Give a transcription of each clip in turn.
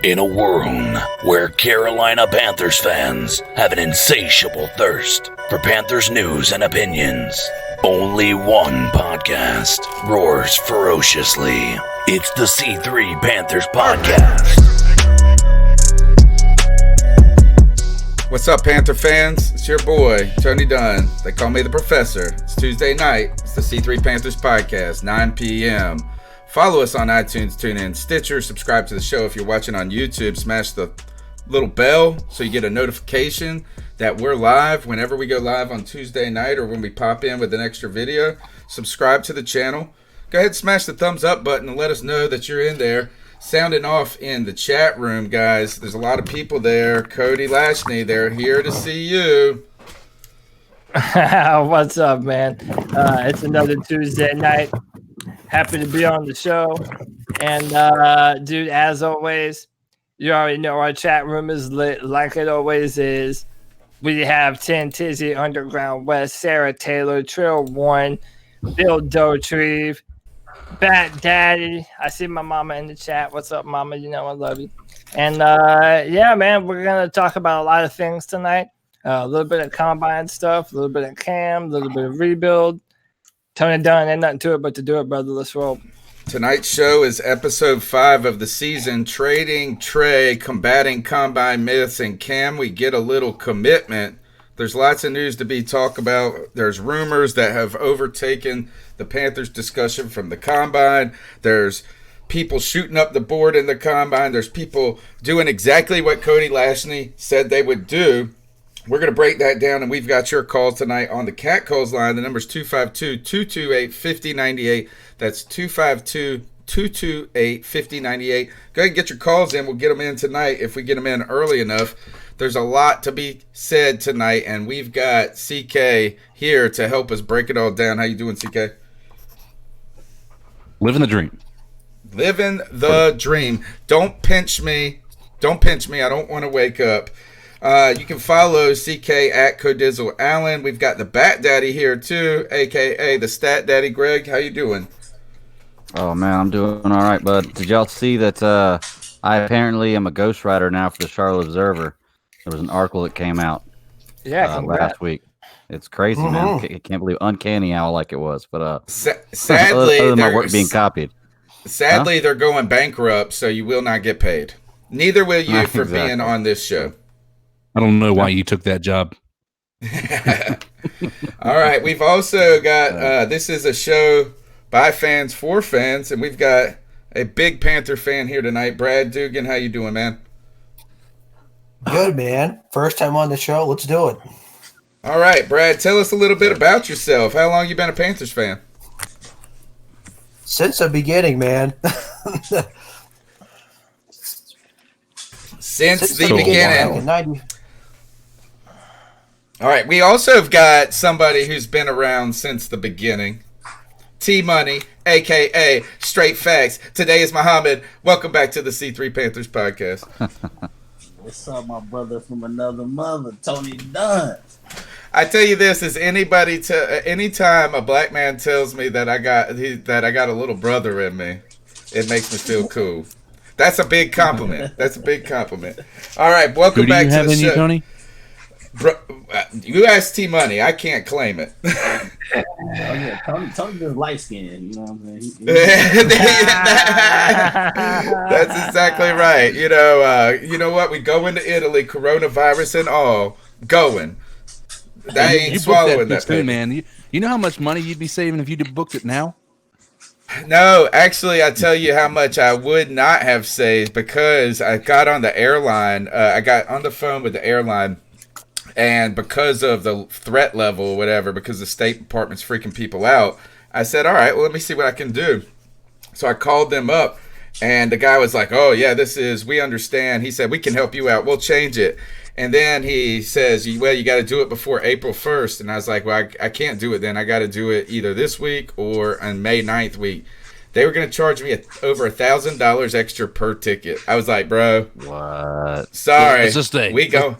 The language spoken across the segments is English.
In a world where Carolina Panthers fans have an insatiable thirst for Panthers news and opinions, only one podcast roars ferociously. It's the C3 Panthers Podcast. What's up, Panther fans? It's your boy, Tony Dunn. They call me the Professor. It's Tuesday night. It's the C3 Panthers Podcast, 9 p.m. Follow us on iTunes, TuneIn, Stitcher. Subscribe to the show if you're watching on YouTube. Smash the little bell so you get a notification that we're live whenever we go live on Tuesday night or when we pop in with an extra video. Subscribe to the channel. Go ahead and smash the thumbs up button and let us know that you're in there. Sounding off in the chat room, guys. There's a lot of people there. Cody Lashney, they're here to see you. What's up, man? It's another Tuesday night. Happy to be on the show. And, dude, as always, you already know our chat room is lit like it always is. We have 10 Tizzy, Underground West, Sarah Taylor, Trill Warren, Bill Dotrieve, Bat Daddy. I see my mama in the chat. What's up, mama? You know I love you. And, yeah, man, we're going to talk about a lot of things tonight. A little bit of combine stuff, a little bit of cam, a little bit of rebuild. Tony Dunn, ain't nothing to it but to do it, brother. Let's roll. Tonight's show is episode 5 of the season, Trading Trey, Combating Combine Myths, and Can We Get a Little Commitment? There's lots of news to be talked about. There's rumors that have overtaken the Panthers discussion from the Combine. There's people shooting up the board in the Combine. There's people doing exactly what Cody Lashney said they would do. We're going to break that down, and we've got your calls tonight on the Cat Calls line. The number's 252-228-5098. That's 252-228-5098. Go ahead and get your calls in. We'll get them in tonight if we get them in early enough. There's a lot to be said tonight, and we've got CK here to help us break it all down. How you doing, CK? Living the dream. Living the dream. Don't pinch me. Don't pinch me. I don't want to wake up. You can follow CK at Codizzle Allen. We've got the Bat Daddy here too, a.k.a. the Stat Daddy. Greg, how you doing? Oh, man, I'm doing all right, bud. Did y'all see that I apparently am a ghostwriter now for the Charlotte Observer? There was an article that came out last week. It's crazy, man. I can't believe uncanny how like it was. But sadly, other than my work being copied. Sadly, they're going bankrupt, so you will not get paid. Neither will you for being on this show. I don't know why you took that job. All right. We've also got, this is a show by fans for fans, and we've got a big Panther fan here tonight. Brad Dugan, how you doing, man? Good, man. First time on the show. Let's do it. All right, Brad, tell us a little bit about yourself. How long you been a Panthers fan? Since the beginning, man. Since the beginning. All right, we also have got somebody who's been around since the beginning. T-Money, a.k.a. Straight Facts. Today is Muhammad. Welcome back to the C3 Panthers Podcast. What's up, my brother from another mother, Tony Dunn? I tell you this, is anytime a black man tells me that I got a little brother in me, it makes me feel cool. That's a big compliment. That's a big compliment. All right, welcome back to the show. Tony? Bro, you asked T-Money. I can't claim it. Tony just light skinned, you know what I'm saying? That's exactly right. You know what? We go into Italy, coronavirus and all, going. That ain't swallowing that too, man. You know how much money you'd be saving if you booked it now? No, actually, I tell you how much I would not have saved because I got on the airline. I got on the phone with the airline. And because of the threat level or whatever, because the State Department's freaking people out, I said, all right, well, let me see what I can do. So I called them up, and the guy was like, oh, yeah, we understand. He said, we can help you out. We'll change it. And then he says, well, you got to do it before April 1st. And I was like, well, I can't do it then. I got to do it either this week or on May 9th week. They were going to charge me over $1,000 extra per ticket. I was like, bro. What? Sorry. Let's just stay. We go.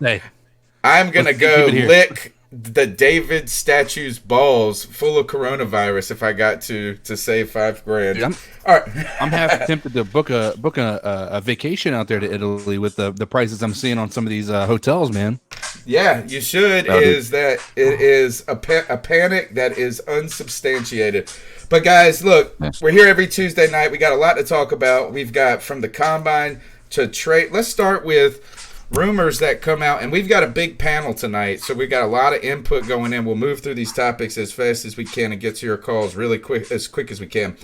I'm going to go lick the David statue's balls full of coronavirus if I got to save $5,000. Dude, All right. I'm half tempted to book a vacation out there to Italy with the prices I'm seeing on some of these hotels, man. Yeah, you should. It is a panic that is unsubstantiated. But guys, look, we're here every Tuesday night. We got a lot to talk about. We've got from the combine to trade. Let's start with rumors that come out, and we've got a big panel tonight, so we've got a lot of input going in. We'll move through these topics as fast as we can and get to your calls really quick as we can.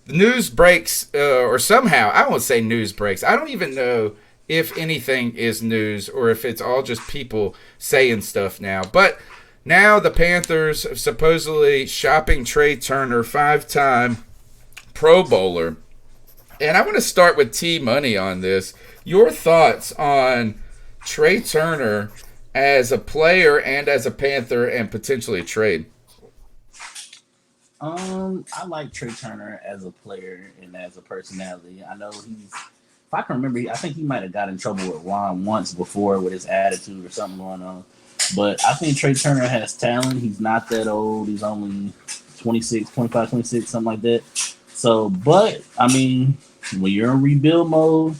The news breaks, or somehow, I won't say news breaks. I don't even know if anything is news or if it's all just people saying stuff now. But now the Panthers are supposedly shopping Trey Turner, 5-time Pro Bowler. And I want to start with T-Money on this. Your thoughts on Trey Turner as a player and as a Panther and potentially a trade? I like Trey Turner as a player and as a personality. I know if I can remember, I think he might have got in trouble with Ron once before with his attitude or something going on. But I think Trey Turner has talent. He's not that old. He's only 25, 26, something like that. So, but, I mean, when you're in rebuild mode,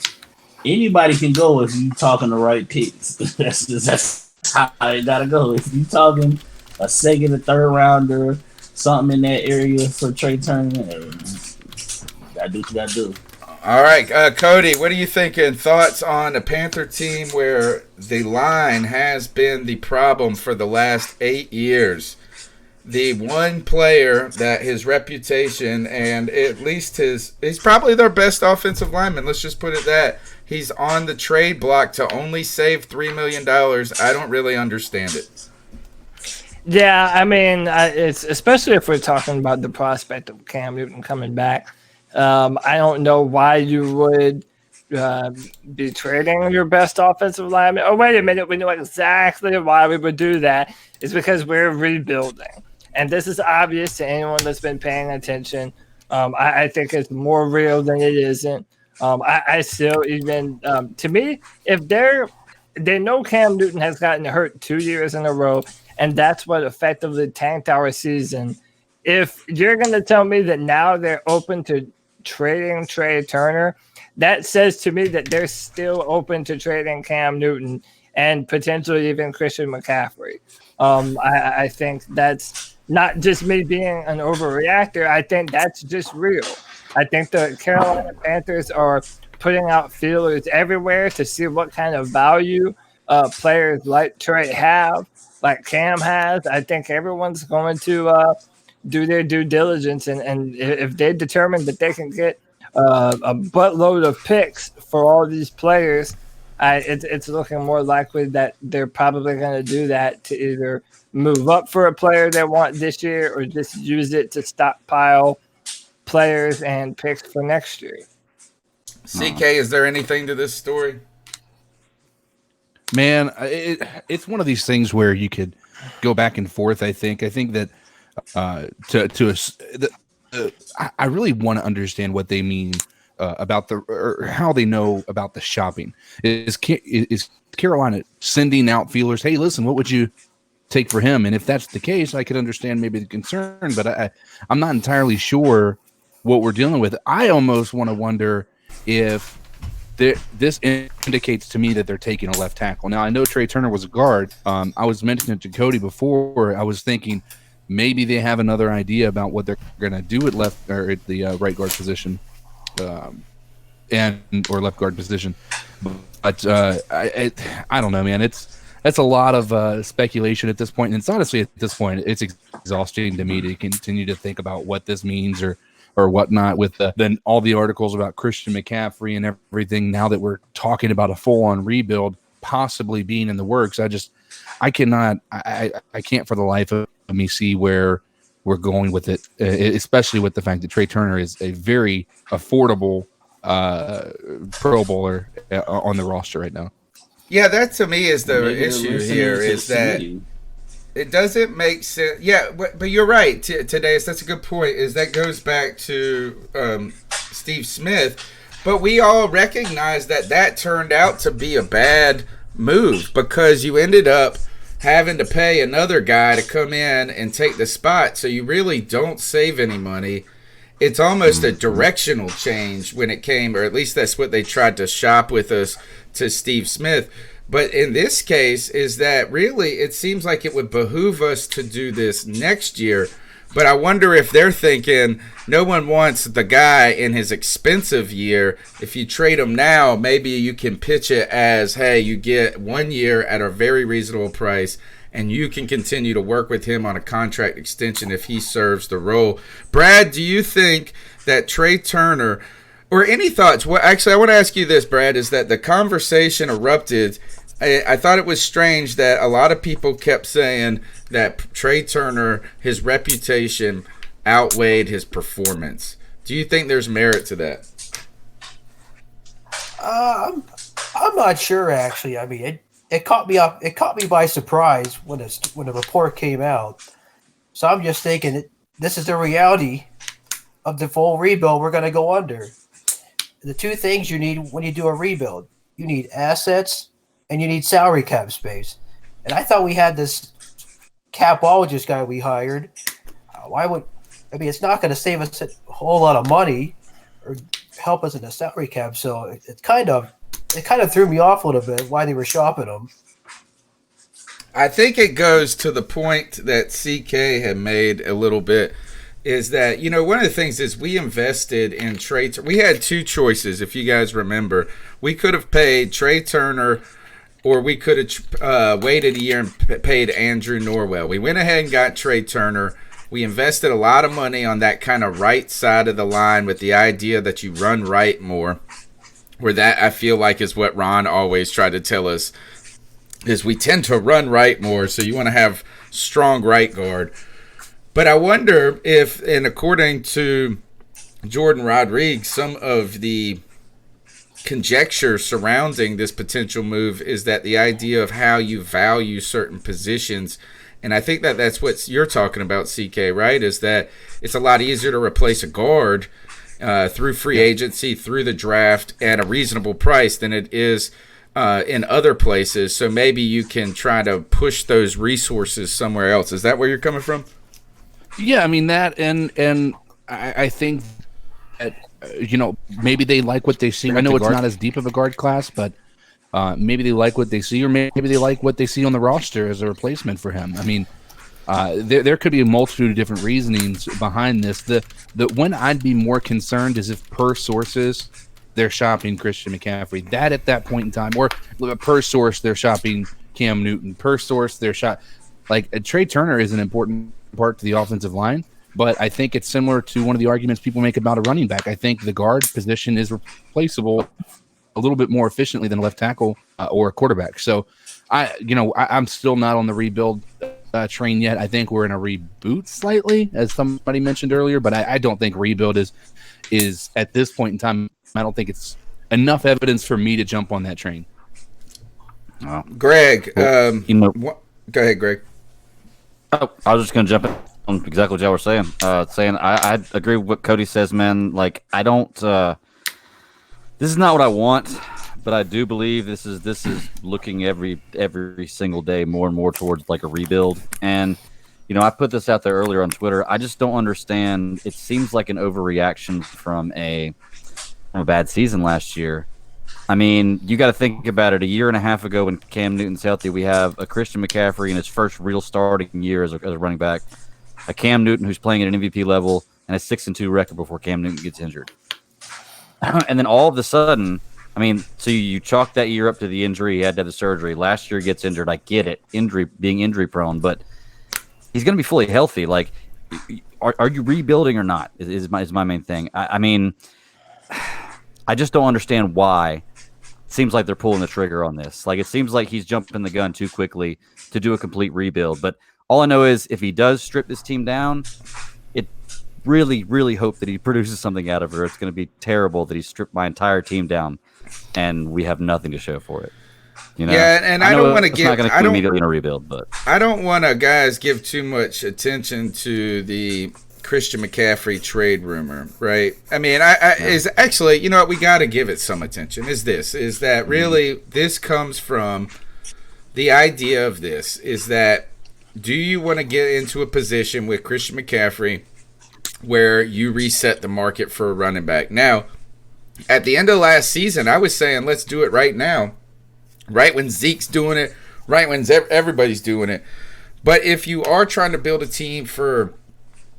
anybody can go if you talking the right picks. that's how it gotta go. If you talking a second or third rounder, something in that area for Trey Turner, gotta do what you gotta do. All right, Cody, what are you thinking? Thoughts on a Panther team where the line has been the problem for the last 8 years? The one player that his reputation and at least he's probably their best offensive lineman. Let's just put it that. He's on the trade block to only save $3 million. I don't really understand it. Yeah, I mean, it's especially if we're talking about the prospect of Cam Newton coming back. I don't know why you would be trading your best offensive lineman. Oh, wait a minute. We know exactly why we would do that. It's because we're rebuilding. And this is obvious to anyone that's been paying attention. I think it's more real than it isn't. I still even, to me, if they know Cam Newton has gotten hurt 2 years in a row, and that's what effectively tanked our season. If you're going to tell me that now they're open to trading Trey Turner, that says to me that they're still open to trading Cam Newton and potentially even Christian McCaffrey. I think that's not just me being an overreactor. I think that's just real. I think the Carolina Panthers are putting out feelers everywhere to see what kind of value players like Trey have, like Cam has. I think everyone's going to do their due diligence, and if they determine that they can get a buttload of picks for all these players, it's looking more likely that they're probably going to do that to either move up for a player they want this year or just use it to stockpile players and picks for next year. CK, is there anything to this story? Man, it's one of these things where you could go back and forth. I think that I really want to understand what they mean about or how they know about the shopping. Is Carolina sending out feelers? Hey, listen, what would you take for him? And if that's the case, I could understand maybe the concern, but I'm not entirely sure what we're dealing with. I almost want to wonder if this indicates to me that they're taking a left tackle. Now, I know Trey Turner was a guard. I was mentioning it to Cody before. I was thinking maybe they have another idea about what they're going to do at left or at the right guard position, or left guard position. But I don't know, man. That's a lot of speculation at this point, and it's honestly at this point it's exhausting to me to continue to think about what this means or whatnot with then all the articles about Christian McCaffrey and everything. Now that we're talking about a full-on rebuild possibly being in the works, I can't for the life of me see where we're going with it, especially with the fact that Trey Turner is a very affordable Pro Bowler on the roster right now. Yeah, that to me is the issue here, is that it doesn't make sense. Yeah, but you're right, today. That's a good point, is that goes back to Steve Smith. But we all recognize that turned out to be a bad move because you ended up having to pay another guy to come in and take the spot, so you really don't save any money. It's almost a directional change when it came, or at least that's what they tried to shop with us to Steve Smith. But in this case, is that really it seems like it would behoove us to do this next year. But I wonder if they're thinking no one wants the guy in his expensive year. If you trade him now, maybe you can pitch it as, hey, you get 1 year at a very reasonable price, and you can continue to work with him on a contract extension if he serves the role. Brad, do you think that Trey Turner, or any thoughts? Well, actually, I want to ask you this, Brad, is that the conversation erupted. I thought it was strange that a lot of people kept saying that Trey Turner, his reputation outweighed his performance. Do you think there's merit to that? I'm not sure, actually. I mean, it caught me up. It caught me by surprise when the report came out. So I'm just thinking this is the reality of the full rebuild we're going to go under. The two things you need when you do a rebuild: you need assets and you need salary cap space. And I thought we had this capologist guy we hired. It's not going to save us a whole lot of money or help us in the salary cap. So it kind of threw me off a little bit why they were shopping him. I think it goes to the point that CK had made a little bit, is that, one of the things is we invested in Trey. We had two choices, if you guys remember. We could have paid Trey Turner, or we could have waited a year and paid Andrew Norwell. We went ahead and got Trey Turner. We invested a lot of money on that kind of right side of the line with the idea that you run right more, where that I feel like is what Ron always tried to tell us, is we tend to run right more, so you want to have strong right guard. But I wonder if, and according to Jordan Rodriguez, some of the conjecture surrounding this potential move is that the idea of how you value certain positions, and I think that that's what you're talking about, CK, right? Is that it's a lot easier to replace a guard through free agency, through the draft, at a reasonable price than it is in other places. So maybe you can try to push those resources somewhere else. Is that where you're coming from? Yeah, I mean that, and I think that, maybe they like what they see. I know it's not as deep of a guard class, but maybe they like what they see, or maybe they like what they see on the roster as a replacement for him. I mean, there could be a multitude of different reasonings behind this. The when I'd be more concerned is if per sources they're shopping Christian McCaffrey. That at that point in time, or per source they're shopping Cam Newton. Per source they're Trey Turner is an important part to the offensive line, but I think it's similar to one of the arguments people make about a running back. I think the guard position is replaceable a little bit more efficiently than a left tackle or a quarterback. So I'm still not on the rebuild train yet. I think we're in a reboot slightly, as somebody mentioned earlier, but I don't think rebuild is at this point in time. I don't think it's enough evidence for me to jump on that train. Greg, go ahead, Greg. Oh, I was just going to jump in on exactly what y'all were saying. I agree with what Cody says, man. Like, I don't. This is not what I want, but I do believe this is looking every single day more and more towards like a rebuild. And I put this out there earlier on Twitter. I just don't understand. It seems like an overreaction from a bad season last year. I mean, you got to think about it. A year and a half ago, when Cam Newton's healthy, we have a Christian McCaffrey in his first real starting year as a running back, a Cam Newton who's playing at an MVP level, and a 6-2 record before Cam Newton gets injured. And then all of a sudden, I mean, so you chalk that year up to the injury. He had to have the surgery. Last year gets injured. I get it, being injury prone, but he's going to be fully healthy. Like, are you rebuilding or not? Is my main thing. I mean, I just don't understand why. Seems like they're pulling the trigger on this. Like, it seems like he's jumping the gun too quickly to do a complete rebuild. But all I know is if he does strip this team down, it really, really hope that he produces something out of her. It's going to be terrible that he stripped my entire team down and we have nothing to show for it. Yeah, and I don't want to give. Not going to immediately in a rebuild, but I don't want to, guys, give too much attention to the Christian McCaffrey trade rumor, right? I mean, is actually, what we got to give it some attention. Is that really this comes from the idea of this is that do you want to get into a position with Christian McCaffrey where you reset the market for a running back? Now, at the end of last season, I was saying let's do it right now, right when Zeke's doing it, right when everybody's doing it. But if you are trying to build a team for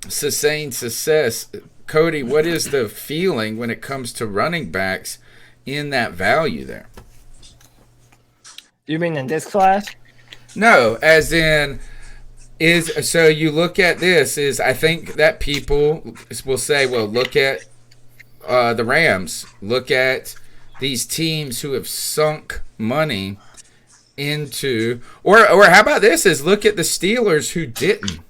sustained success, Cody, what is the feeling when it comes to running backs in that value there? You mean in this class? No, as in so you look at this is I think that people will say, well, look at the Rams, look at these teams who have sunk money into, or how about this is look at the Steelers who didn't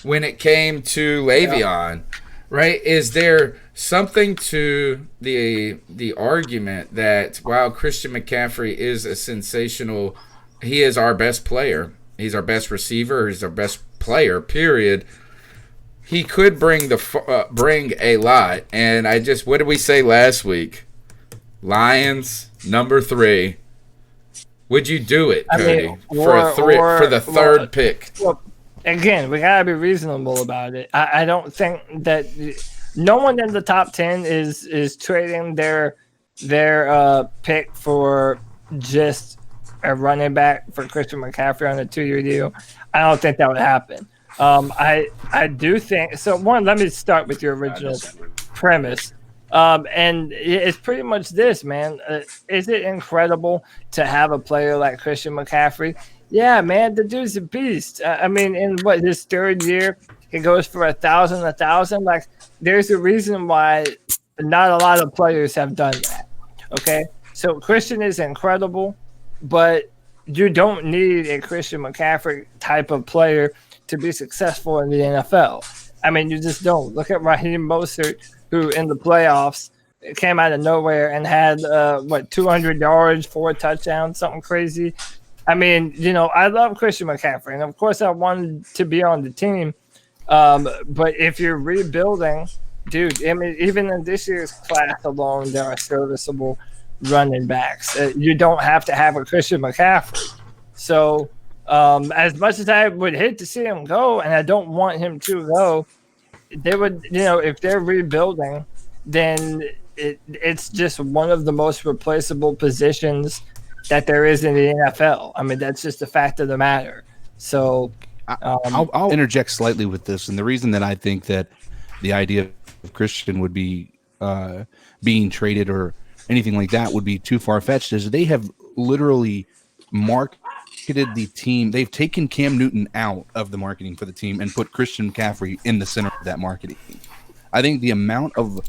when it came to Le'Veon, right? Is there something to the argument that while Christian McCaffrey is a sensational, he is our best player, he's our best receiver, he's our best player, period, he could bring a lot. And what did we say last week? Lions, number 3. Would you do it, Cody, for the third pick? Well, again, we gotta be reasonable about it. I don't think that no one in the top 10 is trading their pick for just a running back for Christian McCaffrey on a 2-year deal. I don't think that would happen. I do think so. One, let me start with your original premise. And it's pretty much this, man. Is it incredible to have a player like Christian McCaffrey? Yeah, man, the dude's a beast. I mean, in his third year, he goes for 1,000. Like, there's a reason why not a lot of players have done that. Okay, so Christian is incredible, but you don't need a Christian McCaffrey type of player to be successful in the NFL. I mean, you just don't. Look at Raheem Mostert, who in the playoffs came out of nowhere and had 200 yards, 4 touchdowns, something crazy. I mean, I love Christian McCaffrey, and of course I wanted to be on the team. But if you're rebuilding, dude, I mean, even in this year's class alone, there are serviceable running backs. You don't have to have a Christian McCaffrey. So as much as I would hate to see him go, and I don't want him to go, they would, if they're rebuilding, then it's just one of the most replaceable positions that there is in the NFL. I mean, that's just the fact of the matter. So I'll interject slightly with this, and the reason that I think that the idea of Christian would be being traded or anything like that would be too far-fetched is they have literally marketed the team. They've taken Cam Newton out of the marketing for the team and put Christian McCaffrey in the center of that marketing. I think the amount of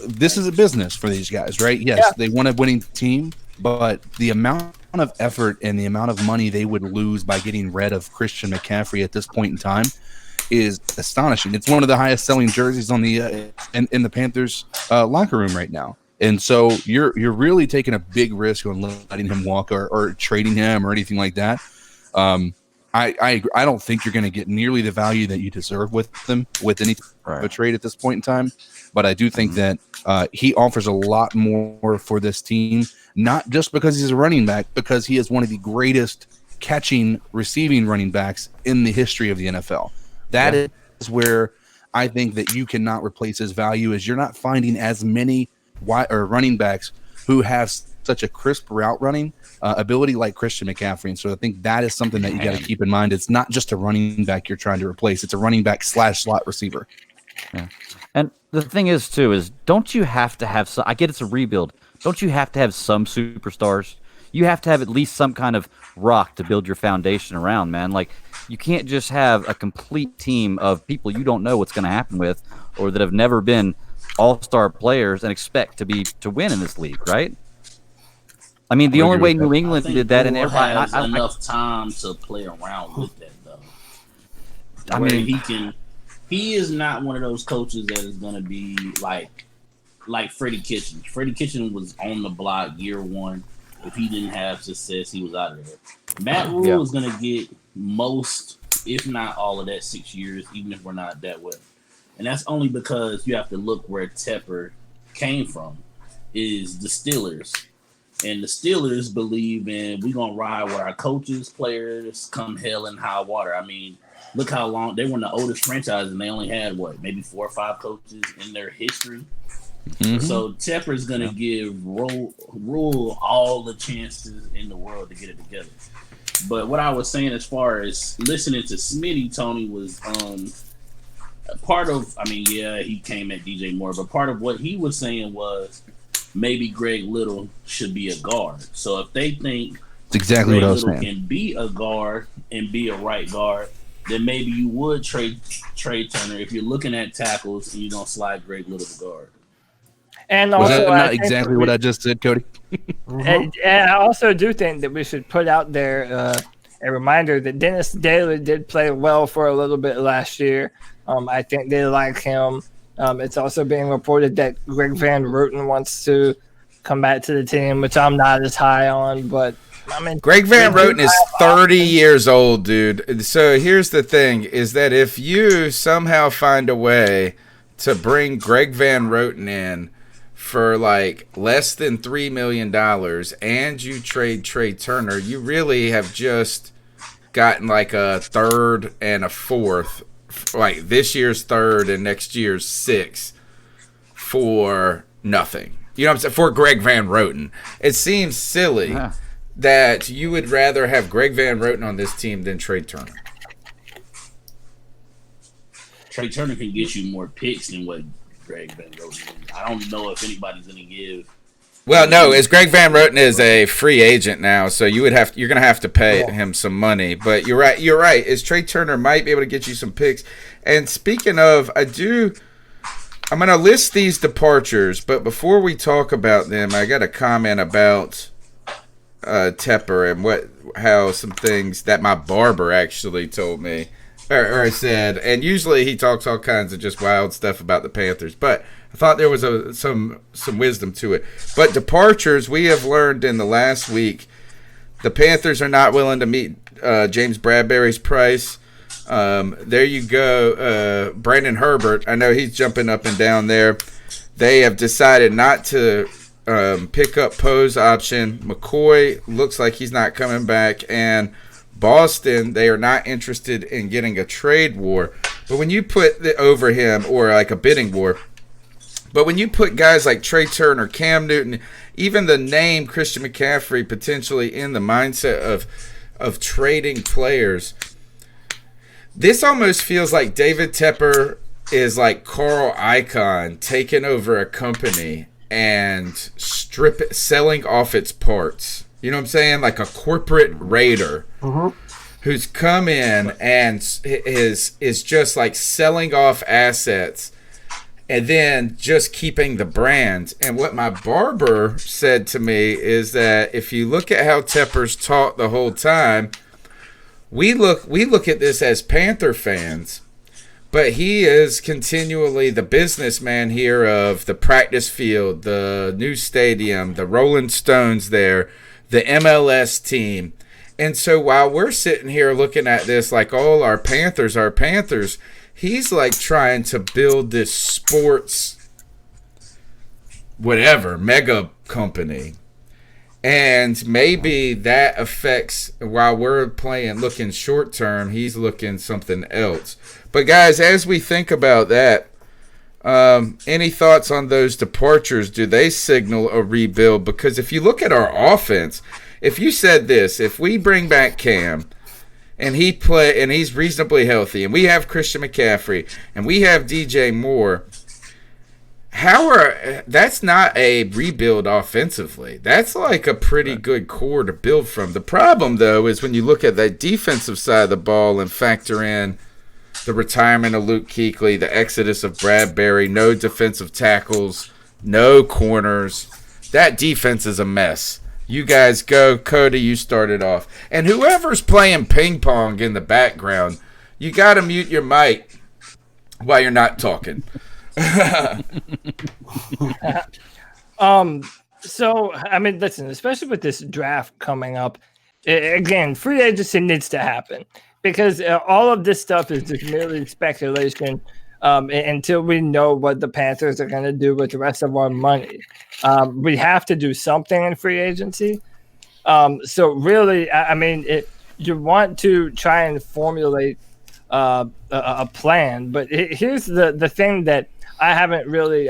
this is a business for these guys, right? Yes, They want a winning team, but the amount of effort and the amount of money they would lose by getting rid of Christian McCaffrey at this point in time is astonishing. It's one of the highest selling jerseys on the in the Panthers locker room right now. And so you're really taking a big risk on letting him walk or trading him or anything like that. I don't think you're going to get nearly the value that you deserve with them with any a trade at this point in time. But I do think that he offers a lot more for this team, not just because he's a running back, because he is one of the greatest catching, receiving running backs in the history of the NFL. That is where I think that you cannot replace his value, is you're not finding as many running backs who have such a crisp route running ability like Christian McCaffrey. And so I think that is something that you got to keep in mind. It's not just a running back you're trying to replace. It's a running back / slot receiver. Yeah. And the thing is, too, is don't you have to have some – I get it's a rebuild. Don't you have to have some superstars? You have to have at least some kind of rock to build your foundation around, man. Like, you can't just have a complete team of people you don't know what's going to happen with or that have never been all-star players and expect to win in this league, right? I mean, the only way New England did that, and everybody has enough time to play around with that, though. I mean, he is not one of those coaches that is going to be like Freddie Kitchens. Freddie Kitchens was on the block year one. If he didn't have success, he was out of there. Matt Rule is going to get most, if not all of that 6 years, even if we're not that well. And that's only because you have to look where Tepper came from, is the Steelers. And the Steelers believe in we're gonna ride with our coaches, players, come hell and high water. I mean, look how long they were the oldest franchise, and they only had maybe 4 or 5 coaches in their history. Mm-hmm. So Tepper's gonna give Rule all the chances in the world to get it together. But what I was saying as far as listening to Smitty, Tony, was part of. I mean, yeah, he came at DJ Moore, but part of what he was saying was maybe Greg Little should be a guard. So if they think that's exactly Greg what I was Little saying, can be a guard and be a right guard, then maybe you would trade Trey Turner if you're looking at tackles and you don't slide Greg Little to guard. And was also, that not exactly what I just said, Cody? And I also do think that we should put out there a reminder that Dennis Daly did play well for a little bit last year. I think they like him. It's also being reported that Greg Van Roten wants to come back to the team, which I'm not as high on. But I mean, Greg Van Roten is 30 years old, dude. So here's the thing: is that if you somehow find a way to bring Greg Van Roten in for like less than $3 million and you trade Trey Turner, you really have just gotten like a third and a fourth, like this year's third and next year's sixth for nothing. You know what I'm saying? For Greg Van Roten. It seems silly that you would rather have Greg Van Roten on this team than Trey Turner. Trey Turner can get you more picks than what Greg Van Roten. I don't know if anybody's going to give. Well, no, as Greg Van Roten is a free agent now, so you're going to have to pay him some money. But you're right. Is Trey Turner might be able to get you some picks. And speaking of, I'm going to list these departures, but before we talk about them, I got a comment about Tepper and how some things that my barber actually told me. Or said, and usually he talks all kinds of just wild stuff about the Panthers, but I thought there was some wisdom to it. But departures, we have learned in the last week, the Panthers are not willing to meet James Bradbury's price. There you go. Brandon Herbert, I know he's jumping up and down there. They have decided not to pick up Poe's option. McCoy looks like he's not coming back, and Boston, they are not interested in getting a trade war. But when you put over him, or like a bidding war, but when you put guys like Trey Turner, Cam Newton, even the name Christian McCaffrey potentially in the mindset of trading players, this almost feels like David Tepper is like Carl Icahn taking over a company and selling off its parts. You know what I'm saying? Like a corporate raider who's come in and is just like selling off assets and then just keeping the brand. And what my barber said to me is that if you look at how Tepper's taught the whole time, we look at this as Panther fans, but he is continually the businessman here of the practice field, the new stadium, the Rolling Stones there, the MLS team. And so while we're sitting here looking at this like all our Panthers, he's like trying to build this sports whatever mega company. And maybe that affects, while we're looking short term, he's looking something else. But guys, as we think about that, any thoughts on those departures? Do they signal a rebuild? Because if you look at our offense, if you said this, if we bring back Cam and he's reasonably healthy, and we have Christian McCaffrey and we have DJ Moore, that's not a rebuild offensively. That's like a pretty good core to build from. The problem, though, is when you look at that defensive side of the ball and factor in the retirement of Luke Kuechly, the exodus of Bradbury, no defensive tackles, no corners. That defense is a mess. You guys go. Cody, you started off. And whoever's playing ping pong in the background, you got to mute your mic while you're not talking. So, I mean, listen, especially with this draft coming up, again, free agency needs to happen because all of this stuff is just merely speculation until we know what the Panthers are going to do with the rest of our money. We have to do something in free agency. So really, I mean, you want to try and formulate a plan, but here's the thing that I haven't really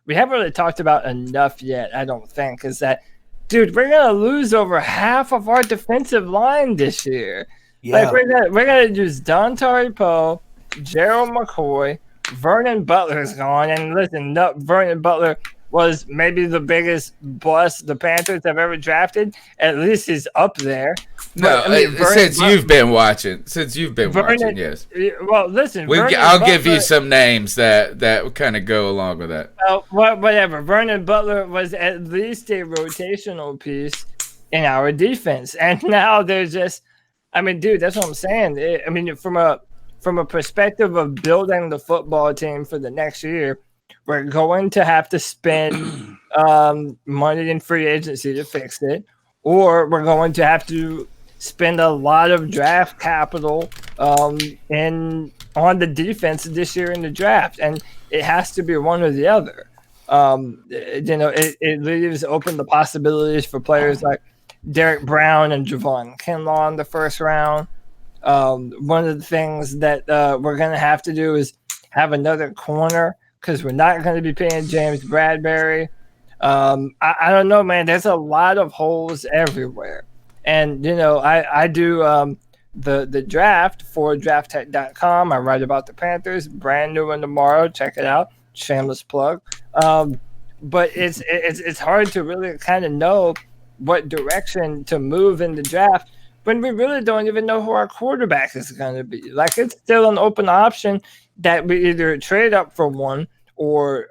we haven't really talked about enough yet. I don't think is that, dude, we're gonna lose over half of our defensive line this year. Yeah. Like we're gonna use Dontari Poe, Gerald McCoy, Vernon Butler's gone, and listen, no, Vernon Butler was maybe the biggest bust the Panthers have ever drafted. At least he's up there. No, But, I mean, since you've been watching, yes. Well, listen, I'll give you some names that kind of go along with that. Whatever. Vernon Butler was at least a rotational piece in our defense, and now there's just, I mean, dude, that's what I'm saying. I mean, from a perspective of building the football team for the next year, we're going to have to spend money in free agency to fix it, or we're going to have to spend a lot of draft capital on the defense this year in the draft, and it has to be one or the other. It leaves open the possibilities for players like Derek Brown and Javon Kinlaw in the first round. One of the things that we're going to have to do is have another corner, because we're not going to be paying James Bradbury. I don't know, man. There's a lot of holes everywhere. And, I do the draft for drafttech.com. I write about the Panthers. Brand new one tomorrow. Check it out. Shameless plug. But it's hard to really kind of know what direction to move in the draft when we really don't even know who our quarterback is going to be. Like, it's still an open option that we either trade up for one or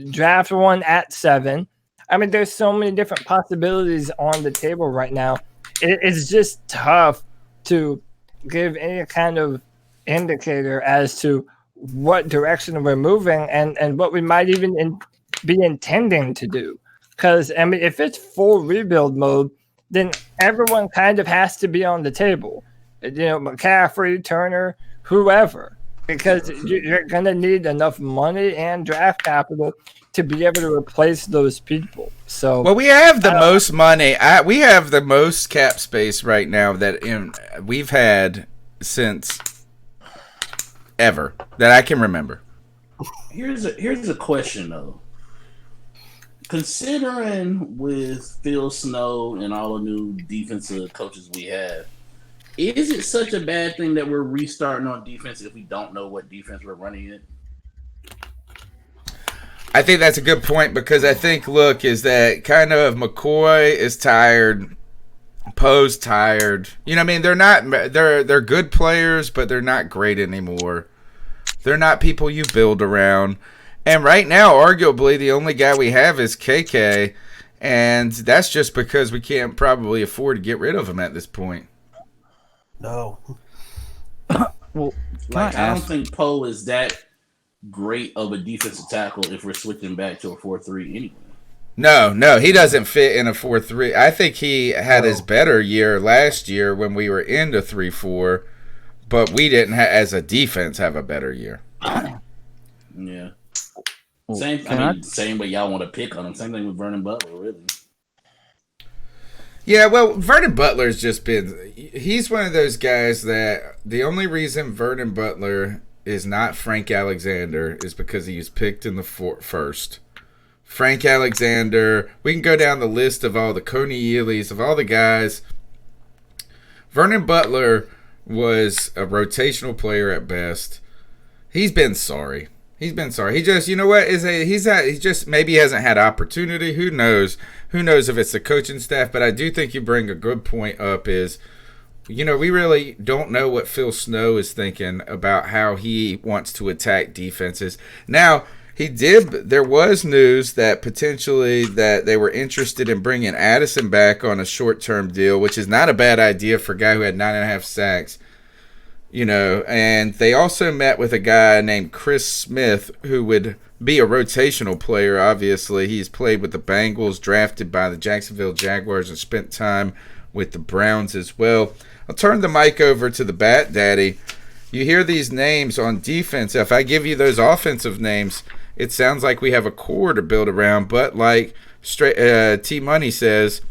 draft one at 7. I mean, there's so many different possibilities on the table right now. It's just tough to give any kind of indicator as to what direction we're moving and what we might even be intending to do. Because, I mean, if it's full rebuild mode, then everyone kind of has to be on the table. McCaffrey, Turner, whoever. Because you're going to need enough money and draft capital to be able to replace those people. So, well, we have the most money. We have the most cap space right now that we've had since ever that I can remember. Here's a question though. Considering with Phil Snow and all the new defensive coaches we have, is it such a bad thing that we're restarting on defense if we don't know what defense we're running in? I think that's a good point, because I think, is that kind of McCoy is tired, Poe's tired. You know what I mean? They're good players, but they're not great anymore. They're not people you build around. And right now, arguably, the only guy we have is KK, and that's just because we can't probably afford to get rid of him at this point. No. Well, I don't think Poe is that great of a defensive tackle if we're switching back to a 4-3 anyway. No, he doesn't fit in a 4-3. I think he had his better year last year when we were into 3-4, but we didn't, as a defense, have a better year. Yeah. Well, same way y'all want to pick on him. Same thing with Vernon Butler, really. Yeah, well, Vernon Butler's just been – he's one of those guys that the only reason Vernon Butler is not Frank Alexander is because he was picked in the first. Frank Alexander, we can go down the list of all the Coney Ealy's, of all the guys. Vernon Butler was a rotational player at best. He's been sorry. He just, you know what? He just maybe hasn't had opportunity. Who knows? Who knows if it's the coaching staff? But I do think you bring a good point up. Is, we really don't know what Phil Snow is thinking about how he wants to attack defenses. Now, there was news that potentially that they were interested in bringing Addison back on a short-term deal, which is not a bad idea for a guy who had 9.5 sacks. And they also met with a guy named Chris Smith, who would be a rotational player, obviously. He's played with the Bengals, drafted by the Jacksonville Jaguars, and spent time with the Browns as well. I'll turn the mic over to the Bat Daddy. You hear these names on defense. If I give you those offensive names, it sounds like we have a core to build around. But like T Money says,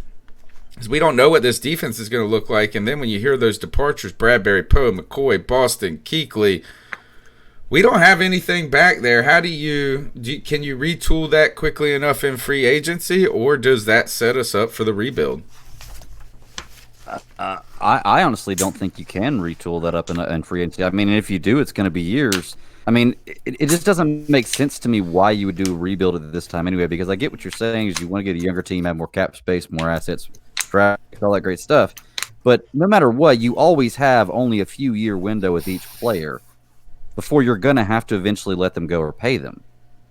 we don't know what this defense is going to look like. And then when you hear those departures, Bradbury, Poe, McCoy, Boston, Kuechly, we don't have anything back there. How can you retool that quickly enough in free agency, or does that set us up for the rebuild? I honestly don't think you can retool that up in free agency. I mean, if you do, it's going to be years. I mean, it just doesn't make sense to me why you would do a rebuild at this time anyway, because I get what you're saying is you want to get a younger team, have more cap space, more assets, draft, all that great stuff. But no matter what, you always have only a few year window with each player before you're going to have to eventually let them go or pay them.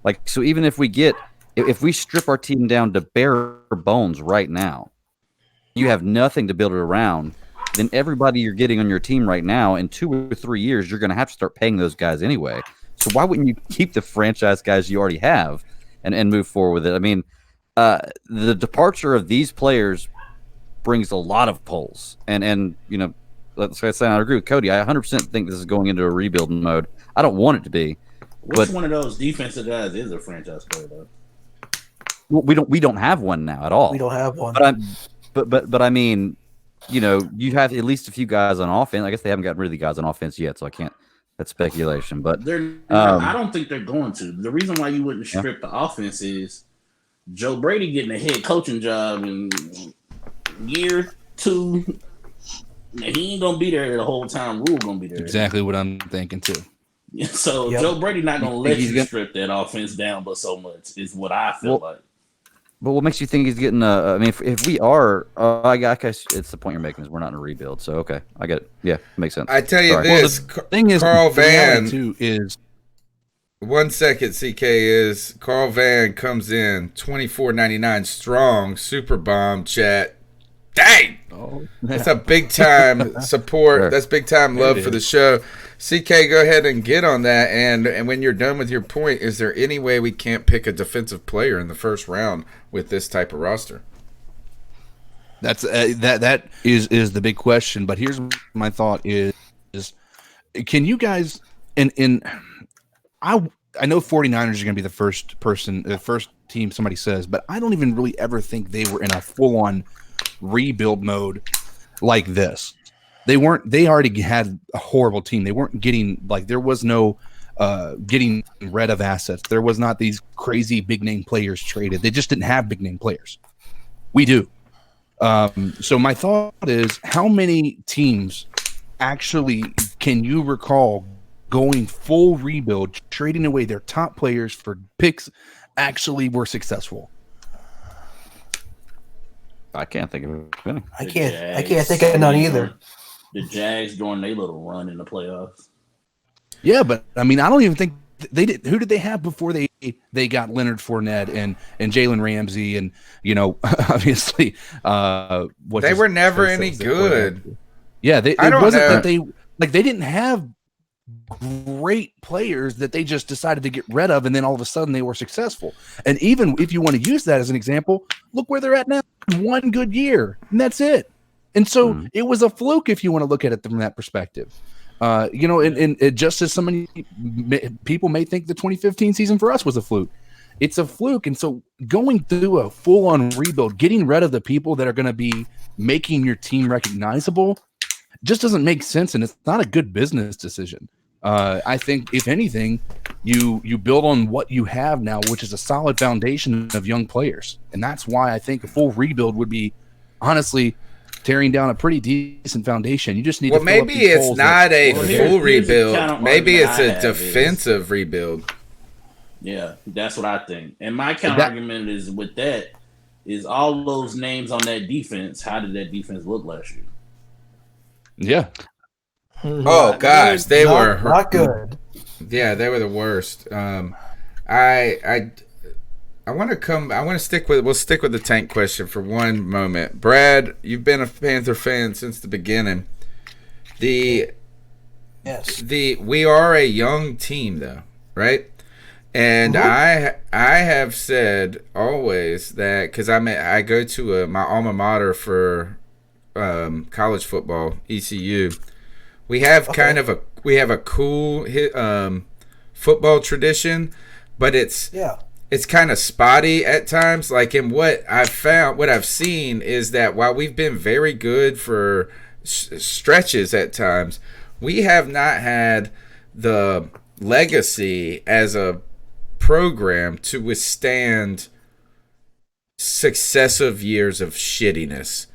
Like, so even if we strip our team down to bare bones right now, you have nothing to build it around, then everybody you're getting on your team right now, in 2 or 3 years, you're going to have to start paying those guys anyway. So why wouldn't you keep the franchise guys you already have and move forward with it? I mean, the departure of these players brings a lot of holes. And you know, let's say I agree with Cody. I 100% think this is going into a rebuild mode. I don't want it to be. Which one of those defensive guys is a franchise player, though? Well, we don't have one now at all. We don't have one. But I mean, you know, you have at least a few guys on offense. I guess they haven't gotten rid of the guys on offense yet, so I can't. That's speculation. But I don't think they're going to. The reason why you wouldn't strip the offense is Joe Brady getting a head coaching job in year 2. He ain't gonna be there the whole time. Rule gonna be there. Exactly what I'm thinking too. So Joe Brady not gonna let you strip that offense down, but so much is what I feel like. But what makes you think he's getting? I mean, if we are, I guess it's the point you're making is we're not in a rebuild. So okay, I get it. Yeah, makes sense. I tell you this, well, the thing is, Carl Van too is 1 second. CK is Carl Van comes in $24.99 strong super bomb chat. Dang! Oh, that's a big time support. Sure. That's big time love for the show. CK, go ahead and get on that. And when you're done with your point, is there any way we can't pick a defensive player in the first round with this type of roster? That's that is the big question. But here's my thought: is can you guys I know 49ers are going to be the first team somebody says, but I don't even really ever think they were in a full on rebuild mode like this. They already had a horrible team. They weren't getting, like, there was no getting rid of assets. There was not these crazy big name players traded. They just didn't have big name players. We do. So my thought is, how many teams actually can you recall going full rebuild, trading away their top players for picks, actually were successful? I can't think of any. I can't think of none either. The Jags during their little run in the playoffs. Yeah, but I mean, I don't even think they did. Who did they have before they got Leonard Fournette and Jalen Ramsey and, you know, obviously they were never any good. Yeah, it wasn't that they didn't have great players that they just decided to get rid of, and then all of a sudden they were successful. And even if you want to use that as an example, look where they're at now. One good year, and that's it. And so it was a fluke if you want to look at it from that perspective. You know, and just as so many people may think the 2015 season for us was a fluke, it's a fluke. And so going through a full-on rebuild, getting rid of the people that are going to be making your team recognizable, just doesn't make sense, and it's not a good business decision. I think, if anything, you build on what you have now, which is a solid foundation of young players. And that's why I think a full rebuild would be, honestly, tearing down a pretty decent foundation. You just need to fill maybe up these it's holes not a full here's rebuild. Maybe it's a defensive rebuild. Yeah, that's what I think. And my counter argument is with that is all those names on that defense. How did that defense look last year? Yeah. Oh gosh, they were not good. Yeah, they were the worst. I want to stick with the tank question for one moment. Brad, you've been a Panther fan since the beginning. We are a young team though, right? And I have said always that, because I go to my alma mater for college football, ECU. We have a cool football tradition. but it's kind of spotty at times. Like, in what I've seen is that while we've been very good for stretches at times, we have not had the legacy as a program to withstand successive years of shittiness.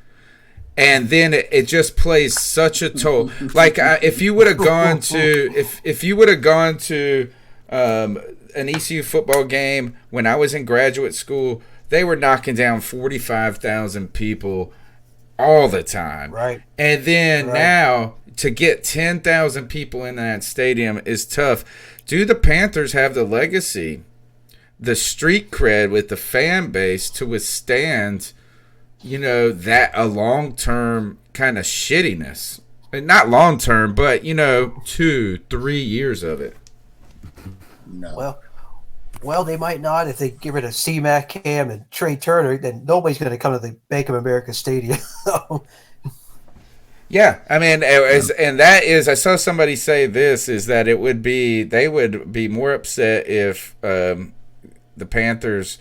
And then it just plays such a toll. Like, if you would have gone to if you would have gone to an ECU football game when I was in graduate school, they were knocking down 45,000 people all the time. Right. And then now to get 10,000 people in that stadium is tough. Do the Panthers have the legacy, the street cred with the fan base to withstand, that a long-term kind of shittiness? Not long-term, but, 2-3 years of it. No. Well, they might not. If they get rid of C-Mac, Cam, and Trey Turner, then nobody's going to come to the Bank of America Stadium. Yeah, I mean, I saw somebody say this, is that they would be more upset if the Panthers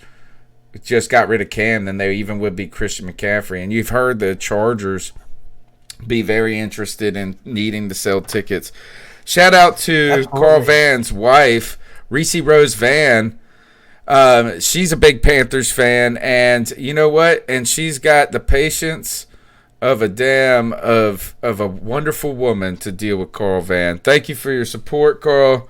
just got rid of Cam than they even would be Christian McCaffrey. And you've heard the Chargers be very interested in needing to sell tickets. Shout out to Carl Van's wife, Reese Rose Van. She's a big Panthers fan, and you know what? And she's got the patience of a wonderful woman to deal with Carl Van. Thank you for your support, Carl.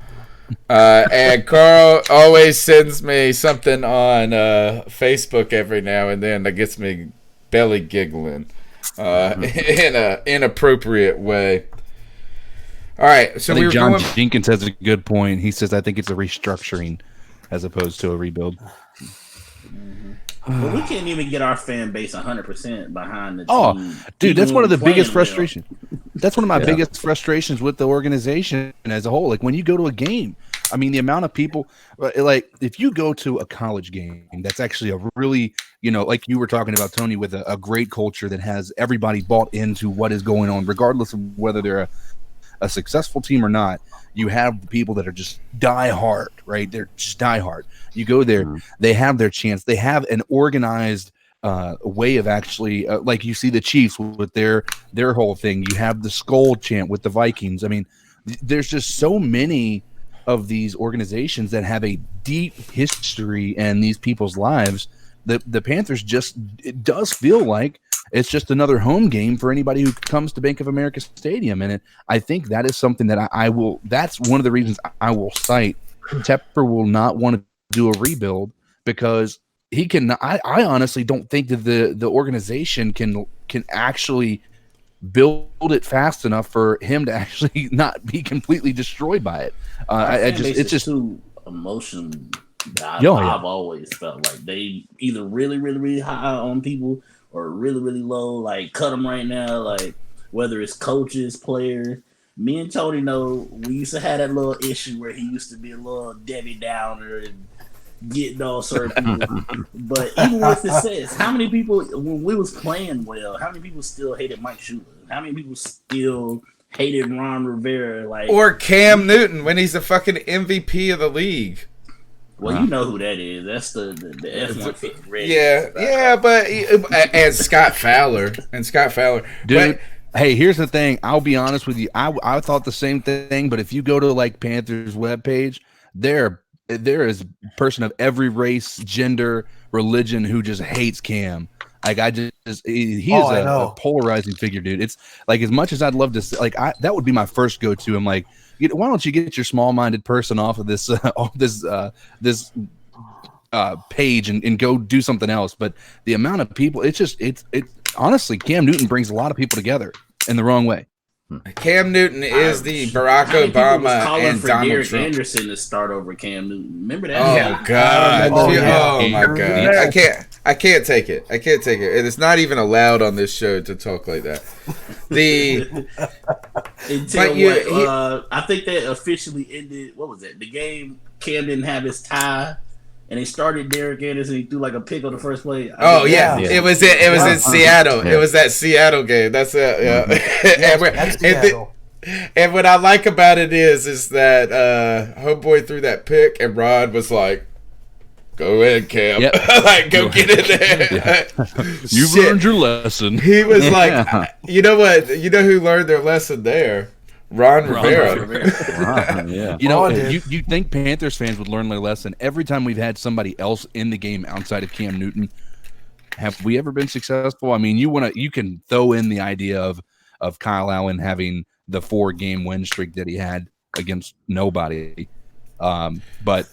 And Carl always sends me something on Facebook every now and then that gets me belly giggling in an inappropriate way. All right, so I think John Jenkins has a good point. He says, I think it's a restructuring as opposed to a rebuild. But we can't even get our fan base 100% behind the team. Oh, dude, that's one of the biggest frustrations. That's one of my biggest frustrations with the organization as a whole. Like, when you go to a game, I mean, the amount of people, like, if you go to a college game, that's actually a really, like you were talking about, Tony, with a great culture that has everybody bought into what is going on, regardless of whether they're a successful team or not. You have the people that are just die hard, right? They're just die hard. You go there, they have their chance. They have an organized way of actually, like you see the Chiefs with their whole thing. You have the skull chant with the Vikings. I mean, there's just so many of these organizations that have a deep history in these people's lives. The Panthers it does feel like it's just another home game for anybody who comes to Bank of America Stadium. And I think that is something that that's one of the reasons I will cite. Tepper will not want to do a rebuild because he can. I honestly don't think that the organization can actually build it fast enough for him to actually not be completely destroyed by it. It's just too emotional. I've always felt like they either really, really, really high on people or really, really low. Like, cut them right now. Like, whether it's coaches, players. Me and Tony know we used to have that little issue where he used to be a little Debbie Downer and getting all certain people. But even with the says, how many people, when we was playing well, how many people still hated Mike Shula? How many people still hated Ron Rivera? Like, or Cam Newton when he's the fucking MVP of the league? Well, you know who that is. That's the F-150 red. Yeah, but and Scott Fowler. Dude, but, hey, here's the thing. I'll be honest with you. I thought the same thing, but if you go to like Panthers webpage, there is a person of every race, gender, religion who just hates Cam. Like, he's a polarizing figure, dude. It's like, as much as I'd love to, like, that would be my first go-to. I'm like, why don't you get your small-minded person off of this page and go do something else? But the amount of people, it's honestly, Cam Newton brings a lot of people together in the wrong way. Cam Newton is the Barack Obama and Donald Derek Trump. Anderson to start over Cam Newton. Remember that? Oh God! Oh my God! I can't take it. And it's not even allowed on this show to talk like that. I think that officially ended. What was it? The game. Cam didn't have his tie, and they started Derek Anderson. He threw like a pick on the first play. It was in Seattle. Yeah. It was that Seattle game. That's it. Yeah. And what I like about it is that homeboy threw that pick, and Rod was like, Go ahead, Cam. Yep. Like, go get in there. Yeah. You've learned your lesson. He was like, you know what? You know who learned their lesson there? Ron Rivera. Yeah. You know, you think Panthers fans would learn their lesson every time we've had somebody else in the game outside of Cam Newton. Have we ever been successful? I mean, you can throw in the idea of Kyle Allen having the 4-game win streak that he had against nobody. But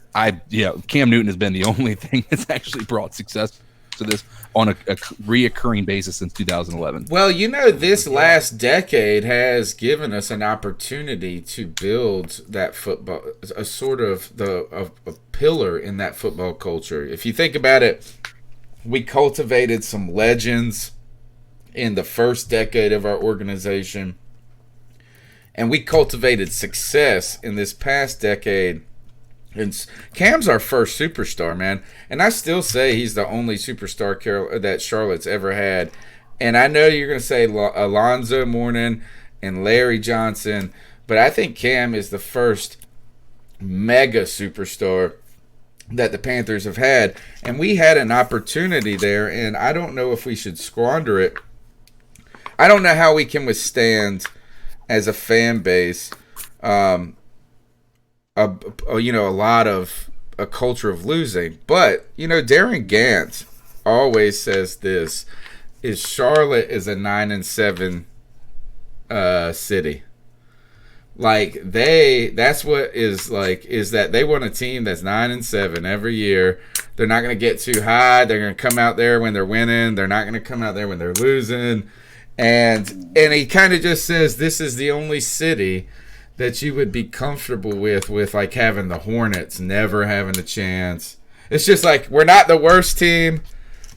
Cam Newton has been the only thing that's actually brought success to this on a reoccurring basis since 2011. Well, you know, this last decade has given us an opportunity to build that football, a sort of a pillar in that football culture. If you think about it, we cultivated some legends in the first decade of our organization, and we cultivated success in this past decade. And Cam's our first superstar, man. And I still say he's the only superstar that Charlotte's ever had. And I know you're going to say Alonzo Mourning and Larry Johnson, but I think Cam is the first mega superstar that the Panthers have had. And we had an opportunity there, and I don't know if we should squander it. I don't know how we can withstand, as a fan base, a culture of losing. But, you know, Darren Gant always says this, is Charlotte is a 9-7 city. Like, that's what is like, is that they want a team that's 9-7 every year. They're not going to get too high. They're going to come out there when they're winning. They're not going to come out there when they're losing. And he kind of just says this is the only city that you would be comfortable with like having the Hornets never having a chance. It's just like, we're not the worst team,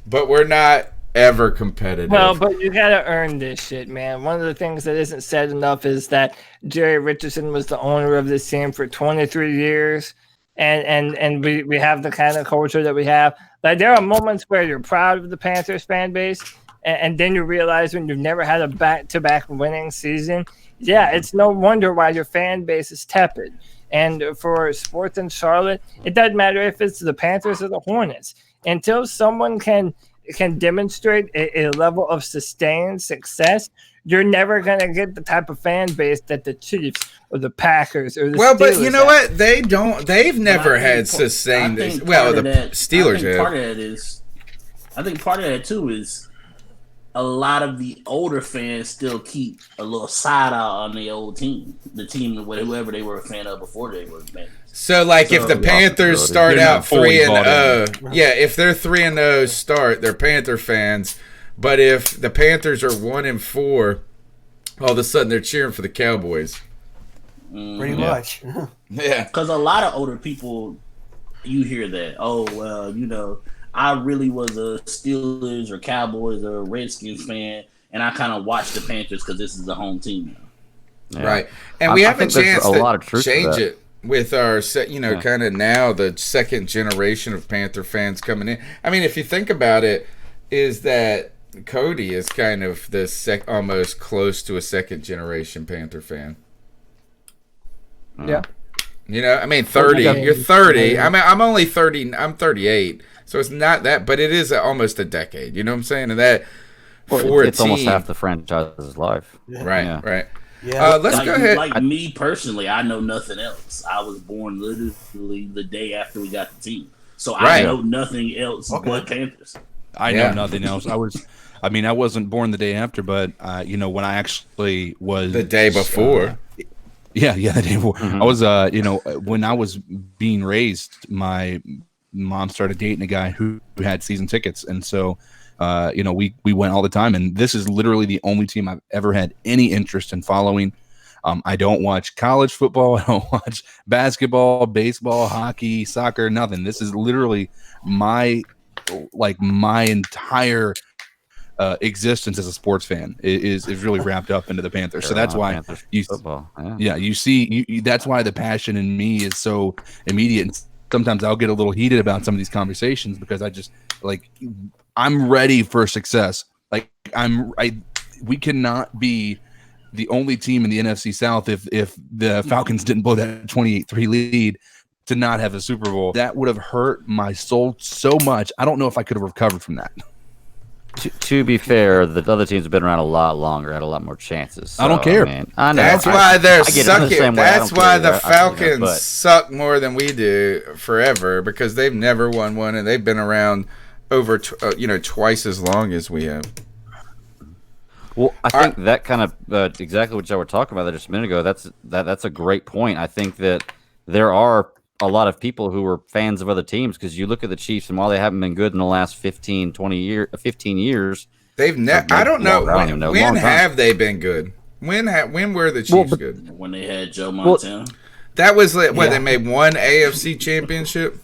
but we're not ever competitive. Well, but you got to earn this shit, man. One of the things that isn't said enough is that Jerry Richardson was the owner of this team for 23 years. And we have the kind of culture that we have. Like, there are moments where you're proud of the Panthers fan base, and then you realize when you've never had a back-to-back winning season, yeah, it's no wonder why your fan base is tepid. And for sports in Charlotte, it doesn't matter if it's the Panthers or the Hornets. Until someone can demonstrate a level of sustained success, you're never going to get the type of fan base that the Chiefs or the Packers or the Steelers but you know have. what? They've never had sustained this. Well, the Steelers have. I think part of that, too, is a lot of the older fans still keep a little side eye on the old team, the team with whoever they were a fan of before they were fans. So, like, if the Panthers start out 3-0, if they're 3-0 start, they're Panther fans. But if the Panthers are 1-4, all of a sudden they're cheering for the Cowboys. Pretty much. Yeah, because a lot of older people, you hear that. Oh, well, you know, I really was a Steelers or Cowboys or Redskins fan, and I kind of watched the Panthers because this is the home team now. Yeah. Right. And we have a chance to change to it with our, kind of now the second generation of Panther fans coming in. I mean, if you think about it, is that Cody is kind of the almost close to a second generation Panther fan. Yeah. You know, I mean, 30. You're 30. I mean, I'm only 30. I'm 38. So it's not that, but it is almost a decade. You know what I'm saying? And that it's almost half the franchise's life. Right. Yeah. Let's go ahead. Like me personally, I know nothing else. I was born literally the day after we got the team. So I know nothing else but Panthers. I know nothing else. I wasn't born the day after, but when I actually was the day before. The day before. Mm-hmm. I was, when I was being raised, my mom started dating a guy who had season tickets, and so we went all the time. And this is literally the only team I've ever had any interest in following. I don't watch college football. I don't watch basketball, baseball, hockey, soccer, nothing. This is literally my entire existence as a sports fan is really wrapped up into the Panthers. So that's why you see that's why the passion in me is so immediate. And sometimes I'll get a little heated about some of these conversations because I just I'm ready for success. We cannot be the only team in the NFC South if the Falcons didn't blow that 28-3 lead to not have a Super Bowl. That would have hurt my soul so much. I don't know if I could have recovered from that. To be fair, the other teams have been around a lot longer, had a lot more chances. So, I don't care. I know. That's why they're sucking. That's why the Falcons suck more than we do forever, because they've never won one, and they've been around over twice as long as we have. Well, I think that kind of exactly what y'all were talking about there just a minute ago. That's a great point. I think that there are a lot of people who are fans of other teams, because you look at the Chiefs, and while they haven't been good in the last 15 years, they've never. I don't know when have they been good. When were the Chiefs good? When they had Joe Montana. That was they made one AFC championship.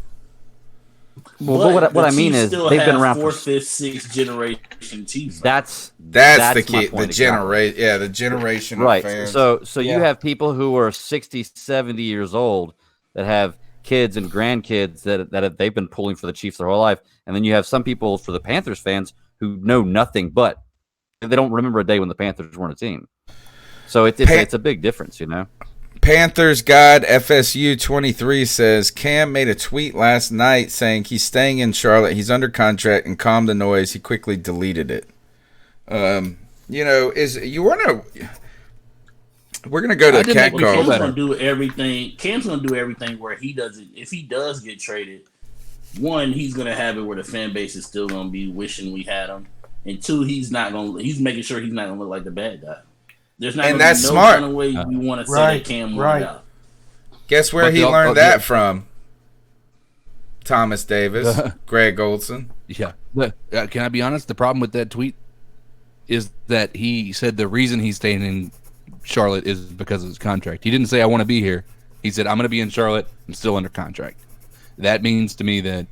Well, what I mean is they've been around for 4th, 5th, 6th generation Chiefs. That's the key. The generation, the generation, right? Fans. So you have people who are 60, 70 years old that have kids and grandkids that they've been pulling for the Chiefs their whole life, and then you have some people for the Panthers fans who know nothing but they don't remember a day when the Panthers weren't a team. So it's a big difference, you know. Panthers God FSU 23 says Cam made a tweet last night saying he's staying in Charlotte. He's under contract, and calm the noise. He quickly deleted it. We're gonna go to the cat call. Cam's gonna do everything. Cam's gonna do everything where he doesn't. If he does get traded, one, he's gonna have it where the fan base is still gonna be wishing we had him, and two, he's making sure he's not gonna look like the bad guy. There's not that's no smart. kind of way you want to say that Cam won out. Guess where he learned that from? Thomas Davis, Greg Olson. Yeah. Can I be honest? The problem with that tweet is that he said the reason he's staying in Charlotte is because of his contract. He didn't say I want to be here. He said I'm going to be in Charlotte. I'm still under contract. That means to me that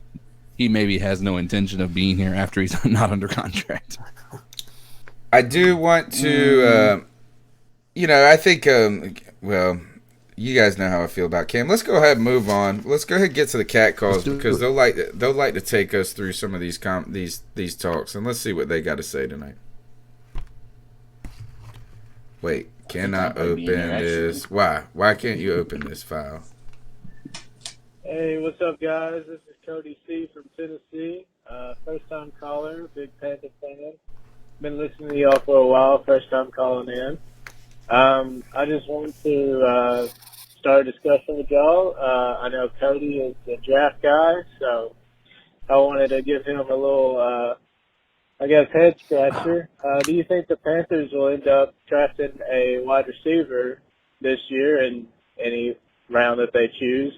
he maybe has no intention of being here after he's not under contract. I do want to, I think, you guys know how I feel about Cam. Let's go ahead and move on. Let's go ahead and get to the cat calls, because they'll like to take us through some of these talks, and let's see what they got to say tonight. Wait, cannot open this. Why? Why can't you open this file? Hey, what's up, guys? This is Cody C. from Tennessee. First time caller, big Panther fan. Been listening to y'all for a while. First time calling in. I just wanted to start a discussion with y'all. I know Cody is a draft guy, so I wanted to give him a little, head scratcher. Do you think the Panthers will end up drafting a wide receiver this year in any round that they choose?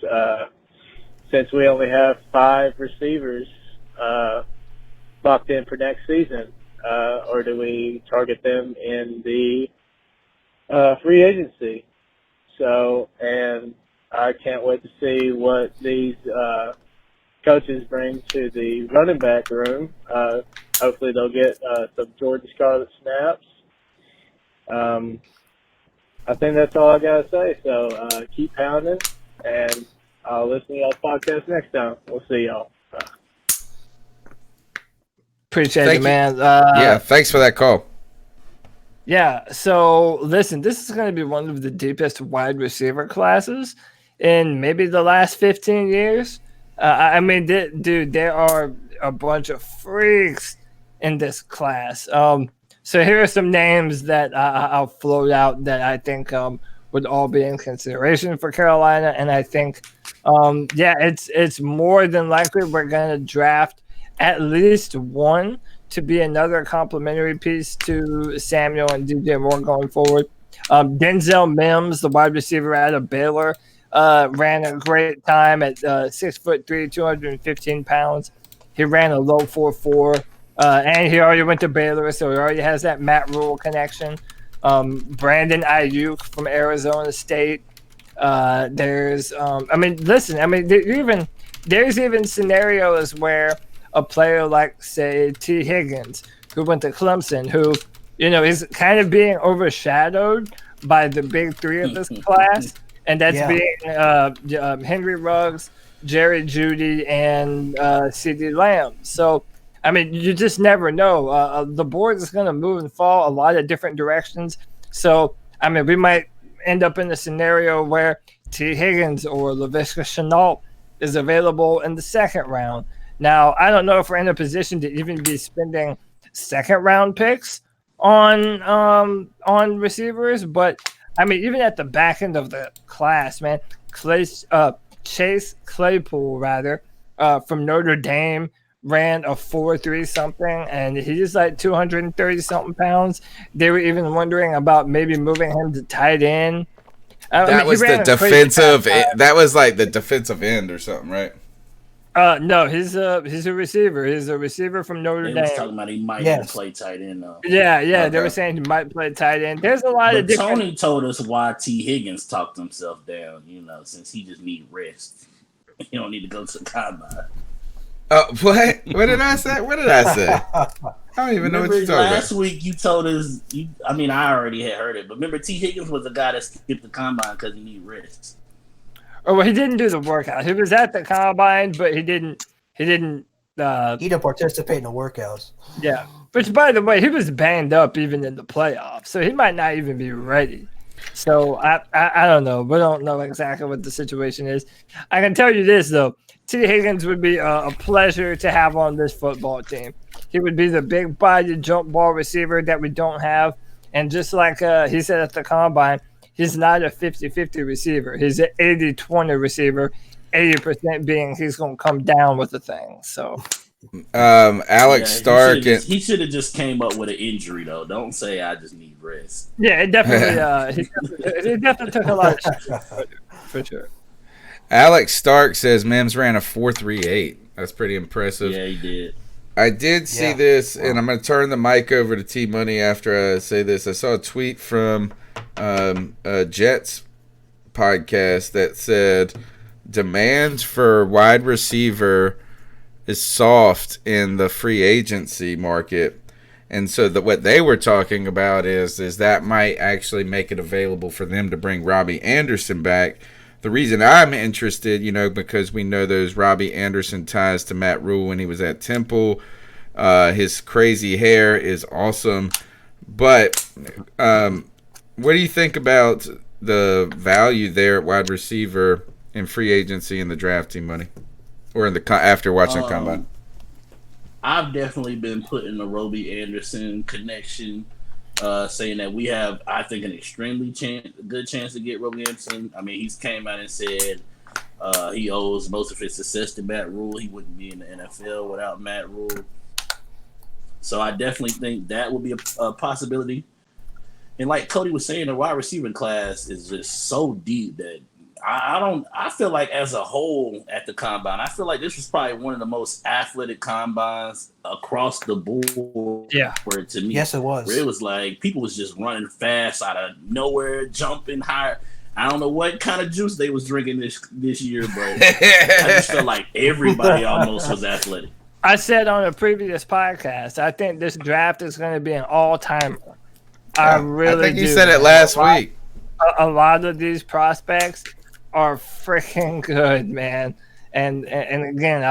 Since we only have 5 receivers locked in for next season, or do we target them in the free agency? So, and I can't wait to see what these coaches bring to the running back room. Hopefully they'll get some Jordan Scarlett snaps. I think that's all I got to say. So keep pounding, and I'll listen to y'all's podcast next time. We'll see y'all. Appreciate it, man. Thanks for that call. Yeah, so listen, this is going to be one of the deepest wide receiver classes in maybe the last 15 years. Dude, there are a bunch of freaks in this class. So here are some names that I'll float out that I think would all be in consideration for Carolina. And I think, it's more than likely we're going to draft at least one to be another complimentary piece to Samuel and DJ Moore going forward. Denzel Mims, the wide receiver out of Baylor, ran a great time at 6'3", 215 pounds. He ran a low 4.4, and he already went to Baylor, so he already has that Matt Rule connection. Brandon Ayuk from Arizona State. There's even scenarios where a player like, say, T. Higgins, who went to Clemson, who, is kind of being overshadowed by the big 3 of this class, and that's being Henry Ruggs, Jerry Jeudy, and CeeDee Lamb. So, you just never know. The board is going to move and fall a lot of different directions. So, we might end up in a scenario where T. Higgins or Laviska Shenault is available in the second round. Now, I don't know if we're in a position to even be spending second round picks on receivers, but I mean, even at the back end of the class, man, Chase Claypool, from Notre Dame, ran a 4.3 something, and he's like 230 something pounds. They were even wondering about maybe moving him to tight end. That was the defensive. That was like the defensive end or something, right? No, he's a receiver. He's a receiver from Notre Dame. They was talking about he might play tight end though. Yeah. Okay. They were saying he might play tight end. There's a lot of different. Tony told us why T. Higgins talked himself down. Since he just need rest, he don't need to go to the combine. What? What did I say? I don't even know what you're talking about. Last week you told us. I already had heard it, but remember T. Higgins was the guy that skipped the combine because he need rest. Oh, well, he didn't do the workout. He was at the combine, but he didn't. He didn't participate in the workouts. Yeah, which, by the way, he was banged up even in the playoffs, so he might not even be ready. So I don't know. We don't know exactly what the situation is. I can tell you this though: T. Higgins would be a pleasure to have on this football team. He would be the big body jump ball receiver that we don't have, and just like he said at the combine. He's not a 50-50 receiver. He's an 80-20 receiver, 80% being he's going to come down with the thing. So, Alex Stark. He should have just came up with an injury, though. Don't say I just need rest. Yeah, it definitely, he definitely took a lot of shots for sure. Alex Stark says Mims ran a 4.38. That's pretty impressive. Yeah, he did. I did see this, and I'm going to turn the mic over to T Money after I say this. I saw a tweet from a Jets podcast that said demand for wide receiver is soft in the free agency market, and so what they were talking about is that might actually make it available for them to bring Robbie Anderson back. The reason I'm interested, because we know those Robbie Anderson ties to Matt Rule when he was at Temple. His crazy hair is awesome. But what do you think about the value there at wide receiver in free agency in the draft team money? Or in the after watching the combine? I've definitely been putting the Robbie Anderson connection, saying that we have, I think, an extremely good chance to get Robbie Anderson. I mean, he's came out and said he owes most of his success to Matt Rule. He wouldn't be in the NFL without Matt Rule. So I definitely think that would be a possibility. And like Cody was saying, the wide receiver class is just so deep that I feel like as a whole at the combine, I feel like this was probably one of the most athletic combines across the board. Yeah. Where to me, yes, it was. Where it was like people was just running fast out of nowhere, jumping higher. I don't know what kind of juice they was drinking this year, but I just felt like everybody almost was athletic. I said on a previous podcast, I think this draft is going to be an all-timer. I think you said it last week. A lot of these prospects are freaking good, man. And again,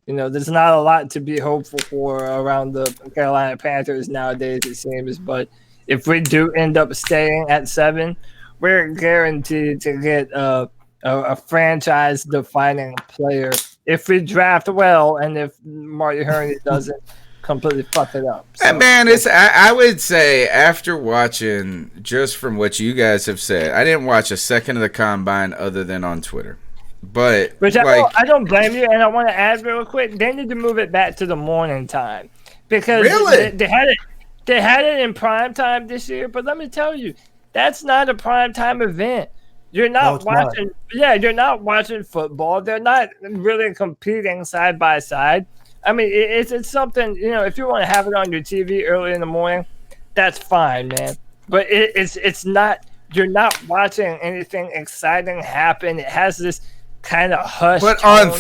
there's not a lot to be hopeful for around the Carolina Panthers nowadays, it seems. But if we do end up staying at 7, we're guaranteed to get a franchise-defining player if we draft well and if Marty Hurney doesn't completely fuck it up. So, man, I would say after watching, just from what you guys have said, I didn't watch a second of the combine other than on Twitter. But I don't blame you, and I want to add real quick, they need to move it back to the morning time because they had it in prime time this year. But let me tell you, that's not a prime time event. You're not watching. Yeah, you're not watching football. They're not really competing side by side. I mean, it's something, if you want to have it on your TV early in the morning, that's fine, man. But it's not. You're not watching anything exciting happen. It has this kind of hush. But tone. on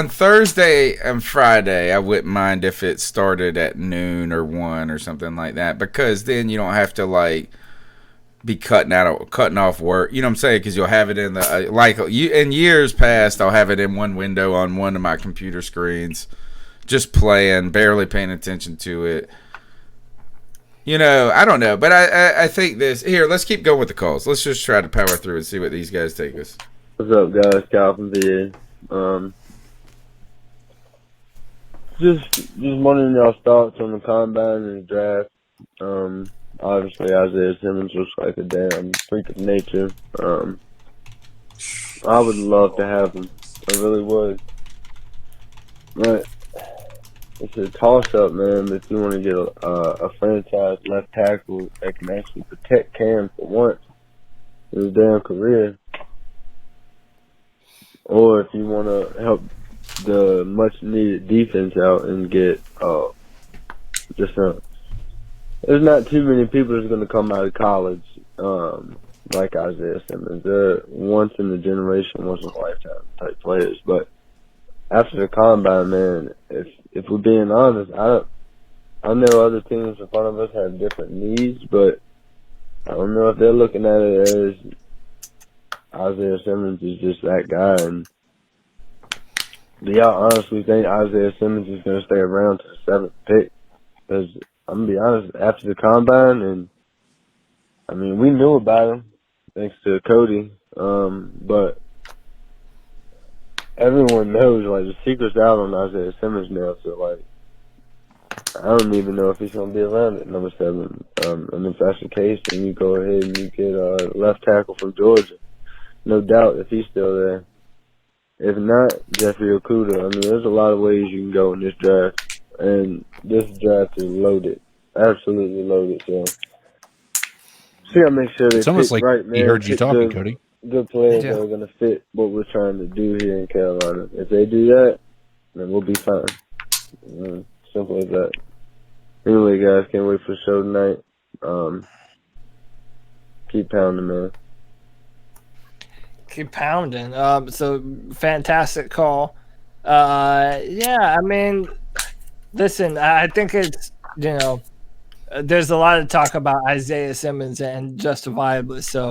Thursday and Friday, I wouldn't mind if it started at noon or 1 or something like that, because then you don't have to be cutting off work. You know what I'm saying? Because you'll have it in the in years past, I'll have it in one window on one of my computer screens, just playing, barely paying attention to it. I don't know, but I think this. Here, let's keep going with the calls. Let's just try to power through and see what these guys take us. What's up, guys? Kyle from VA. Just wondering y'all's thoughts on the combine and the draft. Obviously, Isaiah Simmons looks like a damn freak of nature. I would love to have him. I really would. But it's a toss-up, man. If you want to get a franchise left tackle that can actually protect Cam for once in his damn career, or if you want to help the much-needed defense out and get there's not too many people that's going to come out of college like Isaiah Simmons. They're once in a generation, once in a lifetime type players. But after the combine, man, if we're being honest, I know other teams in front of us have different needs, but I don't know if they're looking at it as Isaiah Simmons is just that guy. And do y'all honestly think Isaiah Simmons is going to stay around to the 7th pick? Because I'm going to be honest, after the combine, and I mean, we knew about him thanks to Cody, but everyone knows, like, the secret's out on Isaiah Simmons now, so, like, I don't even know if he's going to be around at number 7. And if that's the case, then you go ahead and you get a left tackle from Georgia. No doubt if he's still there. If not, Jeffrey Okudah. I mean, there's a lot of ways you can go in this draft. And this draft is loaded. Absolutely loaded. So, gotta make sure they it's almost pick like right, man. he heard you Pick talking, Cody. Good players that are going to fit what we're trying to do here in Carolina. If they do that, then we'll be fine. Simple as that. Anyway, guys, can't wait for the show tonight. Keep pounding, man. Keep pounding. So fantastic call. Yeah, I mean, listen, I think it's, there's a lot of talk about Isaiah Simmons, and justifiably so.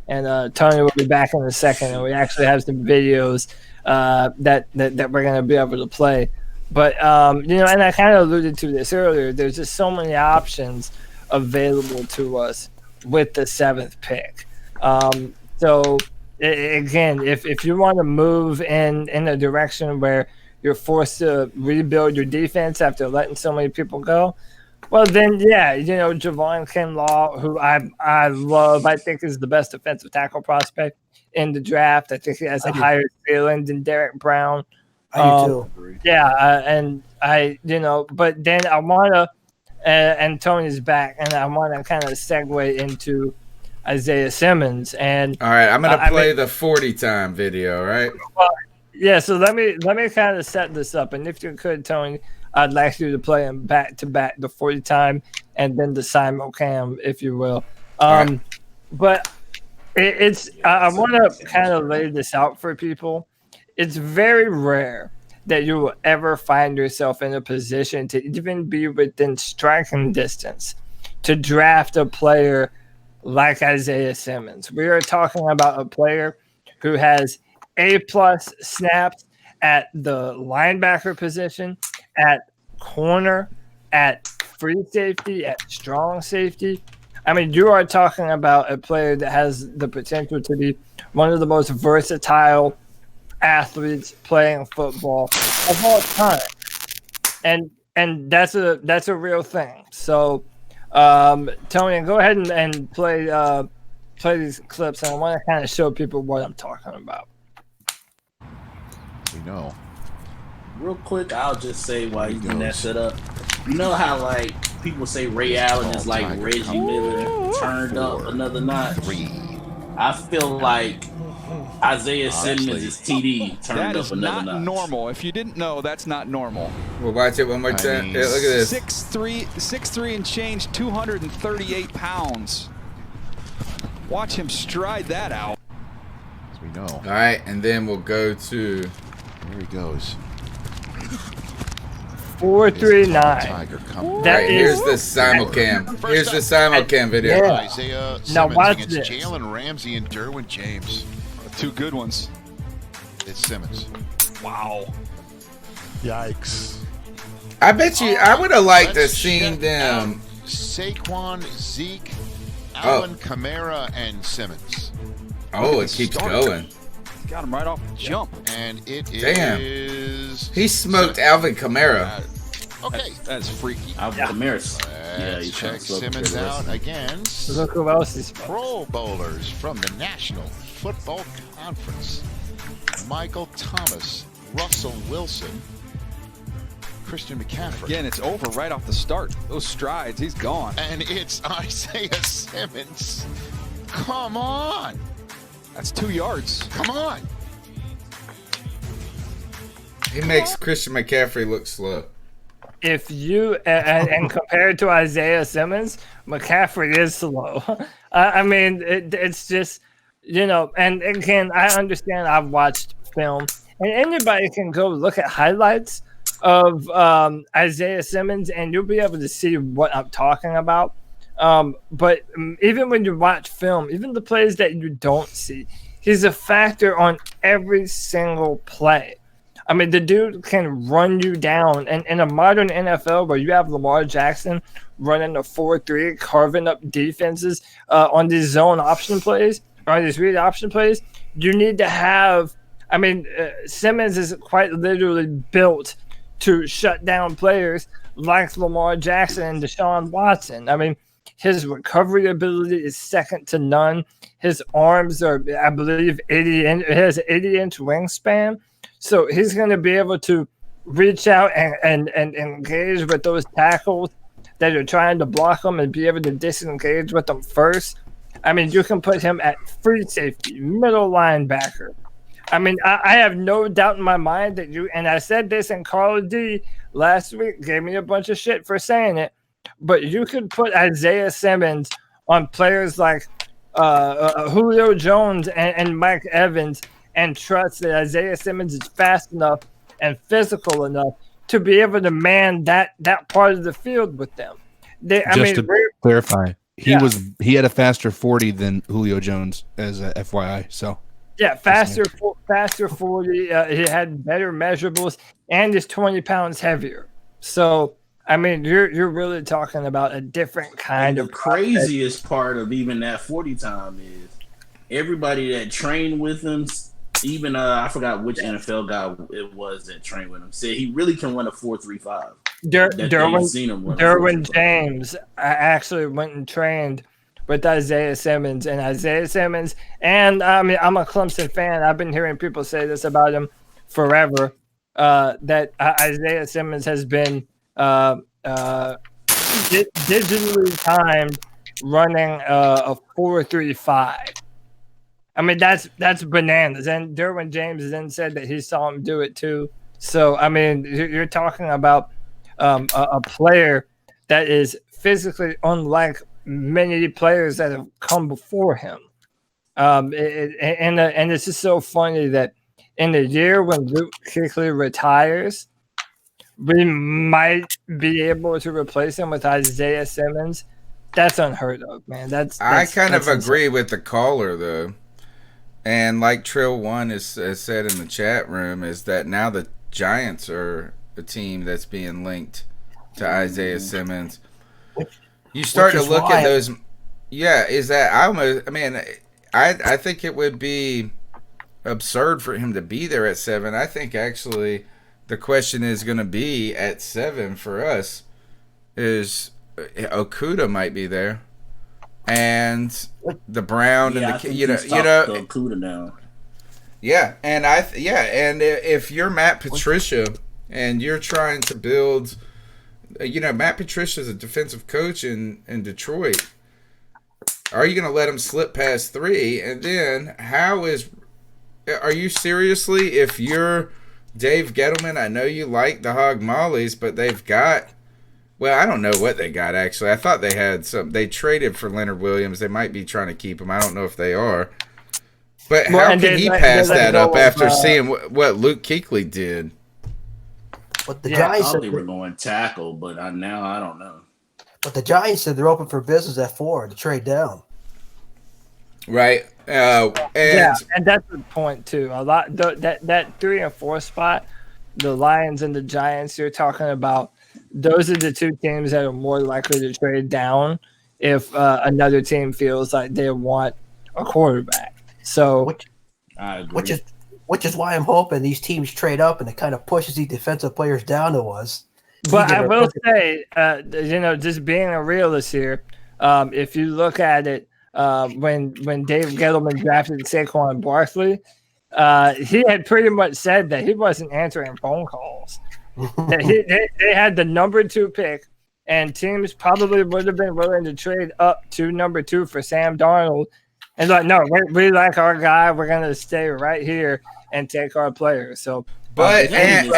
And Tony will be back in a second, and we actually have some videos that we're going to be able to play. But, and I kind of alluded to this earlier, there's just so many options available to us with the 7th pick. So, again, if you want to move in a direction where you're forced to rebuild your defense after letting so many people go, well, then, yeah, Javon Kinlaw, who I love, I think is the best defensive tackle prospect in the draft. I think he has a higher ceiling than Derek Brown. I do too. Yeah, and but then I want to, and Tony's back, and I want to kind of segue into Isaiah Simmons. And all right, I'm gonna play the 40 time video. All right. Well, yeah. So let me kind of set this up, and if you could, Tony, I'd like you to play them back to back, the 40 time, and then the simulcam, if you will. Right. But I want to kind of lay this out for people. It's very rare that you will ever find yourself in a position to even be within striking distance to draft a player like Isaiah Simmons. We are talking about a player who has A+ snaps at the linebacker position, at corner, at free safety, at strong safety. I mean, you are talking about a player that has the potential to be one of the most versatile athletes playing football of all time, and that's a real thing. So, Tony, go ahead and play these clips, and I want to kind of show people what I'm talking about. We know. Real quick, I'll just say while he's getting that set up. You know how like people say Ray Allen is like Reggie Miller turned up another notch? I feel like Isaiah Simmons is TD turned up another notch. That is not normal. If you didn't know, that's not normal. We'll watch it one more time. Yeah, look at this. 6'3" and change, 238 pounds. Watch him stride that out. As we know. All right, and then we'll go to... There he goes. 439. Right, here's the simulcam. Here's the simulcam video. Yeah. Isaiah Simmons now watch against this. Jalen Ramsey and Derwin James. Two good ones. It's Simmons. Wow. Yikes. I bet you I would have liked to seen them Saquon, Zeke, Alvin Kamara, and Simmons. Oh, it keeps going. Got him right off the jump. And it Damn. is... He smoked Alvin Kamara. Okay. That's freaky. Alvin Kamara's. Let's check Simmons out against Look who else is Pro Bowlers from the National Football Conference. Michael Thomas, Russell Wilson, Christian McCaffrey. Again, it's over right off the start. Those strides, he's gone. And it's Isaiah Simmons. Come on. That's 2 yards. Come on. He makes Christian McCaffrey look slow. If you and compared to Isaiah Simmons, McCaffrey is slow. I mean, it's just, you know, and again, I understand I've watched film, and anybody can go look at highlights of Isaiah Simmons, and you'll be able to see what I'm talking about. But even when you watch film, even the plays that you don't see, he's a factor on every single play. I mean, the dude can run you down. And in a modern NFL where you have Lamar Jackson running a 4-3, carving up defenses on these zone option plays, or on these read option plays, you need to have – I mean, Simmons is quite literally built to shut down players like Lamar Jackson and Deshaun Watson. I mean, his recovery ability is second to none. His arms are, I believe, 80 inch. He has an 80-inch wingspan. So he's going to be able to reach out and engage with those tackles that are trying to block him and be able to disengage with them first. I mean, you can put him at free safety, middle linebacker. I mean, I have no doubt in my mind that you, and I said this in Carl D last week, gave me a bunch of shit for saying it, but you could put Isaiah Simmons on players like Julio Jones and Mike Evans and trust that Isaiah Simmons is fast enough and physical enough to be able to man that part of the field with them. To clarify, he had a faster 40 than Julio Jones as a FYI. So yeah, faster 40. He had better measurables and is 20 pounds heavier. So I mean, you're really talking about a different kind of. The craziest part of even that 40 time is everybody that trained with him. Even I forgot which NFL guy it was that trained with him said he really can run a 4.35. Derwin James actually went and trained with Isaiah Simmons, and I mean, I'm a Clemson fan. I've been hearing people say this about him forever. That Isaiah Simmons has been digitally timed running a 4.35. I mean, that's bananas. And Derwin James then said that he saw him do it too. So, I mean, you're talking about a player that is physically unlike many players that have come before him. And it's just so funny that in the year when Luke Kuechly retires, we might be able to replace him with Isaiah Simmons. That's unheard of, man. I kind of agree with the caller, though. And like Trill One has said in the chat room, is that now the Giants are a team that's being linked to Isaiah Simmons. You start to look at those. Yeah, is that I think it would be absurd for him to be there at 7. I think actually the question is going to be at 7 for us is Okuda might be there. And the Brown and the Okuda now. Yeah, and and if you're Matt Patricia and you're trying to build, Matt Patricia is a defensive coach in Detroit. Are you going to let him slip past 3? And then are you seriously, if you're Dave Gettleman, I know you like the Hog Mollies, but they've got. Well, I don't know what they got, actually. I thought they had they traded for Leonard Williams. They might be trying to keep him. I don't know if they are. But how can he pass that up after seeing what Luke Kuechly did? But the Giants I thought they were going tackle, but now I don't know. But the Giants said they're open for business at 4 to trade down. Right. And that's the point, too. A lot that 3 and 4 spot, the Lions and the Giants, you're talking about those are the two teams that are more likely to trade down if another team feels like they want a quarterback. So, which is why I'm hoping these teams trade up and it kind of pushes these defensive players down to us. But I will say, just being a realist here, if you look at it, when Dave Gettleman drafted Saquon Barkley, he had pretty much said that he wasn't answering phone calls. That they had the number 2 pick, and teams probably would have been willing to trade up to number 2 for Sam Darnold. And like, no, we like our guy. We're gonna stay right here and take our player. So, but if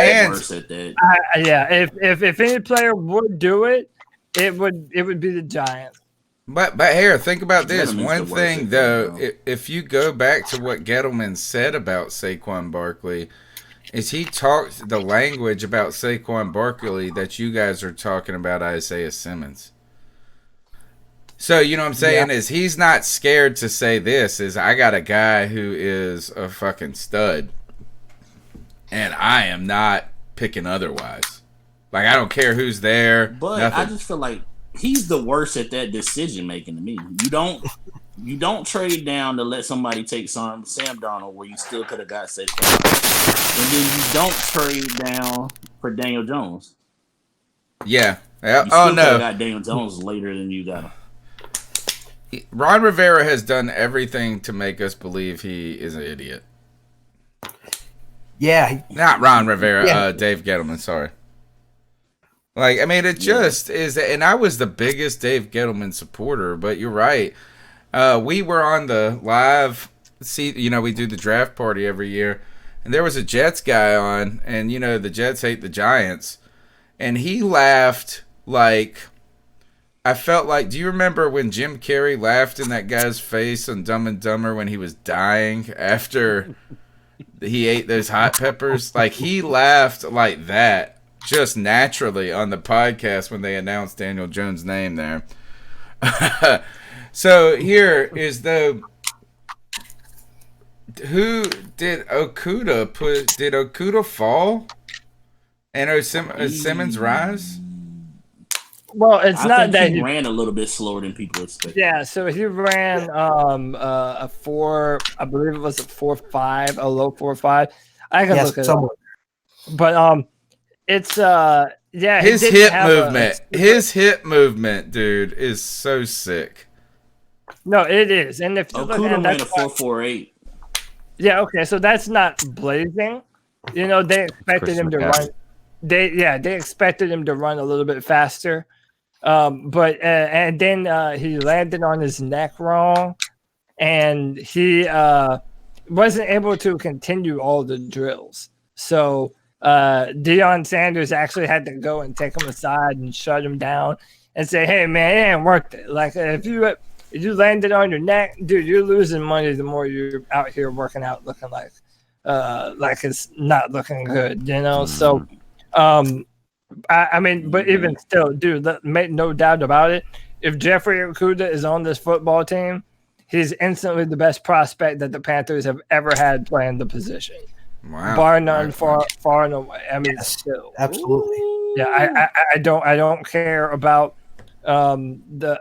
any player would do it, it would be the Giants. But here, think about this. One thing though, if you go back to what Gettleman said about Saquon Barkley, is he talked the language about Saquon Barkley that you guys are talking about Isaiah Simmons. So, you know what I'm saying, is he's not scared to say this, is I got a guy who is a fucking stud, and I am not picking otherwise. Like, I don't care who's there. But nothing. I just feel like he's the worst at that decision making to me. You don't trade down to let somebody take Sam Darnold where you still could have got Saquon, and then you don't trade down for Daniel Jones. Yeah. You still got Daniel Jones later than you got him. Ron Rivera has done everything to make us believe he is an idiot. Yeah. Not Ron Rivera, Dave Gettleman, sorry. Like, I mean, it just is, and I was the biggest Dave Gettleman supporter, but you're right. We were on the live, we do the draft party every year, and there was a Jets guy on, and, the Jets hate the Giants, and he laughed like, I felt like, do you remember when Jim Carrey laughed in that guy's face on Dumb and Dumber when he was dying after he ate those hot peppers? Like, he laughed like that just naturally on the podcast when they announced Daniel Jones' name there. So here is who did Okuda fall and Simmons rise? Well, it's not that he ran a little bit slower than people expected. Yeah, so he ran a 4, I believe it was a 4.5, a low 4.5. I can look it up. But it's his hip movement, dude, is so sick. No, it is. And if you look at ran a 4.48. Yeah, okay, so that's not blazing. They expected him to run. They expected him to run a little bit faster. But then he landed on his neck wrong, and he wasn't able to continue all the drills. So Deion Sanders actually had to go and take him aside and shut him down and say, "Hey, man, it ain't worth it. Like if you landed on your neck, dude, you're losing money the more you're out here working out looking like it's not looking good, So, I mean, but even still, dude, make no doubt about it. If Jeffrey Okuda is on this football team, he's instantly the best prospect that the Panthers have ever had playing the position. Wow. Bar none, far and away. I mean, still, absolutely. Yeah, I don't care about the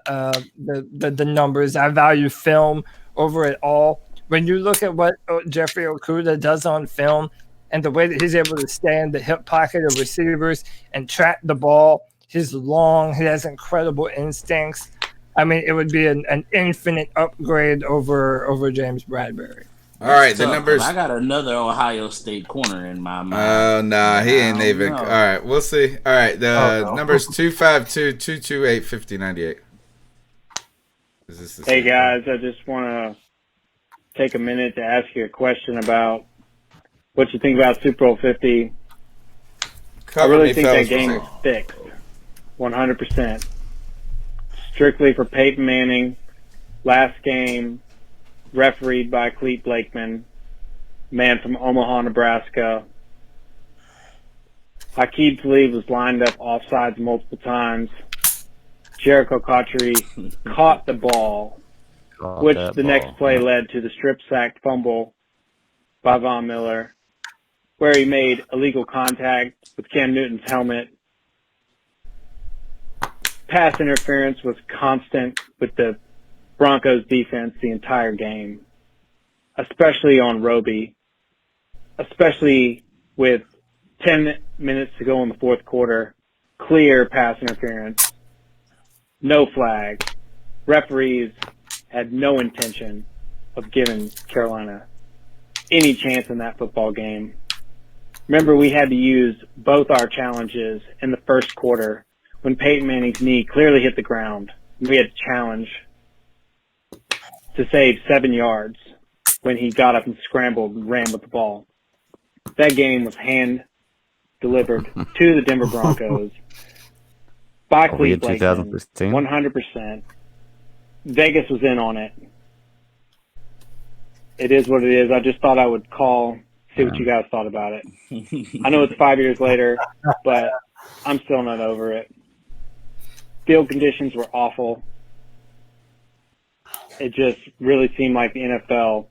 numbers. I value film over it all. When you look at what Jeffrey Okuda does on film, and the way that he's able to stay in the hip pocket of receivers and track the ball, he's long. He has incredible instincts. I mean, it would be an infinite upgrade over James Bradbury. All right, the numbers. I got another Ohio State corner in my mind. Oh, nah, he ain't even. All right, we'll see. All right, the numbers 252-228-5098. Hey, guys, I just want to take a minute to ask you a question about what you think about Super Bowl 50. I really think that game is fixed, 100%. Strictly for Peyton Manning, last game, refereed by Clete Blakeman, man from Omaha, Nebraska. Hakeem Tlaib was lined up offsides multiple times. Jericho Cotchery caught the ball, which the next play led to the strip sack fumble by Von Miller, where he made illegal contact with Cam Newton's helmet. pass interference was constant with the Broncos defense the entire game, especially on Roby, especially with 10 minutes to go in the fourth quarter, clear pass interference, no flag. Referees had no intention of giving Carolina any chance in that football game. Remember, we had to use both our challenges in the first quarter when Peyton Manning's knee clearly hit the ground. We had to challenge to save 7 yards when he got up and scrambled and ran with the ball. That game was hand-delivered to the Denver Broncos by Cleve Blakeman, 100%. Vegas was in on it. It is what it is. I just thought I would call, see what you guys thought about it. I know it's 5 years later, but I'm still not over it. Field conditions were awful. It just really seemed like the NFL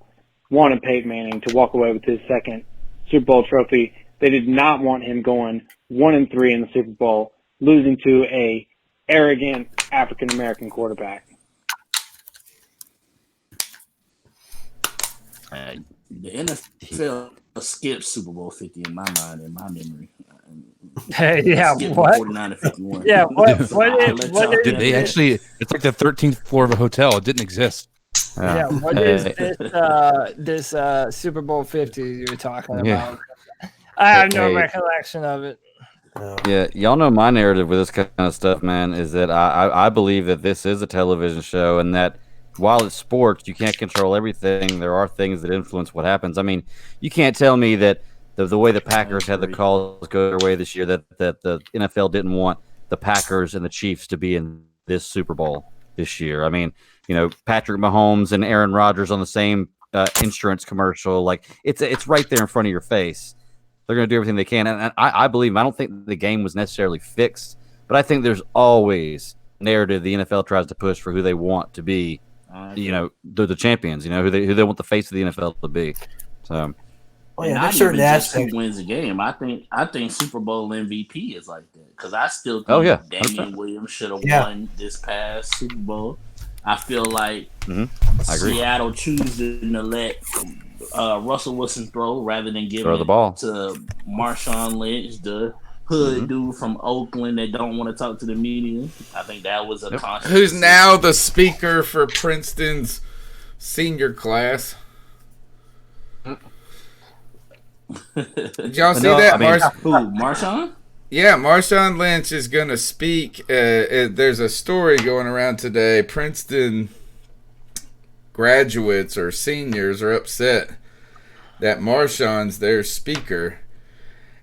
wanted Peyton Manning to walk away with his second Super Bowl trophy. They did not want him going 1-3 in the Super Bowl, losing to a arrogant African-American quarterback. The NFL skipped Super Bowl 50 in my mind, in my memory. Yeah, what? 49 to 51. Yeah, what did they actually? It's like the 13th floor of a hotel. It didn't exist. Yeah, what is this Super Bowl 50 you're talking about? I have no recollection of it. Yeah, y'all know my narrative with this kind of stuff, man, is that I believe that this is a television show and that while it's sports, you can't control everything. There are things that influence what happens. I mean, you can't tell me that the way the Packers had the calls go their way this year, that the NFL didn't want the Packers and the Chiefs to be in this Super Bowl this year. I mean, you know, Patrick Mahomes and Aaron Rodgers on the same insurance commercial. Like, it's right there in front of your face. They're going to do everything they can. And I believe, I don't think the game was necessarily fixed, but I think there's always narrative the NFL tries to push for who they want to be, you know, the champions, you know, who they want the face of the NFL to be. So, well, yeah, not even just who wins the game. I think Super Bowl MVP is like that because I still think Damian Williams should have won this past Super Bowl. I feel like Seattle choosing to let Russell Wilson throw rather than giving the ball to Marshawn Lynch, the hood dude from Oakland that don't want to talk to the media. I think that was a conscious who's now the speaker for Princeton's senior class. Did y'all see that? Marshawn? Yeah, Marshawn Lynch is going to speak. There's a story going around today. Princeton graduates or seniors are upset that Marshawn's their speaker.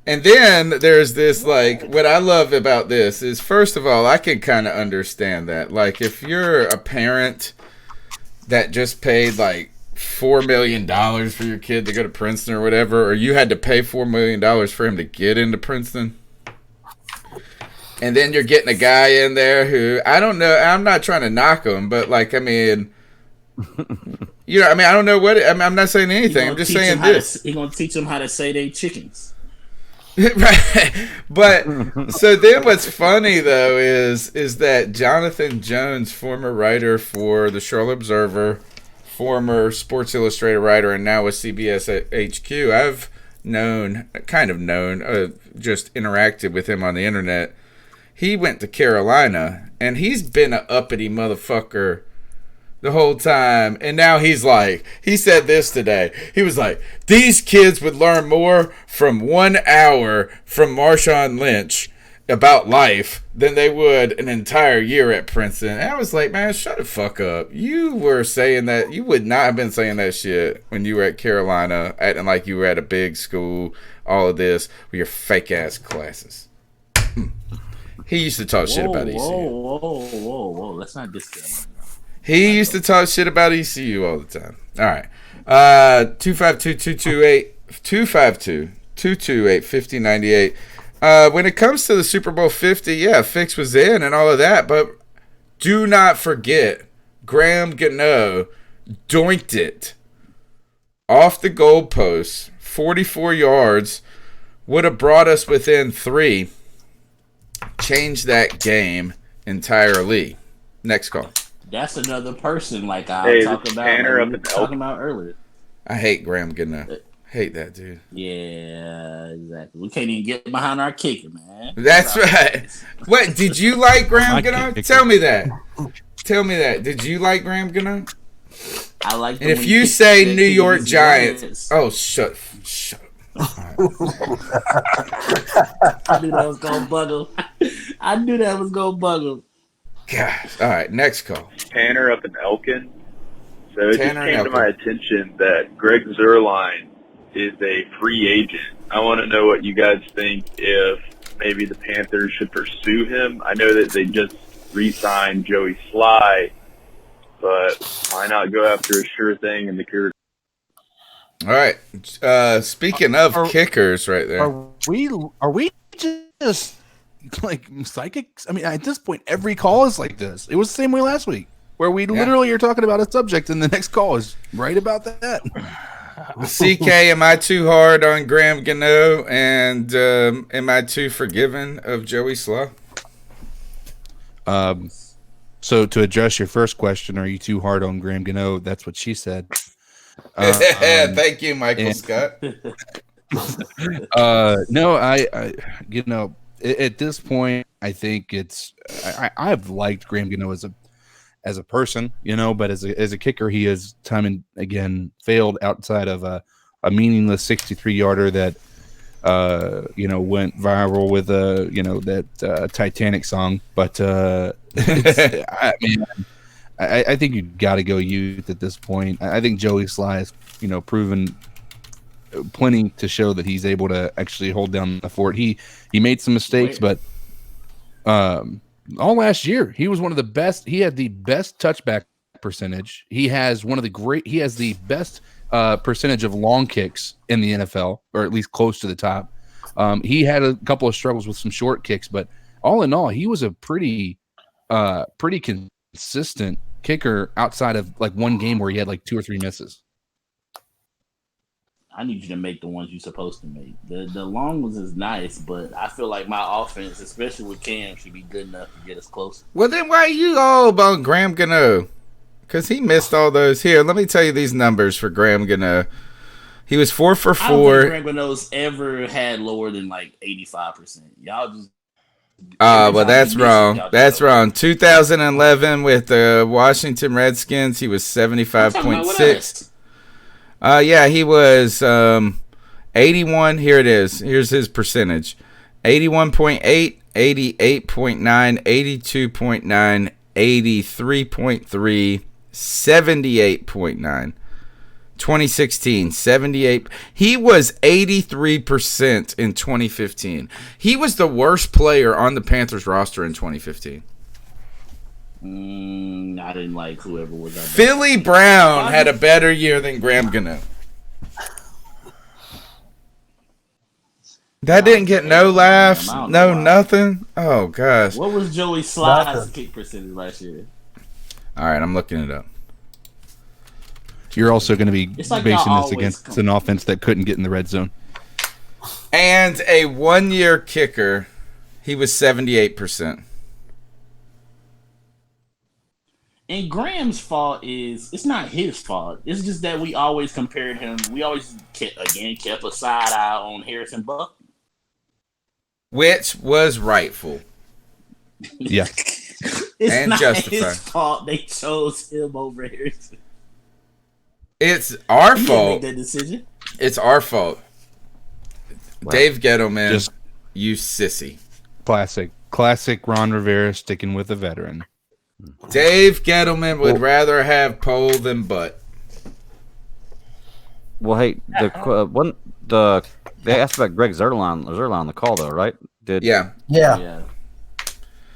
And then there's this, like, what I love about this is, first of all, I can kind of understand that. Like, if you're a parent that just paid, like, $4 million for your kid to go to Princeton or whatever, or you had to pay $4 million for him to get into Princeton, and then you're getting a guy in there who, I don't know, I'm not trying to knock him, but, like, I mean, you know, I mean, I don't know what, I'm not saying anything, I'm just saying this. He's going to teach them how to say they chickens. Right. But, so then what's funny, though, is that Jonathan Jones, former writer for the Charlotte Observer, former Sports Illustrated writer, and now with CBS at HQ, I've just interacted with him on the internet. He went to Carolina, and he's been an uppity motherfucker the whole time. And now he's like, he said this today. He was like, these kids would learn more from 1 hour from Marshawn Lynch about life than they would an entire year at Princeton. And I was like, man, shut the fuck up. You were saying that. You would not have been saying that shit when you were at Carolina, acting like you were at a big school, all of this, with your fake ass classes. He used to talk shit about ECU. Whoa. Let's not discuss that. He used to talk shit about ECU all the time. All right. 252-228-5098. When it comes to the Super Bowl 50, yeah, Fix was in and all of that, but do not forget Graham Gano doinked it off the goalpost, 44 yards, would have brought us within 3, changed that game, entirely. Next call. That's another person like I talked about. Tanner Like up in talking about earlier. I hate Graham Gano. Hate that dude. Yeah, exactly. We can't even get behind our kicker, man. That's right. What did you like, Graham Gano? Tell me that. Tell me that. Did you like Graham Gano? I like. And if you say New York Giants, shut up. I knew that was gonna bug him. Gosh. All right, next call. Tanner up in Elkin. So it Tanner just came to my attention that Greg Zuerlein is a free agent. I want to know what you guys think if maybe the Panthers should pursue him. I know that they just re-signed Joey Sly, but why not go after a sure thing in the career? All right. Speaking of kickers, right there. Are we just like psychics? I mean, at this point, every call is like this. It was the same way last week, where we literally are talking about a subject, and the next call is right about that. CK, am I too hard on Graham Gano, and am I too forgiving of Joey Slaw? So to address your first question, are you too hard on Graham Gano? That's what she said. Thank you, Michael Scott. No, I at this point, I think I've liked Graham Gano as a person, but as a kicker, he has time and again failed outside of a meaningless 63-yarder that went viral with that Titanic song. But I think you got to go youth at this point. I think Joey Sly has proven plenty to show that he's able to actually hold down the fort. He made some mistakes, but all last year he was one of the best. He had the best touchback percentage. He has the best percentage of long kicks in the NFL, or at least close to the top. He had a couple of struggles with some short kicks, but all in all, he was a pretty consistent kicker outside of like one game where he had like 2 or 3 misses. I need you to make the ones you're supposed to make. The long ones is nice, but I feel like my offense, especially with Cam, should be good enough to get us close. Well, then why are you all about Graham Gano? Because he missed all those. Here, let me tell you these numbers for Graham Gano. He was 4 for 4. I don't think Graham Gano's ever had lower than like 85%. Y'all just. Well, that's wrong. That's wrong. 2011 with the Washington Redskins, he was 75.6. Yeah, he was 81. Here it is. Here's his percentage: 81.8, 88.9, 82.9, 83.3, 78.9. 2016, 78. He was 83% in 2015. He was the worst player on the Panthers roster in 2015. I didn't like whoever was that. Philly Brown had a better year than Graham Gano. That didn't get no laughs, no nothing. Oh gosh. What was Joey Sly's kick percentage last year? All right, I'm looking it up. You're also going to be basing this against an offense that couldn't get in the red zone. And a 1-year kicker, he was 78%. And Graham's fault it's not his fault. It's just that we always compared him. We always kept a side eye on Harrison Buck, which was rightful. Yeah, it's and not justified. His fault they chose him over Harrison. It's our fault. Make that decision. It's our fault. Wow. Dave Gettleman, you sissy. Classic Ron Rivera sticking with a veteran. Dave Gettleman would rather have pole than butt. Well, hey, they asked about Greg Zuerlein on the call though, right? Yeah.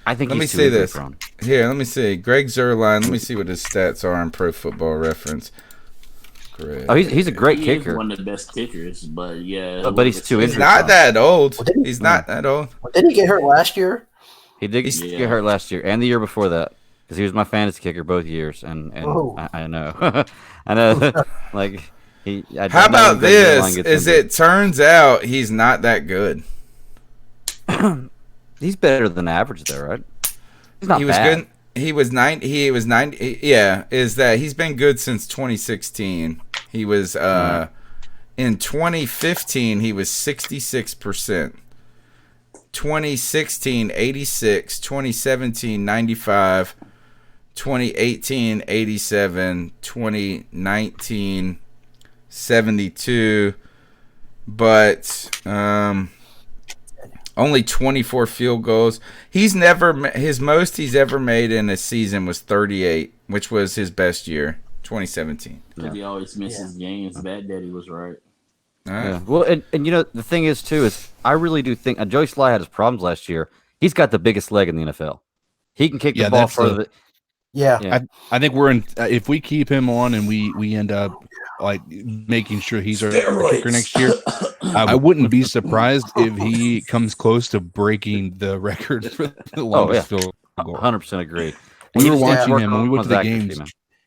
I think. Let me see this. Here, let me see. Greg Zuerlein. Let me see what his stats are on Pro Football Reference. Greg. Oh, he's a great kicker. One of the best kickers, but but he's too injured. He's not that old. He's not that old. Didn't he get hurt last year? He did get hurt last year and the year before that because he was my fantasy kicker both years, and I know, I know, like he. How about this? It turns out he's not that good. He's better than average, though, right? not he was bad. good. He was 90. He was 90. Yeah, is that he's been good since 2016. He was in 2015. He was 66%. 2016 86. 2017 95. 2018 87. 2019 72. But only 24 field goals. His most he's ever made in a season was 38, which was his best year, 2017. Because he always misses games. Bad Daddy was right. Yeah. Well, and you know the thing is too is I really do think Joey Sly had his problems last year. He's got the biggest leg in the NFL. He can kick the ball further. I think we're in. If we keep him on and we end up like making sure he's our kicker next year, I wouldn't be surprised if he comes close to breaking the record for the longest field goal. 100% agree. We were watching him when we went to the games.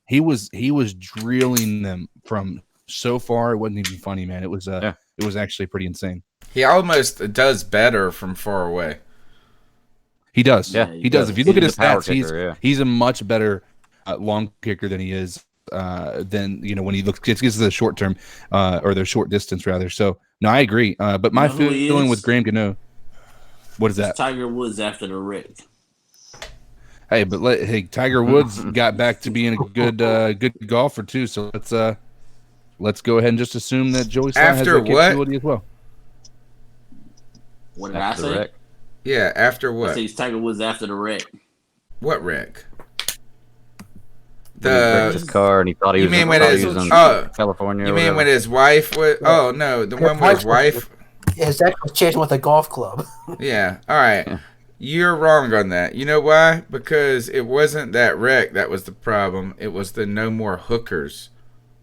He was drilling them from so far. It wasn't even funny, man. It was actually pretty insane. He almost does better from far away. He does. Yeah, he does. If you look at his stats, kicker, he's a much better long kicker than he is than when he gets to the short term or the short distance rather. So no, I agree. But my feeling with Graham Gano, what is that? Tiger Woods after the wreck. Hey, but Tiger Woods got back to being a good golfer too. So let's go ahead and just assume that Joey Sly has that capability as well. What did I say? Yeah, after what? I say Tiger Woods after the wreck. What wreck? He wrecked his car and he thought he was in California. You mean when his wife was? Oh no, the one where his wife. His ex was chasing with a golf club. Yeah. All right. You're wrong on that. You know why? Because it wasn't that wreck that was the problem. It was the no more hookers.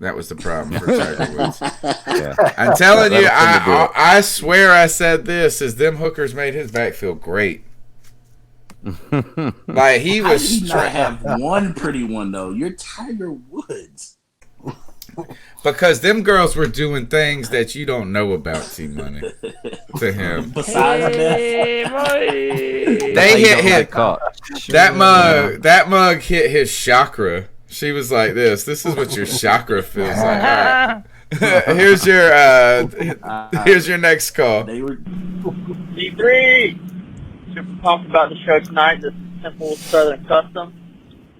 That was the problem for Tiger Woods. I'm telling you, I swear I said this, is them hookers made his backfield great. Like he was. How did he not have one pretty one though? You're Tiger Woods. Because them girls were doing things that you don't know about, T-Money, to him. Besides they hit that mug hit his chakra. She was like this. This is what your chakra feels like. All right. Here's your next call. D3. Super pumped about the show tonight. This is Simple Southern Custom.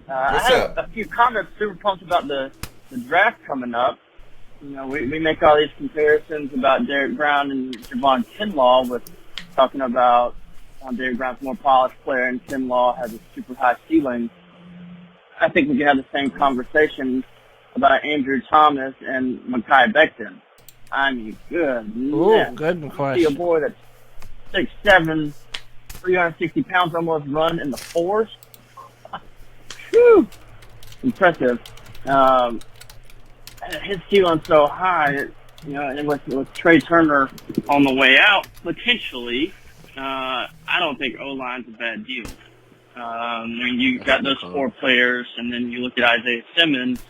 I have a few comments. Super pumped about the draft coming up. We make all these comparisons about Derek Brown and Javon Kinlaw with talking about Derek Brown's a more polished player and Kinlaw has a super high ceiling. I think we can have the same conversation about Andrew Thomas and Mekhi Becton. I mean, good question. See a boy that's 6'7", 360 pounds, almost run in the fours. Whew. Impressive. His ceiling's so high, and with Trey Turner on the way out, potentially, I don't think O-line's a bad deal. You got those four players, and then you look at Isaiah Simmons,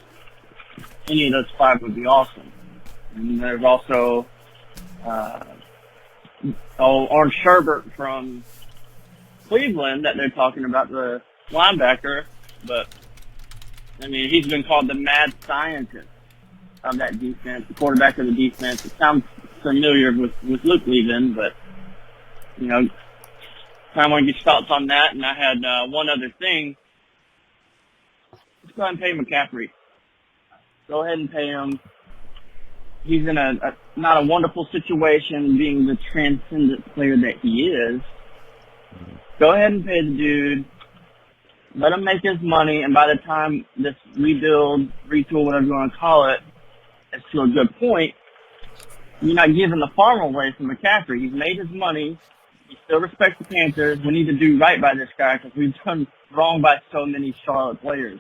any of those five would be awesome. And there's also Orange Sherbert from Cleveland that they're talking about, the linebacker, but, he's been called the mad scientist of that defense, the quarterback of the defense. It sounds familiar with Luke Levin, but, I want to get your thoughts on that. And I had one other thing. Let's go ahead and pay McCaffrey. Go ahead and pay him. He's in a not a wonderful situation being the transcendent player that he is. Go ahead and pay the dude. Let him make his money. And by the time this rebuild, retool, whatever you want to call it, is to a good point, you're not giving the farm away from McCaffrey. He's made his money. He still respects the Panthers. We need to do right by this guy because we've done wrong by so many Charlotte players.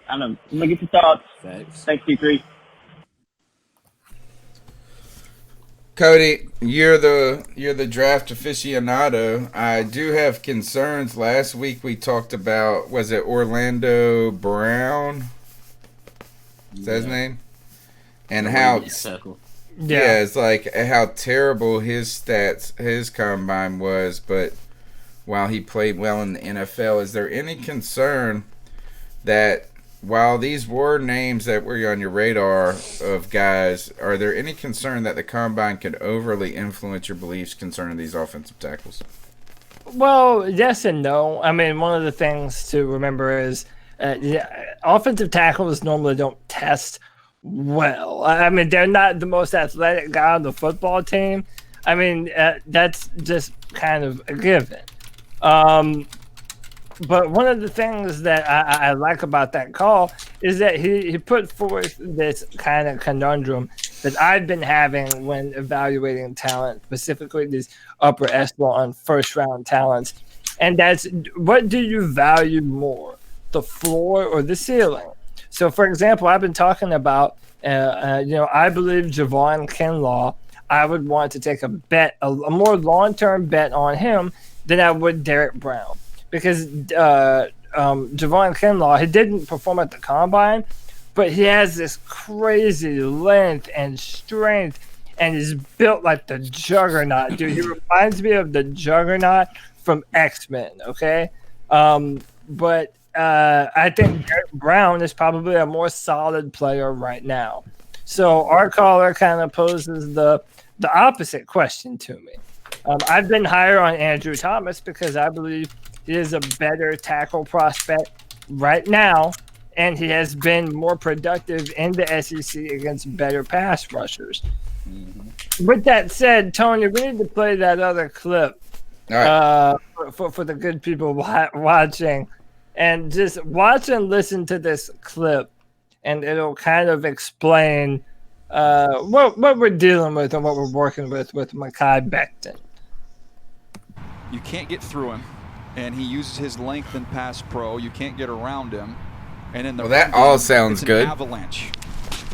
I don't know. Let me get your thoughts. Thanks, T3. Cody, you're the draft aficionado. I do have concerns. Last week we talked about, was it Orlando Brown? Is that his name? And how it's like how terrible his stats, his combine was, but while he played well in the NFL. Is there any concern that while these were names that were on your radar of guys, are there any concern that the combine could overly influence your beliefs concerning these offensive tackles? Well, yes and no. I mean, one of the things to remember is offensive tackles normally don't test well. I mean, they're not the most athletic guy on the football team. I mean, that's just kind of a given. But one of the things that I like about that call is that he put forth this kind of conundrum that I've been having when evaluating talent, specifically these upper echelon first-round talents. And that's, what do you value more, the floor or the ceiling? So, for example, I've been talking about, I believe Javon Kinlaw, I would want to take a bet, a more long-term bet on him than I would Derek Brown. Because Javon Kinlaw, he didn't perform at the combine, but he has this crazy length and strength and is built like the Juggernaut, dude. He reminds me of the Juggernaut from X-Men, okay? But I think Derek Brown is probably a more solid player right now. So our caller kind of poses the opposite question to me. I've been higher on Andrew Thomas because I believe he is a better tackle prospect right now, and he has been more productive in the SEC against better pass rushers. Mm-hmm. With that said, Tony, we need to play that other clip for the good people watching. And just watch and listen to this clip, and it'll kind of explain what we're dealing with and what we're working with Mekhi Becton. You can't get through him, and he uses his length and pass pro. You can't get around him. And in the that all sounds good. Avalanche.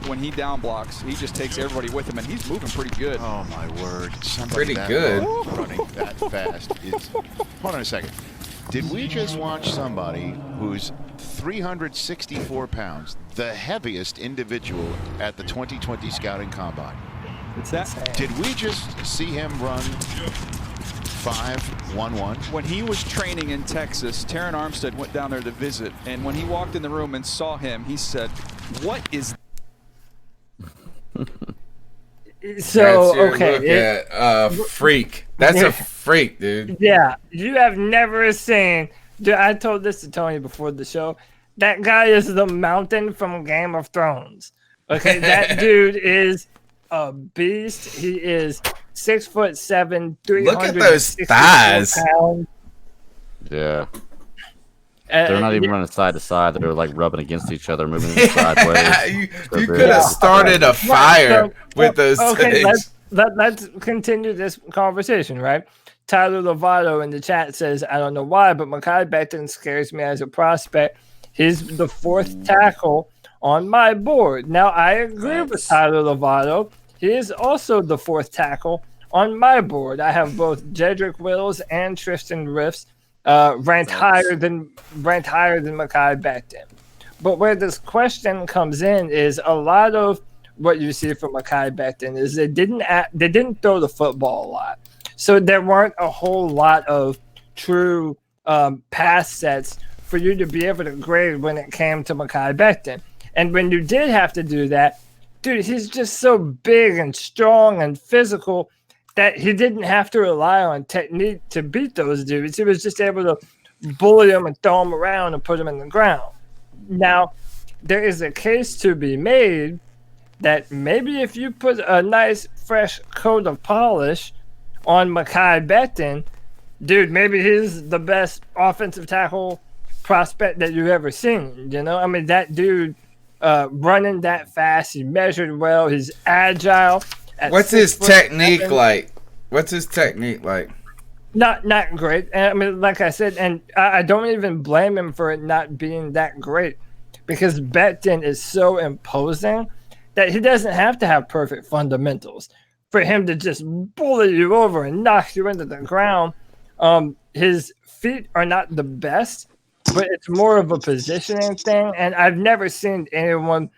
When he down blocks, he just takes everybody with him, and he's moving pretty good. Oh my word! Somebody pretty that good. Running that fast is. Hold on a second. Did we just watch somebody who's 364 pounds, the heaviest individual at the 2020 Scouting Combine? It's that. Did we just see him run 5.11? When he was training in Texas, Taron Armstead went down there to visit, and when he walked in the room and saw him, he said, "What is?" So okay, freak. That's a freak, dude. Yeah, you have never seen. Dude, I told this to Tony before the show. That guy is the Mountain from Game of Thrones. Okay, that dude is a beast. He is 6'7", 300. Look at those thighs. Pounds. Yeah. They're not even running side to side. They're like rubbing against each other, moving sideways. you could have started a fire with those things. Let's continue this conversation, right? Tyler Lovato in the chat says, I don't know why, but Mekhi Becton scares me as a prospect. He's the fourth tackle on my board. Now, I agree with Tyler Lovato. He is also the fourth tackle on my board. I have both Jedrick Wills and Tristan Wirfs ranked higher than Mekhi Becton. But where this question comes in is a lot of what you see from Mekhi Becton is they didn't throw the football a lot, so there weren't a whole lot of true pass sets for you to be able to grade when it came to Mekhi Becton. And when you did have to do that, dude, he's just so big and strong and physical that he didn't have to rely on technique to beat those dudes. He was just able to bully them and throw them around and put them in the ground. Now, there is a case to be made that maybe if you put a nice, fresh coat of polish on Mekhi Becton, dude, maybe he's the best offensive tackle prospect that you've ever seen. You know, I mean, that dude running that fast, he measured well, he's agile. What's his technique like? Not great. And I mean, like I said, and I don't even blame him for it not being that great, because Becton is so imposing that he doesn't have to have perfect fundamentals for him to just bully you over and knock you into the ground. His feet are not the best, but it's more of a positioning thing. And I've never seen anyone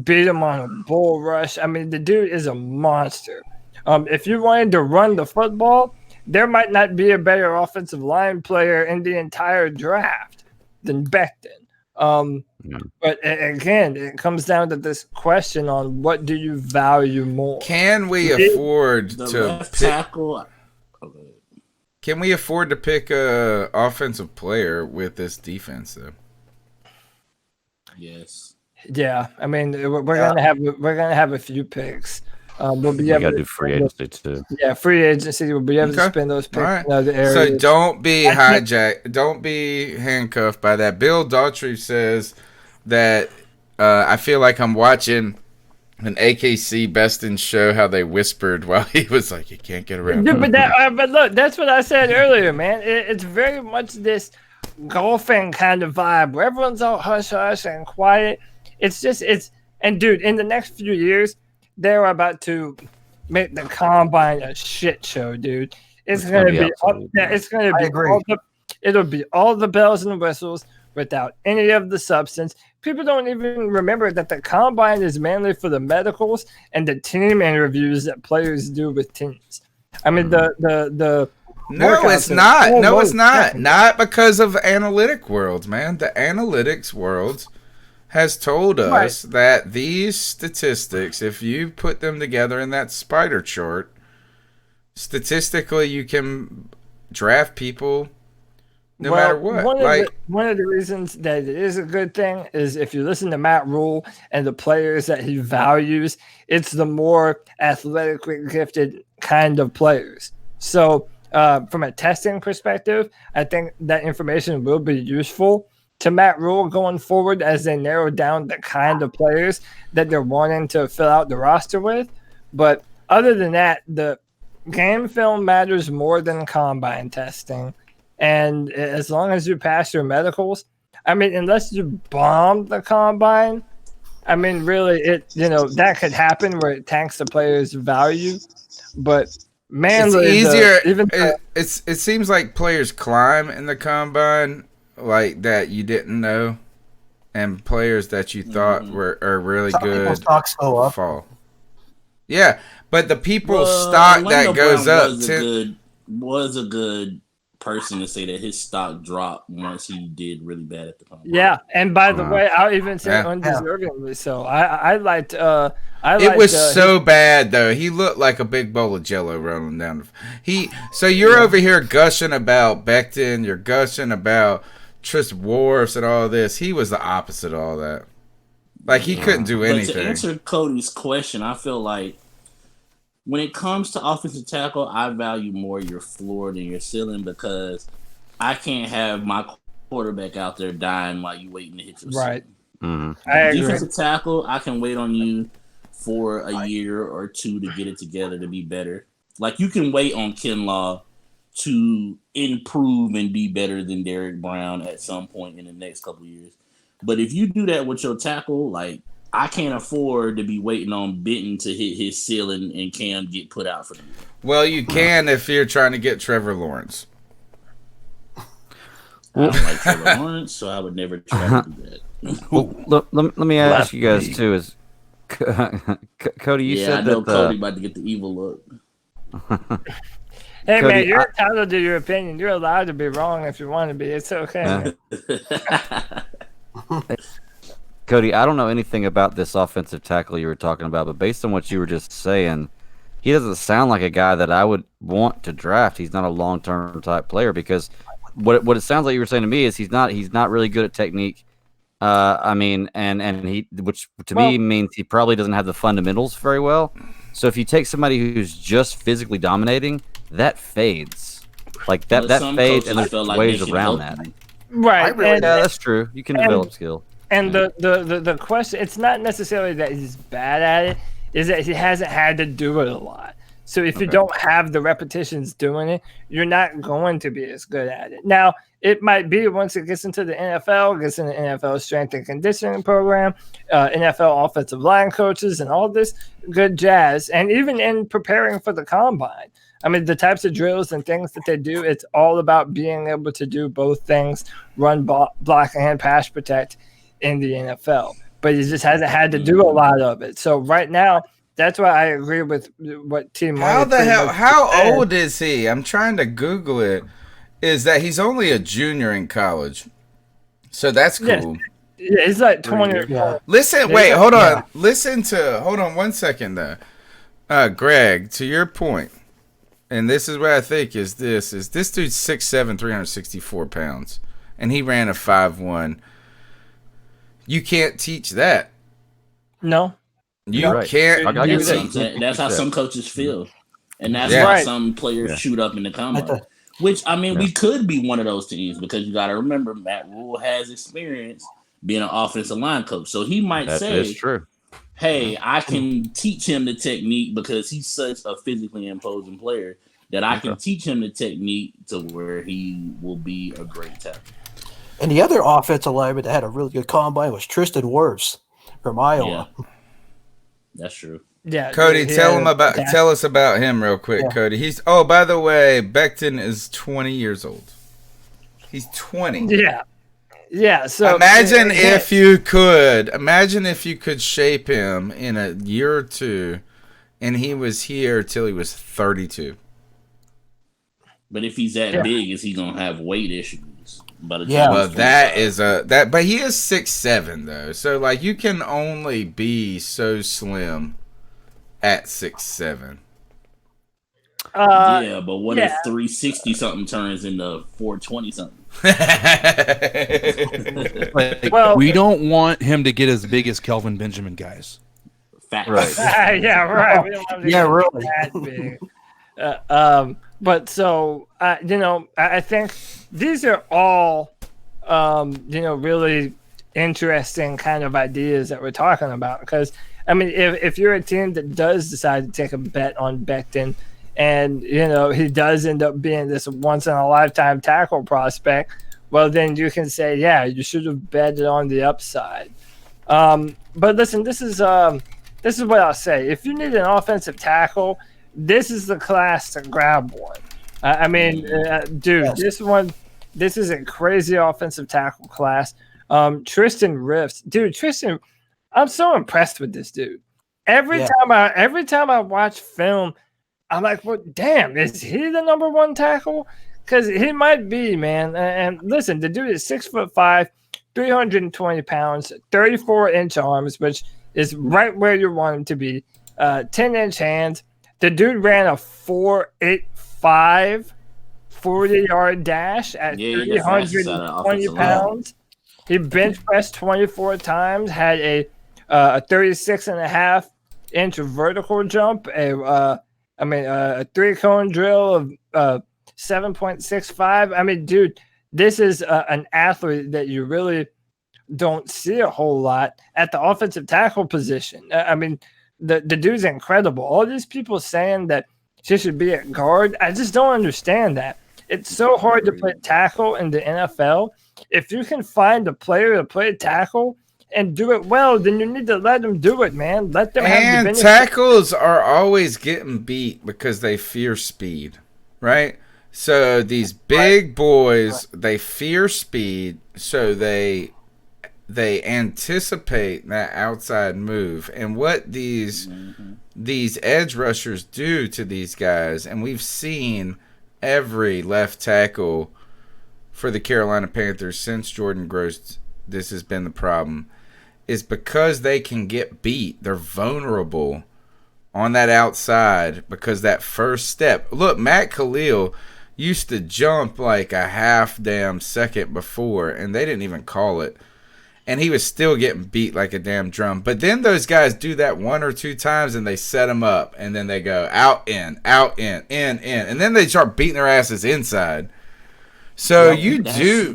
beat him on a bull rush. I mean, the dude is a monster. If you wanted to run the football, there might not be a better offensive line player in the entire draft than Becton. But again, it comes down to this question on what do you value more? Can we afford to pick tackle? Can we afford to pick a offensive player with this defense though? Yes. Yeah, I mean we're gonna have a few picks. We'll be able to do free agency too. Yeah, free agency. We'll be able to spend those picks in other areas. So don't be hijacked. Don't be handcuffed by that. Bill Daughtry says that I feel like I'm watching an AKC Best in show how they whispered while he was like, you can't get around. Dude, but look, that's what I said earlier, man. It's very much this golfing kind of vibe where everyone's all hush hush and quiet. And dude, in the next few years, they're about to make the combine a shit show, dude. It's gonna be it'll be all the bells and whistles without any of the substance. People don't even remember that the combine is mainly for the medicals and the team interviews that players do with teams. I mean No, it's not. No, it's not. Not because of analytic worlds, man. The analytics world has told us that these statistics, if you put them together in that spider chart, statistically you can draft people no matter what. One of the reasons that it is a good thing is if you listen to Matt Rule and the players that he values, it's the more athletically gifted kind of players. So from a testing perspective, I think that information will be useful to Matt Rule going forward as they narrow down the kind of players that they're wanting to fill out the roster with. But other than that, the game film matters more than combine testing. And as long as you pass your medicals, I mean, unless you bomb the combine, I mean, really, that could happen where it tanks the player's value. But man, it's easier. It seems like players climb in the combine like that you didn't know, and players that you thought are really good stocks go up. fall. Yeah, but the people's stock that goes up was a good person to say that his stock dropped once he did really bad at the combine. Yeah, and by the way, I'll even say undeservingly so. I liked. It was so bad though. He looked like a big bowl of Jello rolling down. So you're over here gushing about Becton. You're gushing about Tris Wharfs and all this. He was the opposite of all that. Like he couldn't do anything. But to answer Cody's question, I feel like when it comes to offensive tackle, I value more your floor than your ceiling because I can't have my quarterback out there dying while you waiting to hit your ceiling. Mm-hmm. I agree. Defensive tackle, I can wait on you for a year or two to get it together to be better. Like you can wait on Kinlaw to improve and be better than Derek Brown at some point in the next couple of years. But if you do that with your tackle, like I can't afford to be waiting on Benton to hit his ceiling and Cam get put out for the year. Well, you can if you're trying to get Trevor Lawrence. I don't like Trevor Lawrence, so I would never try to do that. Well, let me ask you guys too. Is Cody? You said I know that Cody about to get the evil look. Hey, Cody, man, you're entitled to your opinion. You're allowed to be wrong if you want to be. It's okay. Cody, I don't know anything about this offensive tackle you were talking about, but based on what you were just saying, he doesn't sound like a guy that I would want to draft. He's not a long-term type player because what it sounds like you were saying to me is he's not really good at technique. I mean, which to me means he probably doesn't have the fundamentals very well. So if you take somebody who's just physically dominating, that fades. Like that fades, and there's ways around that. Right. Yeah, that's true. You can develop skill. And the question, it's not necessarily that he's bad at it, is that he hasn't had to do it a lot. So if you don't have the repetitions doing it, you're not going to be as good at it. Now, it might be once it gets into the NFL, gets in the NFL strength and conditioning program, NFL offensive line coaches, and all this good jazz. And even in preparing for the combine, I mean, the types of drills and things that they do, it's all about being able to do both things, run, block, and pass protect in the NFL. But he just hasn't had to do a lot of it. So right now, that's why I agree with what Team Money. How the hell? How old is he? I'm trying to Google it. Is that he's only a junior in college? So that's cool. Yeah, he's like 20. Yeah. Listen, wait, hold on. Hold on 1 second though. Greg, to your point, and this is what I think is this dude's 6'7", 364 pounds, and he ran a 5'1". You can't teach that. No. You can't. That's how some coaches feel. And that's why some players shoot up in the combine. Which, I mean, we could be one of those teams because you got to remember Matt Rule has experience being an offensive line coach. So he might say, that's true. Hey, I can teach him the technique because he's such a physically imposing player that I can teach him the technique to where he will be a great tackle. And the other offensive lineman that had a really good combine was Tristan Wirfs from Iowa. Yeah. That's true. Yeah, Cody, tell us about him real quick, Cody. He's by the way, Becton is 20 years old. He's 20. Yeah. So imagine if you could shape him in a year or two, and he was here till he was 32. But if he's that big, is he gonna have weight issues? Well, that is but he is 6'7" though, so like you can only be so slim at 6'7". Yeah, but what if 360 something turns into 420 something? We don't want him to get as big as Kelvin Benjamin, guys. Fact. Right. Yeah, right. We don't want him to get really that big. But so I think these are all really interesting kind of ideas that we're talking about, because I mean, if you're a team that does decide to take a bet on Becton, and he does end up being this once in a lifetime tackle prospect, well then you can say, yeah, you should have betted on the upside. But listen, this is what I'll say. If you need an offensive tackle, this is the class to grab one. This is a crazy offensive tackle class. Tristan Wirfs, I'm so impressed with this dude. Every time I watch film, I'm like, well, damn, is he the number one tackle? Because he might be, man. And listen, the dude is 6'5", 320 pounds, 34-inch arms, which is right where you want him to be. 10-inch hands. The dude ran a 4.85 40-yard dash at 320 pounds. He bench pressed 24 times, had a 36.5-inch vertical jump, a 3-cone drill of 7.65. I mean, dude, this is an athlete that you really don't see a whole lot at the offensive tackle position. The dude's incredible. All these people saying that she should be at guard, I just don't understand that. It's so hard to play tackle in the NFL. If you can find a player to play tackle and do it well, then you need to let them do it, man. Let them have the benefit. Tackles are always getting beat because they fear speed, right? So these big boys, they fear speed, so they anticipate that outside move. And what these edge rushers do to these guys, and we've seen every left tackle for the Carolina Panthers since Jordan Gross, this has been the problem, is because they can get beat. They're vulnerable on that outside because that first step. Look, Matt Khalil used to jump like a half damn second before, and they didn't even call it. And he was still getting beat like a damn drum. But then those guys do that one or two times, and they set him up, and then they go out, in, in. And then they start beating their asses inside. So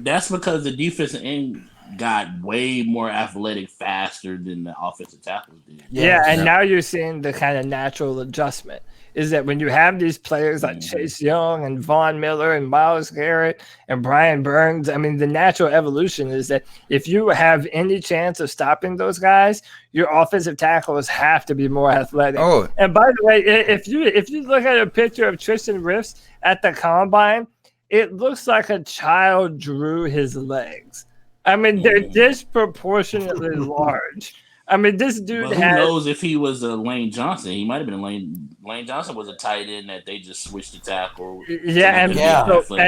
That's because the defensive end got way more athletic faster than the offensive tackles did. Yeah, and now you're seeing the kind of natural adjustment. Is that when you have these players like Chase Young and Von Miller and Myles Garrett and Brian Burns, I mean, the natural evolution is that if you have any chance of stopping those guys, your offensive tackles have to be more athletic. Oh. And by the way, if you look at a picture of Tristan Wirfs at the combine, it looks like a child drew his legs. I mean, they're disproportionately large. I mean, this dude But who knows if he was a Lane Johnson? He might have been Lane Johnson was a tight end that they just switched to tackle. Yeah,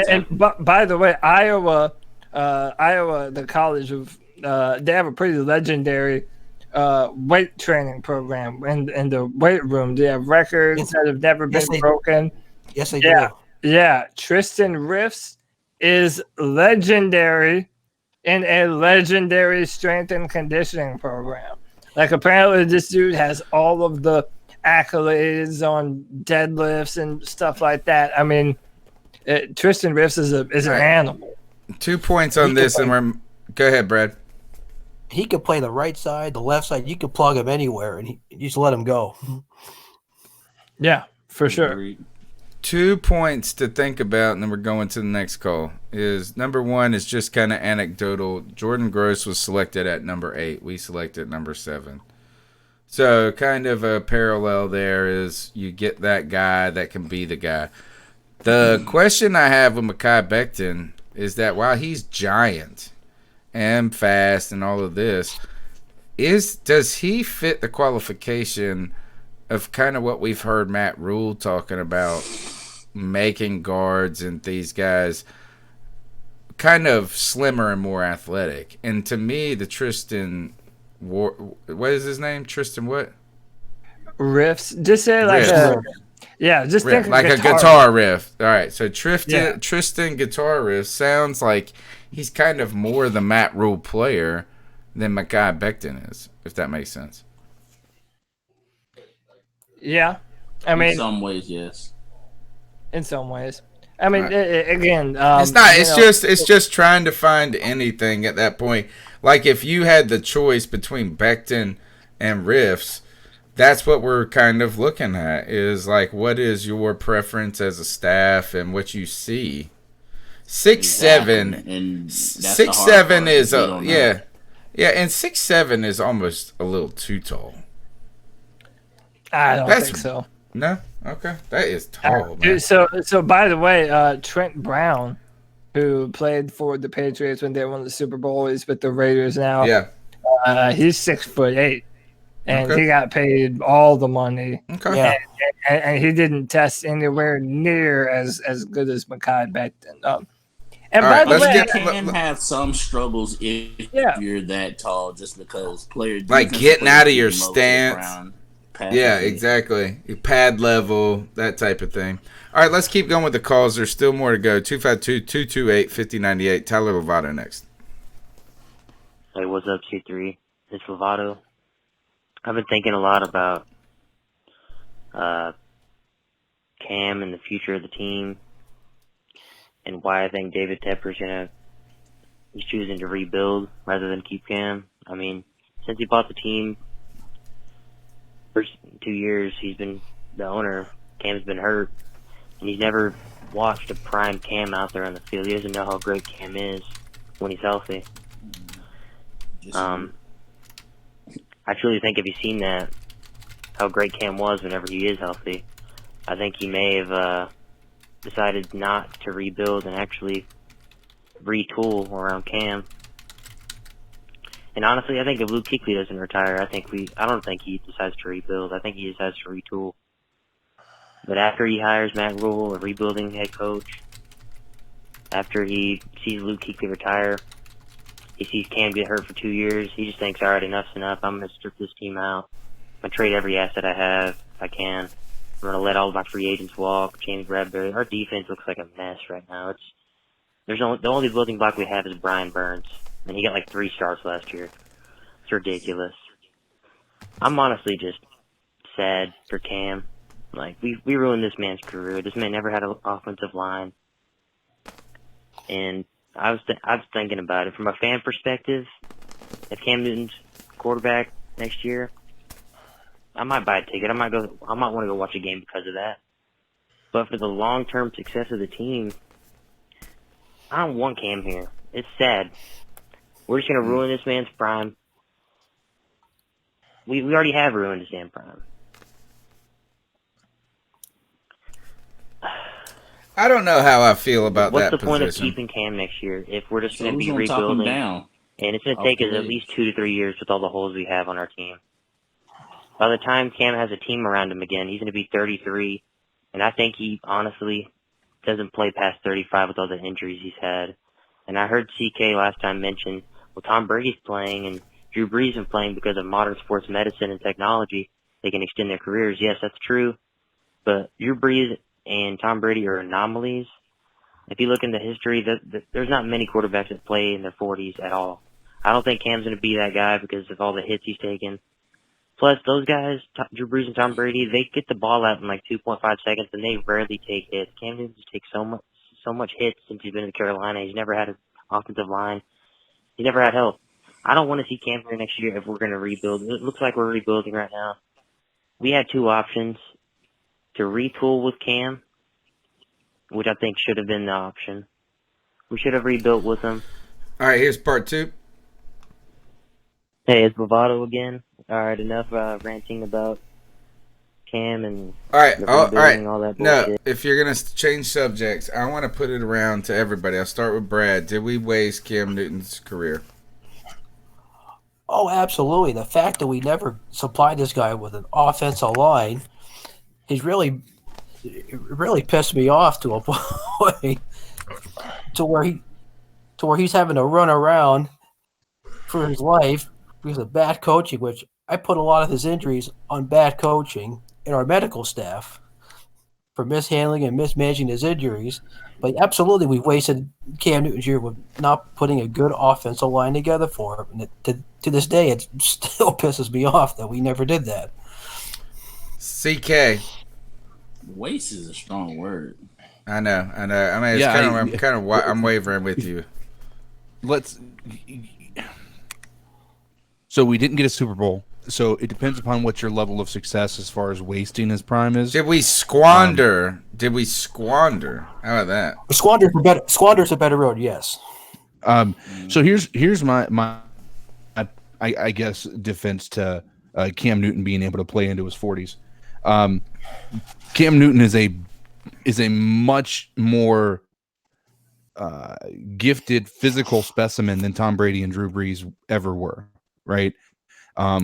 and by the way, Iowa, the College of, they have a pretty legendary weight training program in the weight room. They have records that have never been broken. Yes, they do. Yeah, Tristan Riffs is legendary in a legendary strength and conditioning program. Like, apparently this dude has all of the accolades on deadlifts and stuff like that. I mean, Tristan Riffs is an animal. 2 points on this, and go ahead, Brad. He could play the right side, the left side. You could plug him anywhere, and you just let him go. Yeah, for sure. 2 points to think about, and then we're going to the next call. Is number one is just kind of anecdotal. Jordan Gross was selected at number 8. We selected number 7. So kind of a parallel there is you get that guy that can be the guy. The question I have with Mekhi Becton is that while he's giant and fast and all of this, does he fit the qualification of kind of what we've heard Matt Rule talking about, making guards and these guys kind of slimmer and more athletic? And to me, the Tristan, what is his name? Tristan what? Riffs. Just say like just riff, think like a guitar riff. All right, so Tristan guitar riff sounds like he's kind of more the Matt Rule player than Mekhi Becton is, if that makes sense. Yeah, I mean, in some ways, yes. In some ways, I mean, again, it's not. It's just trying to find anything at that point. Like if you had the choice between Becton and Riffs, that's what we're kind of looking at. Is like, what is your preference as a staff and what you see? 6'7", and 6'7" is and 6'7" is almost a little too tall. I don't think so. No? Okay. That is tall, man. So by the way, Trent Brown, who played for the Patriots when they won the Super Bowl, is with the Raiders now. Yeah. He's 6'8", and he got paid all the money. Okay. Yeah. And he didn't test anywhere near as good as Mekhi Becton. And by the way, you can have some struggles if you're that tall, just because players like getting out of your stance. Yeah, exactly. Pad level, that type of thing. All right, let's keep going with the calls. There's still more to go. 252-228-5098. Tyler Lovato next. Hey, what's up, C3? It's Lovato. I've been thinking a lot about Cam and the future of the team, and why I think David Tepper's he's choosing to rebuild rather than keep Cam. I mean, since he bought the team, first 2 years he's been the owner, Cam's been hurt, and he's never watched a prime Cam out there on the field. He doesn't know how great Cam is when he's healthy. I truly think if he's seen that, how great Cam was whenever he is healthy, I think he may have decided not to rebuild and actually retool around Cam. And honestly, I think if Luke Kuechly doesn't retire, I don't think he decides to rebuild. I think he decides to retool. But after he hires Matt Rule, a rebuilding head coach, after he sees Luke Kuechly retire, he sees Cam get hurt for 2 years, he just thinks, all right, enough's enough. I'm going to strip this team out. I'm going to trade every asset I have if I can. I'm going to let all of my free agents walk. James Bradbury. Our defense looks like a mess right now. The only building block we have is Brian Burns, and he got like 3 starts last year. It's ridiculous. I'm honestly just sad for Cam. Like, we ruined this man's career. This man never had an offensive line. And I was thinking about it from a fan perspective. If Cam Newton's quarterback next year, I might buy a ticket. I might want to go watch a game because of that. But for the long-term success of the team, I don't want Cam here. It's sad. We're just going to ruin this man's prime. We already have ruined his damn prime. I don't know how I feel about that What's the point of position. keeping Cam next year if we're just going to be rebuilding And it's going to take us at least 2 to 3 years with all the holes we have on our team. By the time Cam has a team around him again, he's going to be 33. And I think he honestly doesn't play past 35 with all the injuries he's had. And I heard CK last time mention, well, Tom Brady's playing and Drew Brees is playing because of modern sports medicine and technology. They can extend their careers. Yes, that's true. But Drew Brees and Tom Brady are anomalies. If you look into history, there's not many quarterbacks that play in their 40s at all. I don't think Cam's going to be that guy because of all the hits he's taken. Plus, those guys, Drew Brees and Tom Brady, they get the ball out in like 2.5 seconds, and they rarely take hits. Cam Newton just takes so much hits since he's been in Carolina. He's never had an offensive line. He never had help. I don't want to see Cam here next year if we're going to rebuild. It looks like we're rebuilding right now. We had two options: to retool with Cam, which I think should have been the option. We should have rebuilt with him. All right, here's part 2. Hey, it's Bravado again. All right, enough ranting about Cam and all right. All that bullshit. No, if you're gonna change subjects, I want to put it around to everybody. I'll start with Brad. Did we waste Cam Newton's career? Oh, absolutely. The fact that we never supplied this guy with an offensive line, it really pissed me off to a point to where he's having to run around for his life because of bad coaching, which I put a lot of his injuries on bad coaching and our medical staff for mishandling and mismanaging his injuries. But absolutely, we wasted Cam Newton's year with not putting a good offensive line together for him. And to this day, it still pisses me off that we never did that. CK. Waste is a strong word. I know. I mean, it's I'm wavering with you. So we didn't get a Super Bowl. So it depends upon what your level of success as far as wasting his prime is. Did we squander? How about that? Squander's a better road, yes. So here's my I guess defense to Cam Newton being able to play into his 40s. Cam Newton is a much more gifted physical specimen than Tom Brady and Drew Brees ever were, right?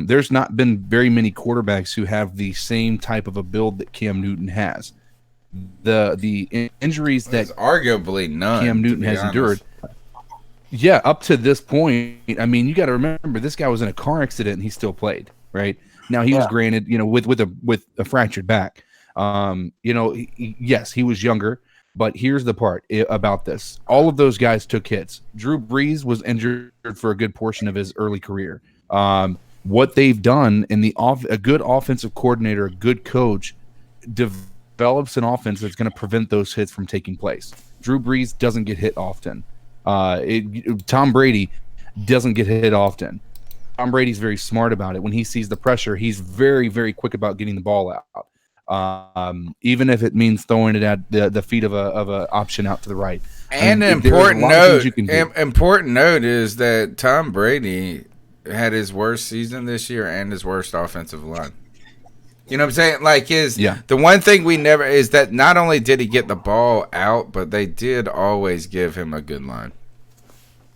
There's not been very many quarterbacks who have the same type of a build that Cam Newton has. The injuries that arguably none Cam Newton has endured. Yeah, up to this point, I mean, you got to remember this guy was in a car accident and he still played, right? Now he was granted, with a fractured back. Yes, he was younger, but here's the part about this: all of those guys took hits. Drew Brees was injured for a good portion of his early career. What they've done in a good offensive coordinator, a good coach, develops an offense that's going to prevent those hits from taking place. Drew Brees doesn't get hit often. Tom Brady doesn't get hit often. Tom Brady's very smart about it. When he sees the pressure, he's very, very quick about getting the ball out. Even if it means throwing it at the feet of a option out to the right. And an important note is that Tom Brady had his worst season this year and his worst offensive line. You know what I'm saying? The one thing we never is that not only did he get the ball out, but they did always give him a good line.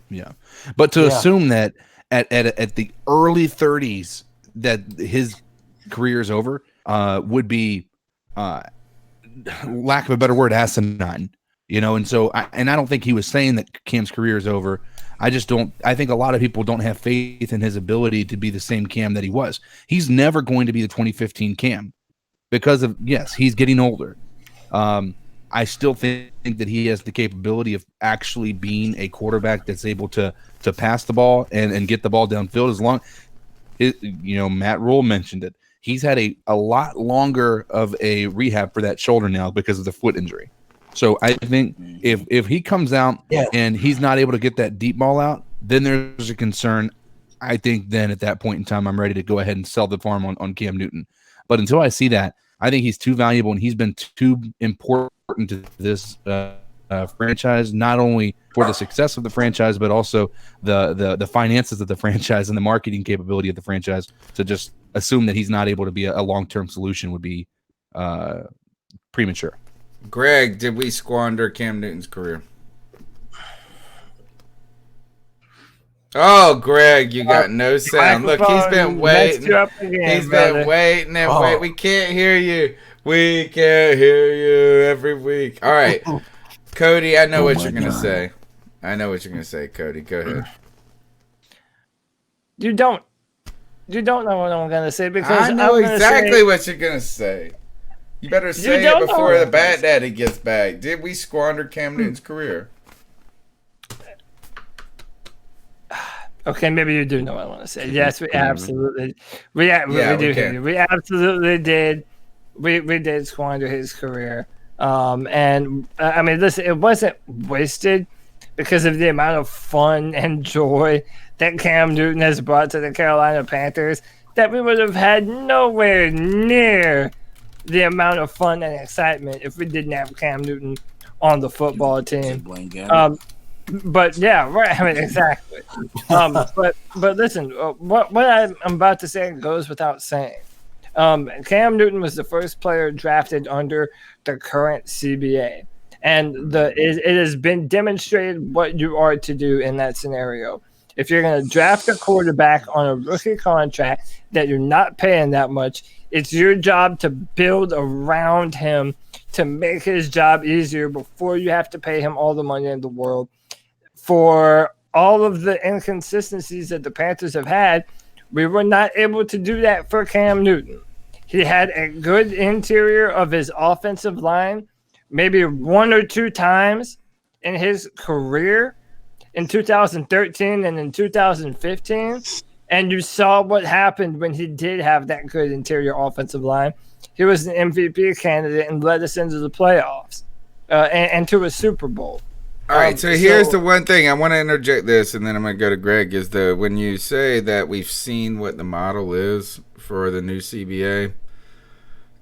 Yeah. But to assume that at the early 30s that his career is over would be, lack of a better word, asinine. And so I don't think he was saying that Cam's career is over. I think a lot of people don't have faith in his ability to be the same Cam that he was. He's never going to be the 2015 Cam because of, he's getting older. I still think that he has the capability of actually being a quarterback that's able to pass the ball and get the ball downfield as long. Matt Rule mentioned it. He's had a lot longer of a rehab for that shoulder now because of the foot injury. So I think if he comes out and he's not able to get that deep ball out, then there's a concern. I think then at that point in time, I'm ready to go ahead and sell the farm on Cam Newton. But until I see that, I think he's too valuable and he's been too important to this franchise, not only for the success of the franchise, but also the finances of the franchise and the marketing capability of the franchise. To just assume that he's not able to be a long-term solution would be premature. Greg, did we squander Cam Newton's career? Oh, Greg, you got no sound. Look, he's been waiting. He's been waiting and waiting. We can't hear you. We can't hear you every week. All right, Cody, I know what you're going to say. I know what you're going to say, Cody. Go ahead. You don't know what I'm going to say because I know exactly what you're going to say. You better say it before the Bat Daddy gets back. Did we squander Cam Newton's career? Okay, maybe you do know what I want to say. Yes, we absolutely, we do. We absolutely did. We did squander his career. And I mean, listen, it wasn't wasted because of the amount of fun and joy that Cam Newton has brought to the Carolina Panthers. That we would have had nowhere near the amount of fun and excitement if we didn't have Cam Newton on the football team. But yeah, right. I mean, exactly. But listen, what I'm about to say goes without saying. Cam Newton was the first player drafted under the current CBA, and it has been demonstrated what you are to do in that scenario. If you're going to draft a quarterback on a rookie contract that you're not paying that much, it's your job to build around him to make his job easier before you have to pay him all the money in the world. For all of the inconsistencies that the Panthers have had, we were not able to do that for Cam Newton. He had a good interior of his offensive line, maybe one or two times in his career in 2013 and in 2015. And you saw what happened when he did have that good interior offensive line. He was an MVP candidate and led us into the playoffs and to a Super Bowl. All right, so here's the one thing I want to interject this, and then I'm going to go to Greg. Is when you say that we've seen what the model is for the new CBA,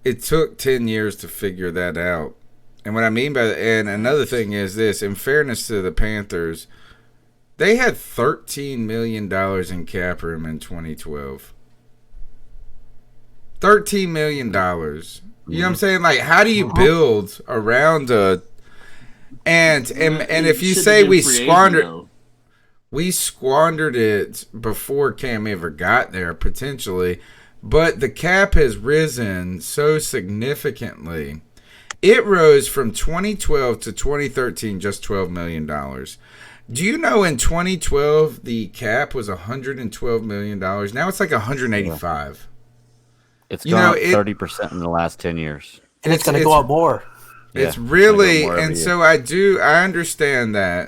it took 10 years to figure that out. And what I mean by that, and another thing is this: in fairness to the Panthers, they had $13 million in cap room in 2012. $13 million. You know what I'm saying? Like, how do you build around a? And if you say we squandered it before Cam ever got there, potentially, but the cap has risen so significantly. It rose from 2012 to 2013, just $12 million. Do you know in 2012 the cap was $112 million? Now it's like 185. It's gone up 30% in the last 10 years, and it's going to go up more. It's really, and so I understand that,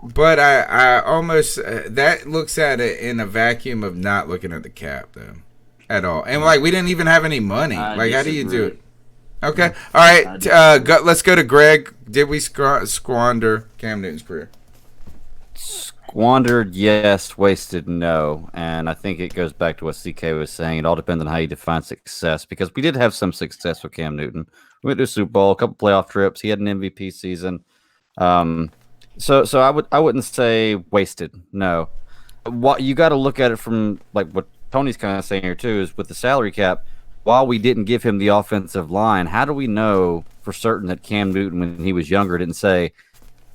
but I almost, that looks at it in a vacuum of not looking at the cap, though, at all. And, like, we didn't even have any money. Like, how do you do it? Okay. All right. Let's go to Greg. Did we squander Cam Newton's career? Squandered, yes. Wasted, no. And I think it goes back to what CK was saying. It all depends on how you define success, because we did have some success with Cam Newton. We went to a Super Bowl, a couple playoff trips. He had an MVP season. So I wouldn't say wasted. No. What you got to look at it from, like what Tony's kind of saying here too, is with the salary cap. While we didn't give him the offensive line, how do we know for certain that Cam Newton, when he was younger, didn't say,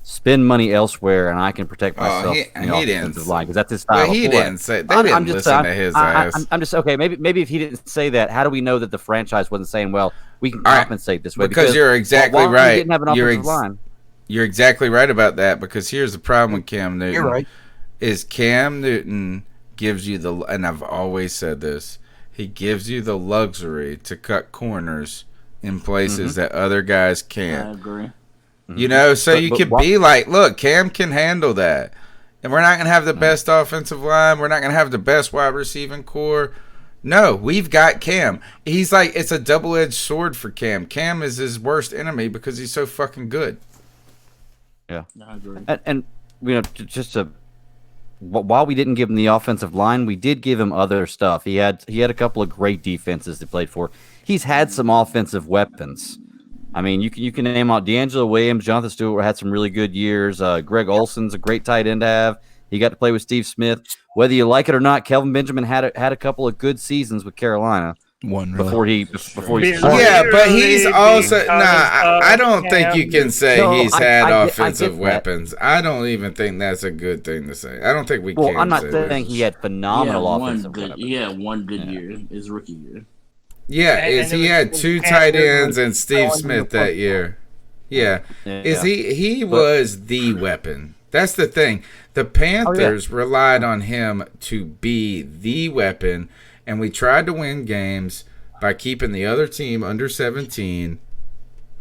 spend money elsewhere and I can protect myself in the offensive line? Because that's his style. He didn't say. They didn't listen to his ass. I'm just okay. Maybe if he didn't say that, how do we know that the franchise wasn't saying, well, we can compensate this way? Because you're exactly right. He didn't have an offensive line. You're exactly right about that. Because here's the problem with Cam Newton. You're right. Is Cam Newton gives you the, and I've always said this, he gives you the luxury to cut corners in places that other guys can't. I agree. You know, so you could be like, look, Cam can handle that. And we're not going to have the best offensive line. We're not going to have the best wide receiving core. No, we've got Cam. He's like, it's a double-edged sword for Cam. Cam is his worst enemy because he's so fucking good. Yeah. I agree. And you know, just to, while we didn't give him the offensive line, we did give him other stuff. He had a couple of great defenses to play for. He's had some offensive weapons. I mean, you can name out D'Angelo Williams, Jonathan Stewart had some really good years. Greg Olson's a great tight end to have. He got to play with Steve Smith. Whether you like it or not, Kelvin Benjamin had a couple of good seasons with Carolina. One before he Yeah, but he's also I don't think you can say he's had offensive weapons. I don't even think that's a good thing to say. I don't think we can. Well, I'm not say saying he had phenomenal offensive weapons. He had one good year, his rookie year. Yeah, he had 2 tight ends and Steve Smith that year. Yeah. He was the weapon. That's the thing. The Panthers relied on him to be the weapon, and we tried to win games by keeping the other team under 17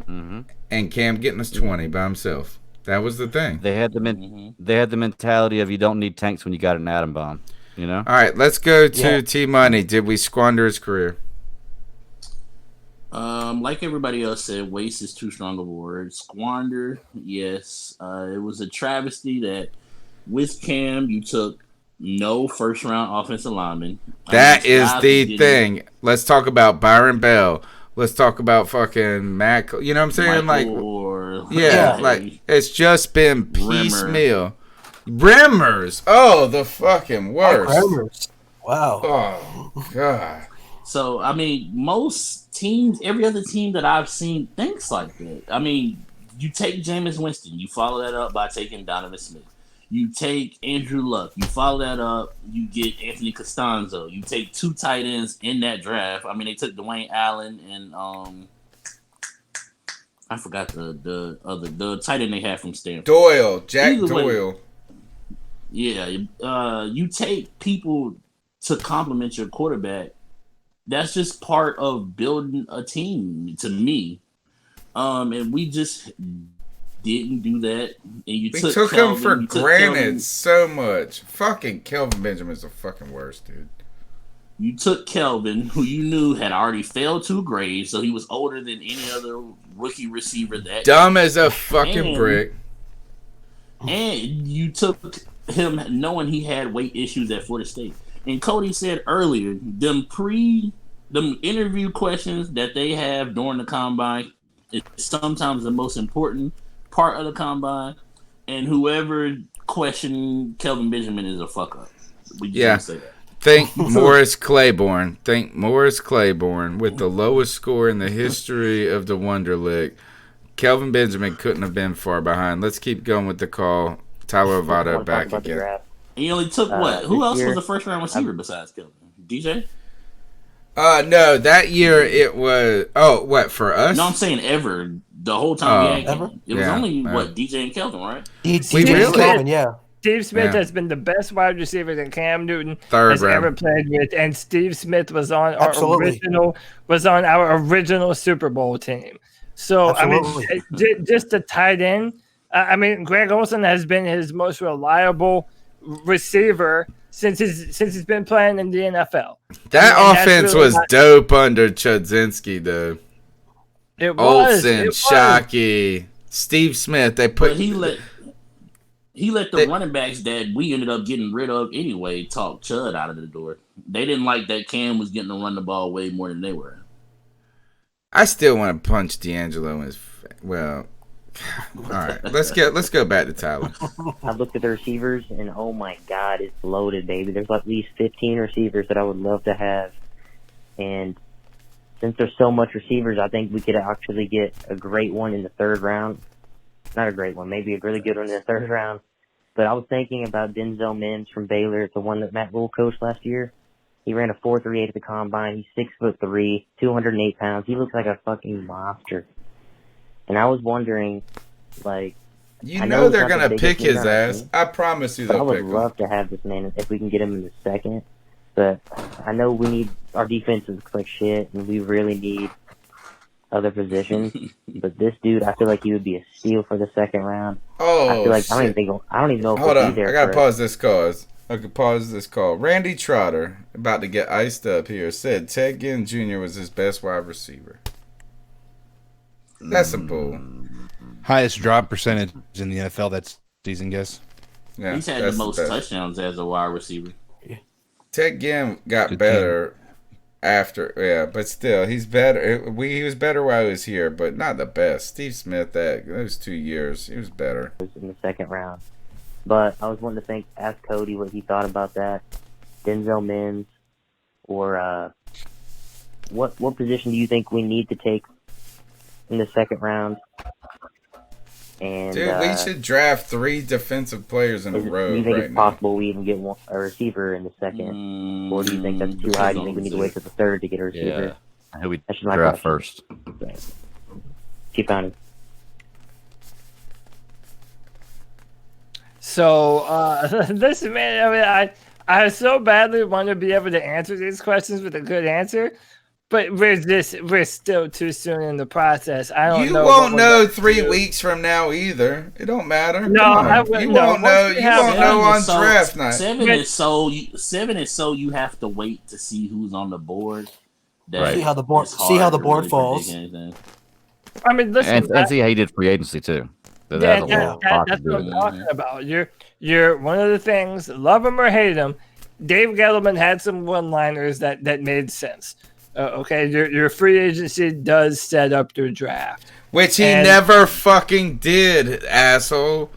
and Cam getting us 20 by himself. That was the thing. They had the mentality of you don't need tanks when you got an atom bomb, you know? All right, let's go to T-Money. Did we squander his career? Like everybody else said, waste is too strong of a word. Squander, yes. It was a travesty that with Cam, you took no first-round offensive lineman. That is the thing. Let's talk about Byron Bell. Let's talk about fucking Mac. You know what I'm saying? Like it's just been piecemeal. Rimmers. Oh, the fucking worst. Rimmers. Wow. Oh, God. So, I mean, most teams, every other team that I've seen thinks like that. I mean, you take Jameis Winston, you follow that up by taking Donovan Smith. You take Andrew Luck, you follow that up, you get Anthony Costanzo. You take 2 tight ends in that draft. I mean, they took Dwayne Allen and I forgot the tight end they had from Stanford. Jack Doyle. You take people to complement your quarterback. That's just part of building a team to me. And we just didn't do that. And we took him for granted so much. Fucking Kelvin Benjamin's the fucking worst, dude. You took Kelvin, who you knew had already failed 2 grades, so he was older than any other rookie receiver that dumb as a fucking brick. And you took him knowing he had weight issues at Florida State. And Cody said earlier, them interview questions that they have during the combine is sometimes the most important part of the combine. And whoever questioned Kelvin Benjamin is a fuck up. We just say that. Think Morris Claiborne. With the lowest score in the history of the Wonderlic. Kelvin Benjamin couldn't have been far behind. Let's keep going with the call. Tyler Avado back again. And he only took what? Who else was the first round receiver besides Kelvin? DJ? No, that year it was. Oh, what for us? No, I'm saying ever. The whole time we had Kelvin. It was only DJ and Kelvin, right? Steve Smith has been the best wide receiver that Cam Newton has ever played with, and Steve Smith was on our original Super Bowl team. So I mean, just a tight end. I mean, Greg Olsen has been his most reliable receiver since he's been playing in the NFL. That offense was dope under Chudzinski, though. It was. Olsen, Shockey, Steve Smith. They put he let the running backs that we ended up getting rid of anyway talk Chud out of the door. They didn't like that Cam was getting to run the ball way more than they were. I still want to punch D'Angelo in his well. All right, let's go back to Tyler. I looked at the receivers, and oh my God, it's loaded, baby. There's at least 15 receivers that I would love to have, and since there's so much receivers, I think we could actually get a great one in the 3rd round. Not a great one, maybe a really good one in the 3rd round. But I was thinking about Denzel Mims from Baylor, the one that Matt Rule coached last year. He ran a 4.38 at the combine. He's 6'3", 208 pounds. He looks like a fucking monster. And I was wondering, like, you know they're gonna pick his ass. I promise you, they'll pick him. I would love to have this man if we can get him in the 2nd. But I know we need our defense looks like shit, and we really need other positions. But this dude, I feel like he would be a steal for the 2nd round. Oh, I feel like shit. I don't even know. Hold on, I gotta pause this call. Randy Trotter, about to get iced up here, said Ted Ginn Jr. was his best wide receiver. That's a bull. Highest drop percentage in the NFL that season, guess. Yeah, he's had the most touchdowns as a wide receiver. Ted Ginn got better after, but still, he's better. He was better while he was here, but not the best. Steve Smith, those 2 years, he was better. In the 2nd round. But I was wanting to ask Cody what he thought about that. Denzel Mims or what position do you think we need to take in the second round? And dude, we should draft 3 defensive players in a row. Do you think right it's now. possible we even get a receiver in the second? Or do you think that's too high? Do you think we need to wait till the third to get a receiver? Yeah. Who we That's just my draft question. first? Okay. Keep pounding. So, listen, man. I mean, I so badly want to be able to answer these questions with a good answer, but we're still too soon in the process. I don't know. You won't know 3 weeks from now either. It don't matter. No, I won't. You won't know. You won't know on draft night. 7 is so you have to wait to see who's on the board. Right. See how the board falls. I mean, listen, and see how he did free agency too. That's what I'm talking about. You're one of the things, love him or hate him. Dave Gettleman had some one-liners that made sense. Okay, your free agency does set up your draft, which he never fucking did, asshole.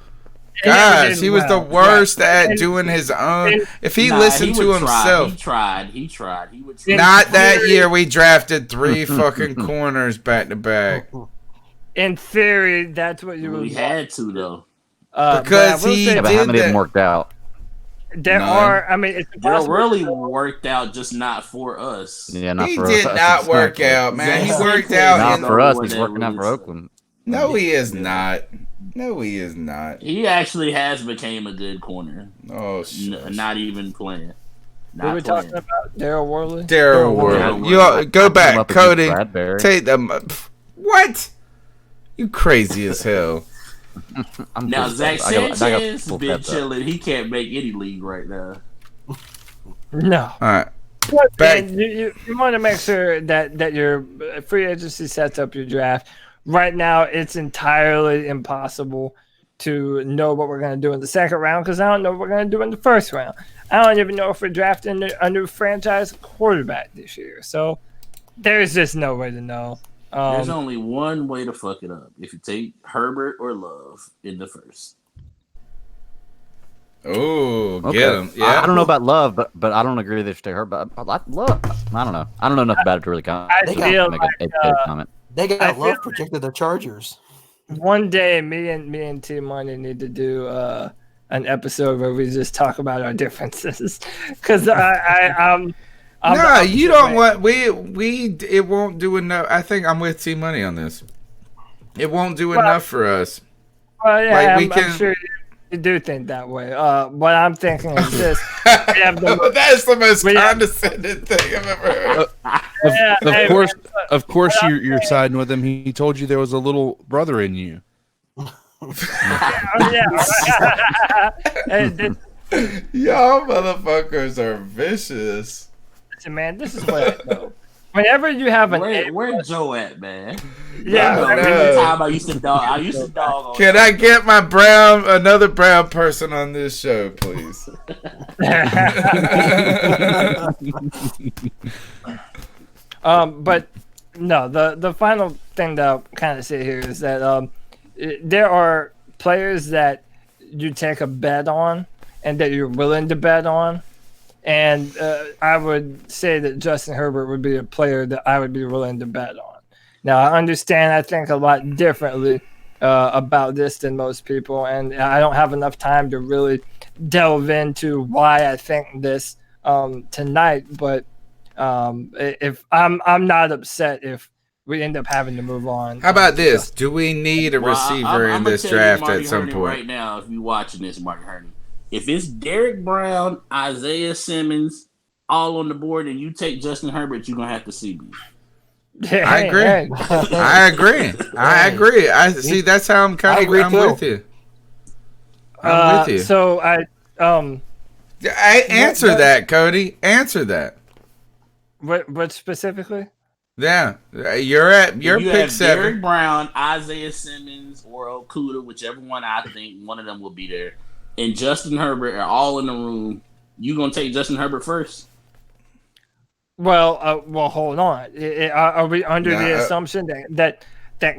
Gosh, he was the worst at doing his own. If he listened to himself, he tried. He would try. Not that year. We drafted 3 fucking corners back to back. In theory, that's what you We had to though, because he did but how many of them that. worked out? There are. I mean, it's it really worked out, just not for us. Yeah, not He for did us. not work out, man. He worked out. Not for us. He's working out for Oakland. No, he is not. No, he is not. He actually has became a good corner. Oh shit! Not even playing. Who are we talking about? Daryl Worley. Daryl Worley. You all, go back, Cody. Take them. What? You crazy as hell. Now Zach Sanchez been chilling. He can't make any league right now. No. All right. Back. You want to make sure that your free agency sets up your draft. Right now, it's entirely impossible to know what we're going to do in the second round because I don't know what we're going to do in the first round. I don't even know if we're drafting a new franchise quarterback this year. So there's just no way to know. There's only one way to fuck it up. If you take Herbert or Love in the first. Oh, get him. Yeah. I don't know about Love, but I don't agree that you take Herbert. Love. I don't know. I don't know enough about it to really comment. Comment. They got Love projected the Chargers. One day, me and T Money need to do an episode where we just talk about our differences because no, you don't want it won't do enough. I think I'm with T Money on this. It won't do enough for us. Well, yeah, I'm sure you do think that way. What I'm thinking is this: that's the most condescending thing I've ever heard. Of course, you're siding with him. He told you there was a little brother in you. Y'all motherfuckers are vicious. Man, this is what I know. Whenever you have where's Joe at, man? Yeah, every time I used to dog. Can I get another brown person on this show, please? But no, the final thing that I'll kind of say here is that there are players that you take a bet on and that you're willing to bet on. And I would say that Justin Herbert would be a player that I would be willing to bet on. Now, I understand I think a lot differently about this than most people, and I don't have enough time to really delve into why I think this tonight. But if I'm not upset if we end up having to move on. How about this? Do we need a receiver in this draft at some point? Right now, if you're watching this, Marty Herney. If it's Derek Brown, Isaiah Simmons, all on the board, and you take Justin Herbert, you're gonna have to see me. I agree. I agree. I see. That's how I'm kind of. I'm with you. I'm with you. So I answer that, Cody. Answer that. What specifically? Yeah, you're at your you pick have 7. Derek Brown, Isaiah Simmons, or Okuda, whichever one I think one of them will be there. And Justin Herbert are all in the room. You gonna take Justin Herbert first? Well, hold on. Are we under the assumption that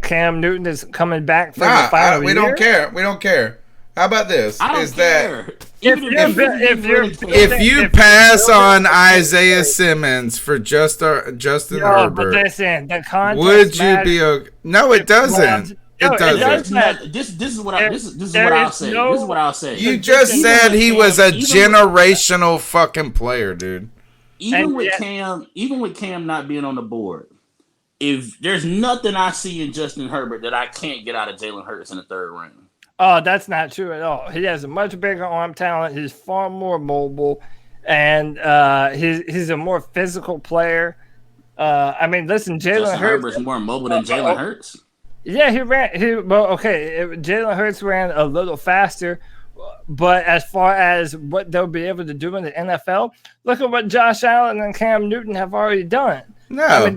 Cam Newton is coming back for the final year? We don't care. We don't care. How about this? I don't Is care. that if you pass on Isaiah Simmons for Justin Herbert, but listen, the context would you matters. be okay? No, it doesn't. It doesn't. This is what I'll say. This is what I'll say. You just said he was a generational fucking player, dude. Even with Cam not being on the board, if there's nothing I see in Justin Herbert that I can't get out of Jalen Hurts in the third round. Oh, that's not true at all. He has a much bigger arm talent. He's far more mobile, and he's a more physical player. I mean, listen, Jalen Herbert's more mobile than Jalen Hurts. Yeah, Jalen Hurts ran a little faster, but as far as what they'll be able to do in the NFL, look at what Josh Allen and Cam Newton have already done. No,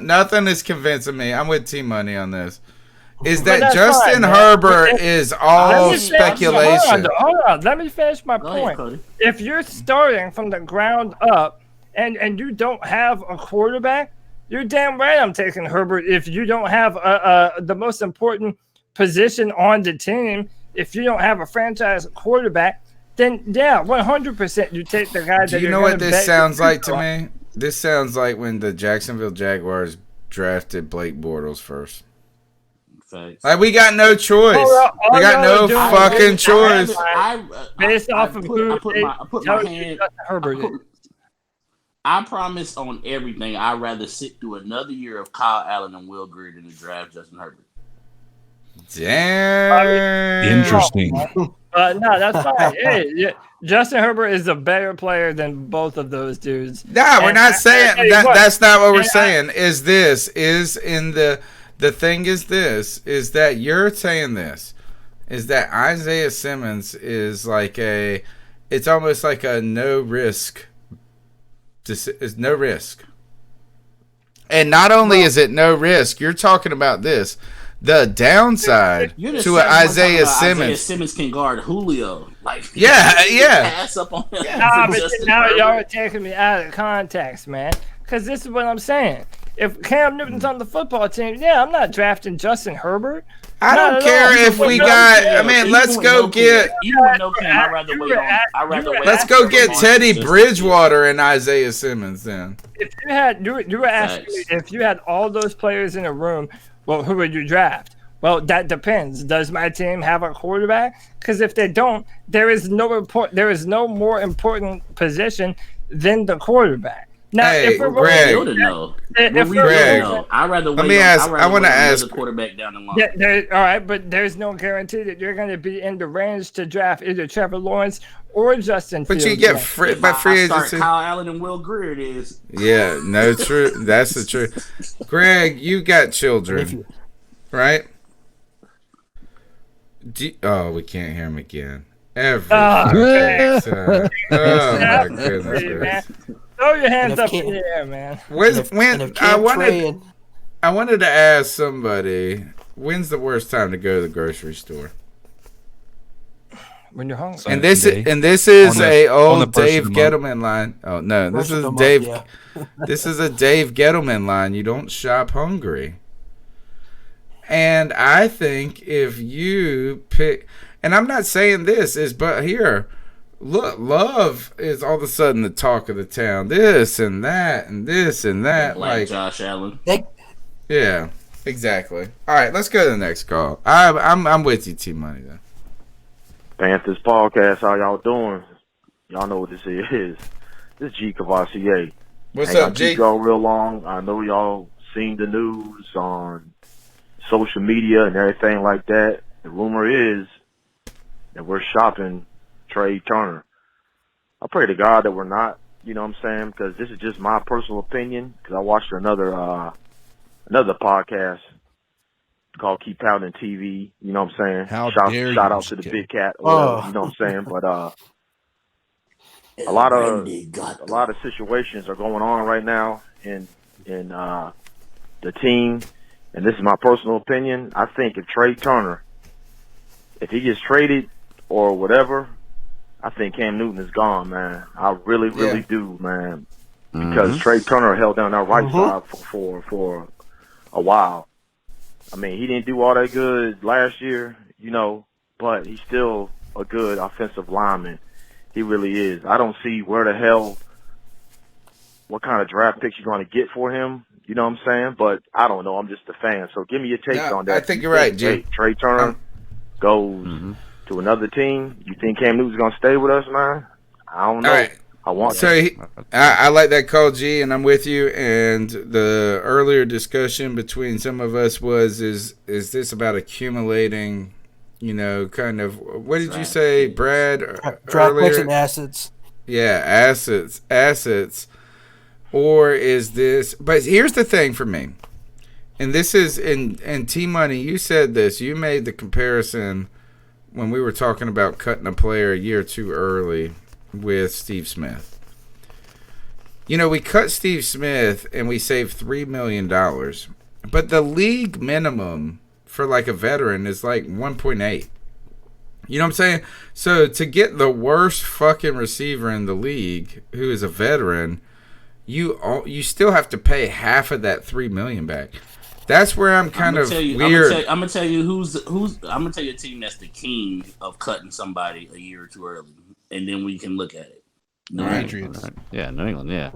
nothing is convincing me. I'm with T-Money on this. Is that Justin Herbert is all speculation. Hold on. Let me finish my point. Ahead, if you're starting from the ground up and you don't have a quarterback, you're damn right I'm taking Herbert. If you don't have the most important position on the team, if you don't have a franchise quarterback, then yeah, 100% you take the guy that Do you know what this sounds like to me? This sounds like when the Jacksonville Jaguars drafted Blake Bortles first. Thanks. Like, we got no choice. We got no fucking choice. Based off of who I put my hand. I promise on everything. I'd rather sit through another year of Kyle Allen and Will Greer than to draft Justin Herbert. Damn. Interesting. No, that's fine. Hey, Justin Herbert is a better player than both of those dudes. Nah, we're not saying that. That's not what we're saying. The thing is that you're saying this, is that Isaiah Simmons is like it's almost like a no risk. It's no risk. And not only is it no risk, you're talking about this. The downside to Isaiah Simmons. Isaiah Simmons can guard Julio. Pass up on him. But now y'all are taking me out of context, man. Because this is what I'm saying. If Cam Newton's on the football team, I'm not drafting Justin Herbert. I don't care if we got. I mean, let's go get. Let's go get Teddy Bridgewater and Isaiah Simmons then. If you were asking me if you had all those players in a room, well, who would you draft? Well, that depends. Does my team have a quarterback? Because if they don't, there is no more important position than the quarterback. Now, hey, Greg, I'd rather wait. Let me ask. I want to ask the quarterback down the line. All right, but there's no guarantee that you're going to be in the range to draft either Trevor Lawrence or Justin Fields. But you get by free agency. Kyle Allen and Will Greer, it is. Yeah, no, true. That's the truth. Greg, you got children, right? We can't hear him again. Every time. Oh my goodness. Throw your hands up in the air, man. I wanted to ask somebody, when's the worst time to go to the grocery store? When you're hungry. And this is a old Dave Gettleman line. Oh no, this is Dave. This is a Dave Gettleman line. You don't shop hungry. And I think if you pick, and I'm not saying but here. Look, love is all of a sudden the talk of the town. This and that and this and that. Like Josh Allen. Yeah, exactly. All right, let's go to the next call. I'm with you, T-Money, then. Panthers podcast, how y'all doing? Y'all know what this is. This is G Cavassier. What's up, G? Y'all real long. I know y'all seen the news on social media and everything like that. The rumor is that we're shopping Trey Turner. I pray to God that we're not, you know what I'm saying, because this is just my personal opinion, because I watched another podcast called Keep Pounding TV, you know what I'm saying? Shout out to the big cat, you know what I'm saying? But a lot of situations are going on right now in the team, and this is my personal opinion. I think if Trey Turner, if he gets traded or whatever, I think Cam Newton is gone, man. I really do, man. Because Trey Turner held down that right side for a while. I mean, he didn't do all that good last year, you know, but he's still a good offensive lineman. He really is. I don't see what kind of draft picks you're going to get for him. You know what I'm saying? But I don't know. I'm just a fan. So give me your take on that. I think you're right, Jay. Trey Turner goes to another team. You think Cam Newton's going to stay with us, man? I don't know. All right. I like that call, G, and I'm with you. And the earlier discussion between some of us is this about accumulating, kind of, what did you say, Brad? Draft picks and assets. Yeah, assets. Or is this, but here's the thing for me, and this is, in T-Money, you said this, you made the comparison when we were talking about cutting a player a year too early with Steve Smith. We cut Steve Smith and we saved $3 million, but the league minimum for like a veteran is like 1.8. You know what I'm saying? So to get the worst fucking receiver in the league who is a veteran, you still have to pay half of that $3 million back. That's where I'm kind of weird. I'm gonna tell you who's. I'm gonna tell you a team that's the king of cutting somebody a year or two early, and then we can look at it. Patriots. Right. Yeah, New England. Yeah.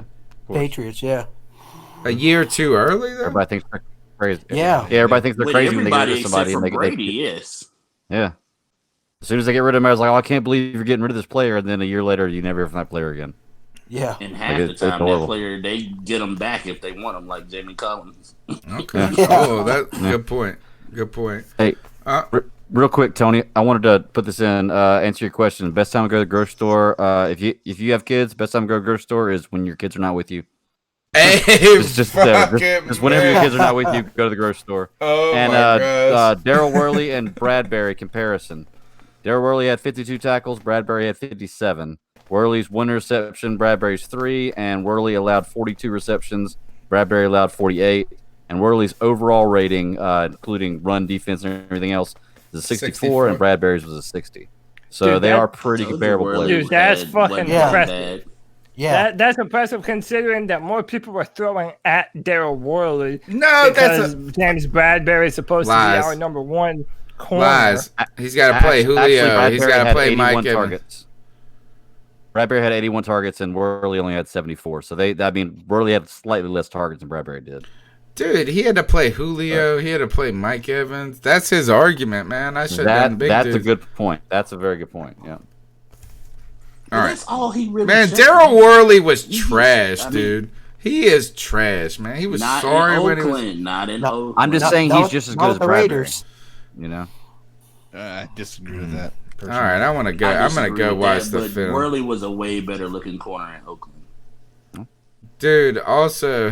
Patriots. Yeah. A year too early, though? Everybody thinks they're crazy. Yeah. Yeah. Everybody thinks they're crazy when they get rid of somebody. And Brady, yes. Yeah. As soon as they get rid of him, I was like, "Oh, I can't believe you're getting rid of this player," and then a year later, you never hear from that player again. Yeah. And half the time, that player, they get them back if they want them, like Jamie Collins. Okay. Oh, that's good point. Good point. Hey, real quick, Tony, I wanted to put this in, answer your question. Best time to go to the grocery store, if you have kids, best time to go to the grocery store is when your kids are not with you. Hey, just whenever your kids are not with you, go to the grocery store. Oh, and my gosh. Daryl Worley and Bradbury comparison. Daryl Worley had 52 tackles, Bradbury had 57. Worley's 1 reception, Bradbury's 3, and Worley allowed 42 receptions. Bradbury allowed 48. And Worley's overall rating, including run defense and everything else, is a 64, and Bradbury's was a 60. So they are pretty comparable players. Dude, that's fucking impressive. Yeah, that's impressive considering that more people were throwing at Daryl Worley. No, because James Bradbury is supposed to be our number one corner. Lies. He's got to play Julio. He's got to play Mike Evans. Bradbury had 81 targets and Worley only had 74. So Worley had slightly less targets than Bradbury did. Dude, he had to play Julio. He had to play Mike Evans. That's his argument, man. I should have done big. That's a good point. That's a very good point. Yeah. All right. That's all he really. Man, Daryl Worley was trash, dude. He is trash, man. He was sorry when he was. Not in Oakland. I'm just saying he's just as good as Bradbury. You know. I disagree with that. All right, I want to go. I'm going to go watch the film. Worley was a way better looking corner in Oakland. Dude also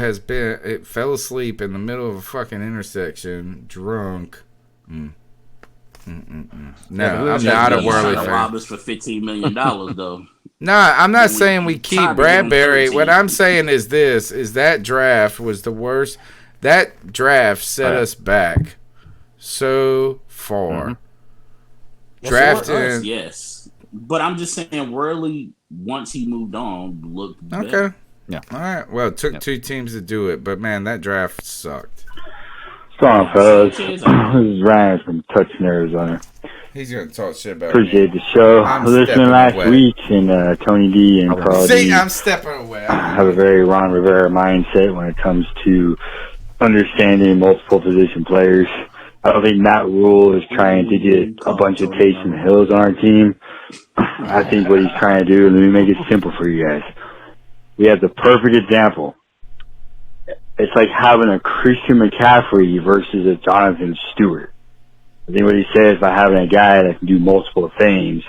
fell asleep in the middle of a fucking intersection, drunk. No, I'm not a Worley fan. Rob us for $15 million though. Nah, I'm not saying we keep Bradbury. What I'm saying is that draft was the worst. That draft set us back so far. Drafting, yes, but I'm just saying Worley, once he moved on, looked better. Okay. Yeah. All right. Well, it took 2 teams to do it, but man, that draft sucked. What's on, fellas? This is Ryan from Tucson, Arizona. He's gonna talk shit about Appreciate me. the show. I'm Listening last week, and Tony D and Carl D. I'm stepping away. Have a very Ron Rivera mindset when it comes to understanding multiple position players. I don't think Matt Rule is trying to get a bunch of Taysom Hills on our team. I think what he's trying to do, let me make it simple for you guys. We have the perfect example. It's like having a Christian McCaffrey versus a Jonathan Stewart. I think what he says by having a guy that can do multiple things.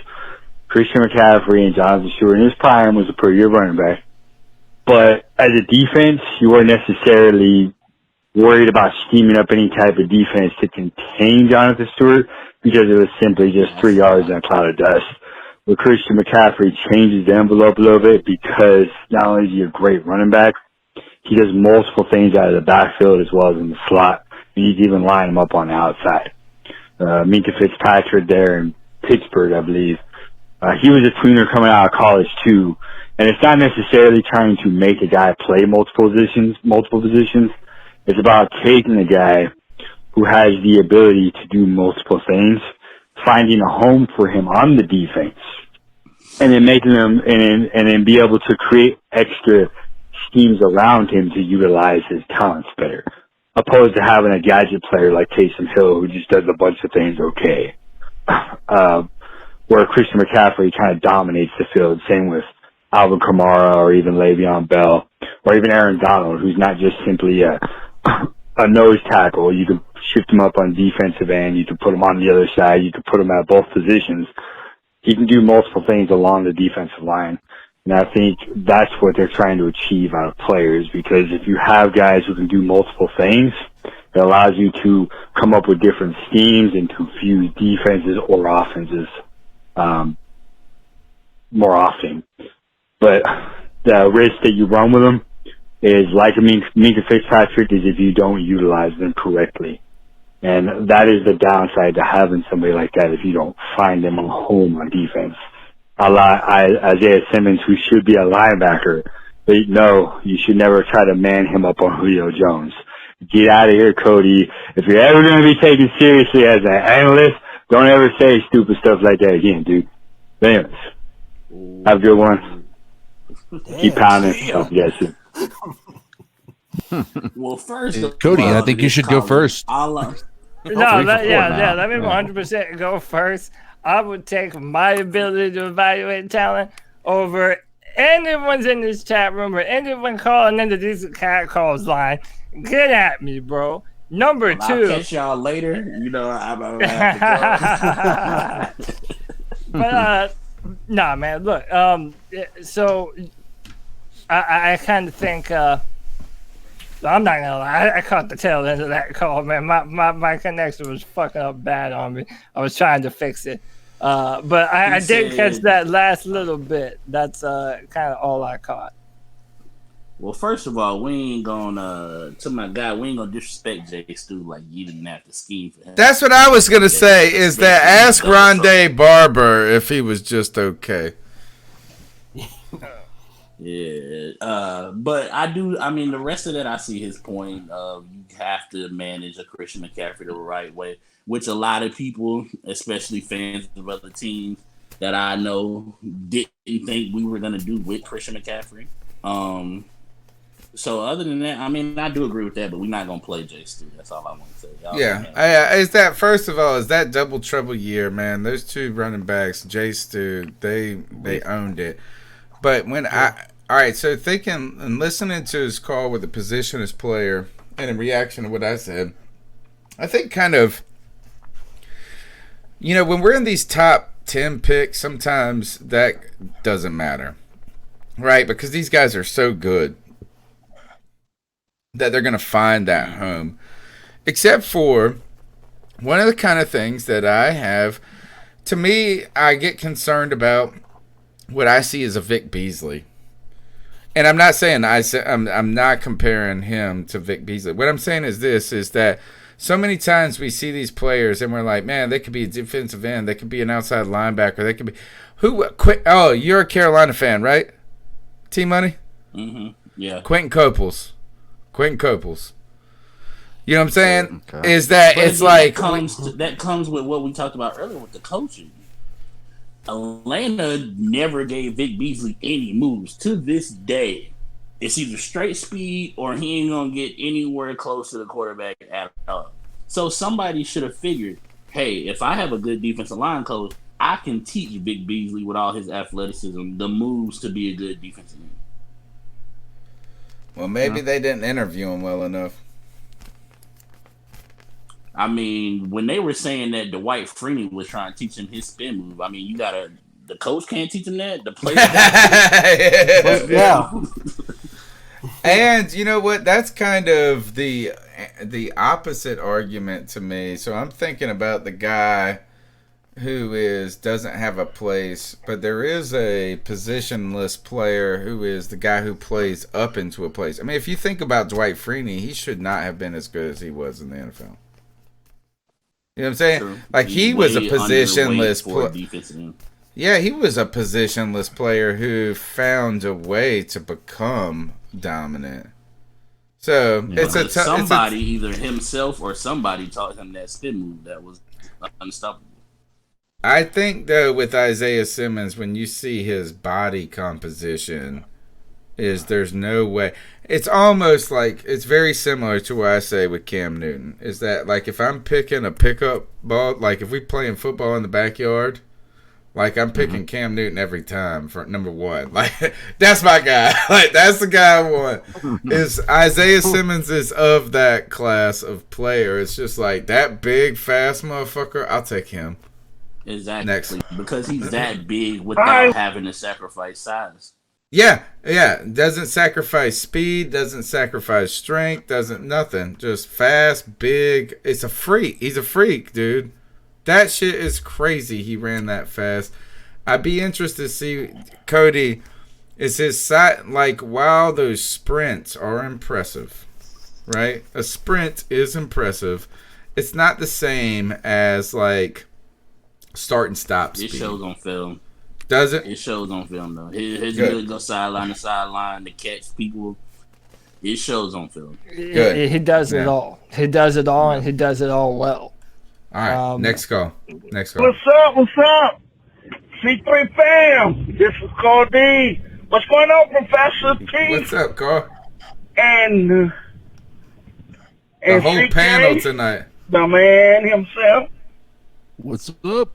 Christian McCaffrey and Jonathan Stewart in his prime was a pretty good running back. But as a defense, you weren't necessarily worried about scheming up any type of defense to contain Jonathan Stewart because it was simply just 3 yards in a cloud of dust. But Christian McCaffrey changes the envelope a little bit because not only is he a great running back, he does multiple things out of the backfield as well as in the slot. And you can even line him up on the outside. Minka Fitzpatrick there in Pittsburgh, I believe. He was a tweener coming out of college too. And it's not necessarily trying to make a guy play multiple positions. It's about taking a guy who has the ability to do multiple things, finding a home for him on the defense, and then making him and then be able to create extra schemes around him to utilize his talents better, opposed to having a gadget player like Taysom Hill who just does a bunch of things okay. Where Christian McCaffrey kind of dominates the field. Same with Alvin Kamara or even Le'Veon Bell or even Aaron Donald, who's not just simply a nose tackle. You can shift him up on defensive end. You can put him on the other side. You can put him at both positions. He can do multiple things along the defensive line. And I think that's what they're trying to achieve out of players, because if you have guys who can do multiple things, it allows you to come up with different schemes and to fuse defenses or offenses more often. But the risk that you run with them is, like Minka Fitzpatrick, is if you don't utilize them correctly. And that is the downside to having somebody like that if you don't find them a home on defense. Isaiah Simmons, who should be a linebacker, but no, you should never try to man him up on Julio Jones. Get out of here, Cody. If you're ever going to be taken seriously as an analyst, don't ever say stupid stuff like that again, dude. But anyways, have a good one. Keep pounding. Yes, sir. Well, first, Cody, I think you should go first. Let me 100% go first. I would take my ability to evaluate talent over anyone's in this chat room or anyone calling into these cat calls line. Get at me, bro. Number two. I'll catch y'all later. You know, I'm gonna have to go. But nah, man. Look, so I kind of think. I'm not gonna lie. I caught the tail end of that call, man. My connection was fucking up bad on me. I was trying to fix it, but I did catch that last little bit. That's kind of all I caught. Well, first of all, we ain't gonna to my guy. We ain't gonna disrespect Jay Stu like you didn't have to scheme for him. That's what I was gonna say. Is that ask Rondé Barber if he was just okay. Yeah, but I do. I mean, the rest of that, I see his point of you have to manage a Christian McCaffrey the right way, which a lot of people, especially fans of other teams that I know, didn't think we were gonna do with Christian McCaffrey. So other than that, I mean, I do agree with that, but we're not gonna play Jay Stu. That's all I want to say. Is that first of all? Is that double trouble year, man? Those two running backs, Jay Stu, they owned it. But when all right, so thinking and listening to his call with the positionless player, and in reaction to what I said, I think kind of, when we're in these top 10 picks, sometimes that doesn't matter, right? Because these guys are so good that they're going to find that home. Except for one of the kind of things that I have, to me, I get concerned about what I see as a Vic Beasley. And I'm not saying I'm not comparing him to Vic Beasley. What I'm saying is this, is that so many times we see these players and we're like, man, they could be a defensive end. They could be an outside linebacker. They could be oh, you're a Carolina fan, right? T-Money? Mm-hmm. Yeah. Quentin Coples. You know what I'm saying? Okay. Is that but it's again, like that comes with what we talked about earlier with the coaching. Atlanta never gave Vic Beasley any moves. To this day, it's either straight speed or he ain't gonna get anywhere close to the quarterback at all. So somebody should have figured, hey, if I have a good defensive line coach, I can teach Vic Beasley with all his athleticism the moves to be a good defensive end. Well, maybe they didn't interview him well enough. I mean, when they were saying that Dwight Freeney was trying to teach him his spin move, I mean, the coach can't teach him that. The player, yeah. And you know what? That's kind of the opposite argument to me. So I'm thinking about the guy who doesn't have a place, but there is a positionless player who is the guy who plays up into a place. I mean, if you think about Dwight Freeney, he should not have been as good as he was in the NFL. You know what I'm saying? True. Like he was a positionless player. Yeah, he was a positionless player who found a way to become dominant. So it's somebody, either himself or somebody taught him that spin move that was unstoppable. I think though with Isaiah Simmons, when you see his body composition, there's no way. It's almost like it's very similar to what I say with Cam Newton. Is that like if I'm picking a pickup ball, like if we playing football in the backyard, like I'm picking Cam Newton every time for number one. Like that's my guy. Like that's the guy I want. Is Isaiah Simmons is of that class of player. It's just like that big fast motherfucker. I'll take him. Exactly. Next. Because he's that big without having to sacrifice size. Yeah. Doesn't sacrifice speed, doesn't sacrifice strength, doesn't nothing. Just fast, big. It's a freak. He's a freak, dude. That shit is crazy. He ran that fast. I'd be interested to see, Cody, is his side, like, while those sprints are impressive, right? A sprint is impressive. It's not the same as, like, start and stop speed. It shows on film. Does it? It shows on film, though. His ability to go sideline to sideline, to catch people, it shows on film. He does it all. He does it all, and he does it all well. All right, next call. What's up? C3 fam, this is Carl D. What's going on, Professor T? What's up, Carl? And the whole CK, panel tonight. The man himself. What's up?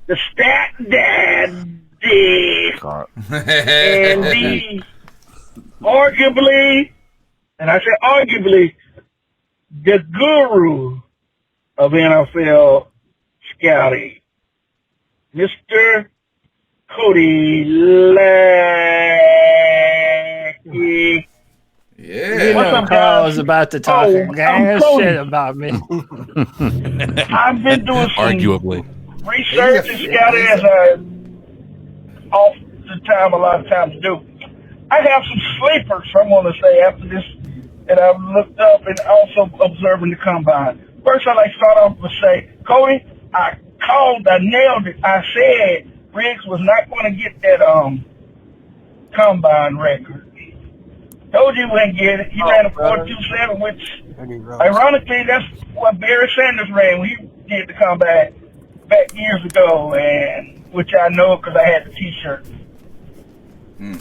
The stat daddy. And the arguably, and I say arguably, the guru of NFL scouting, Mr. Cody Lackey. Yeah. You What's know up, Carl guys? was about to talk a gang of Cody. shit about me. I've been doing some Arguably. research and scouting as I off the time a lot of times do. I have some sleepers, I'm going to say, after this that I've looked up and also observing the combine. First, I'd like to start off with say, Cody, I nailed it. I said Riggs was not going to get that combine record. Told you he wouldn't get it. He ran a 4.27, which ironically that's what Barry Sanders ran when he did the combine back years ago, and which I know because I had the T-shirt,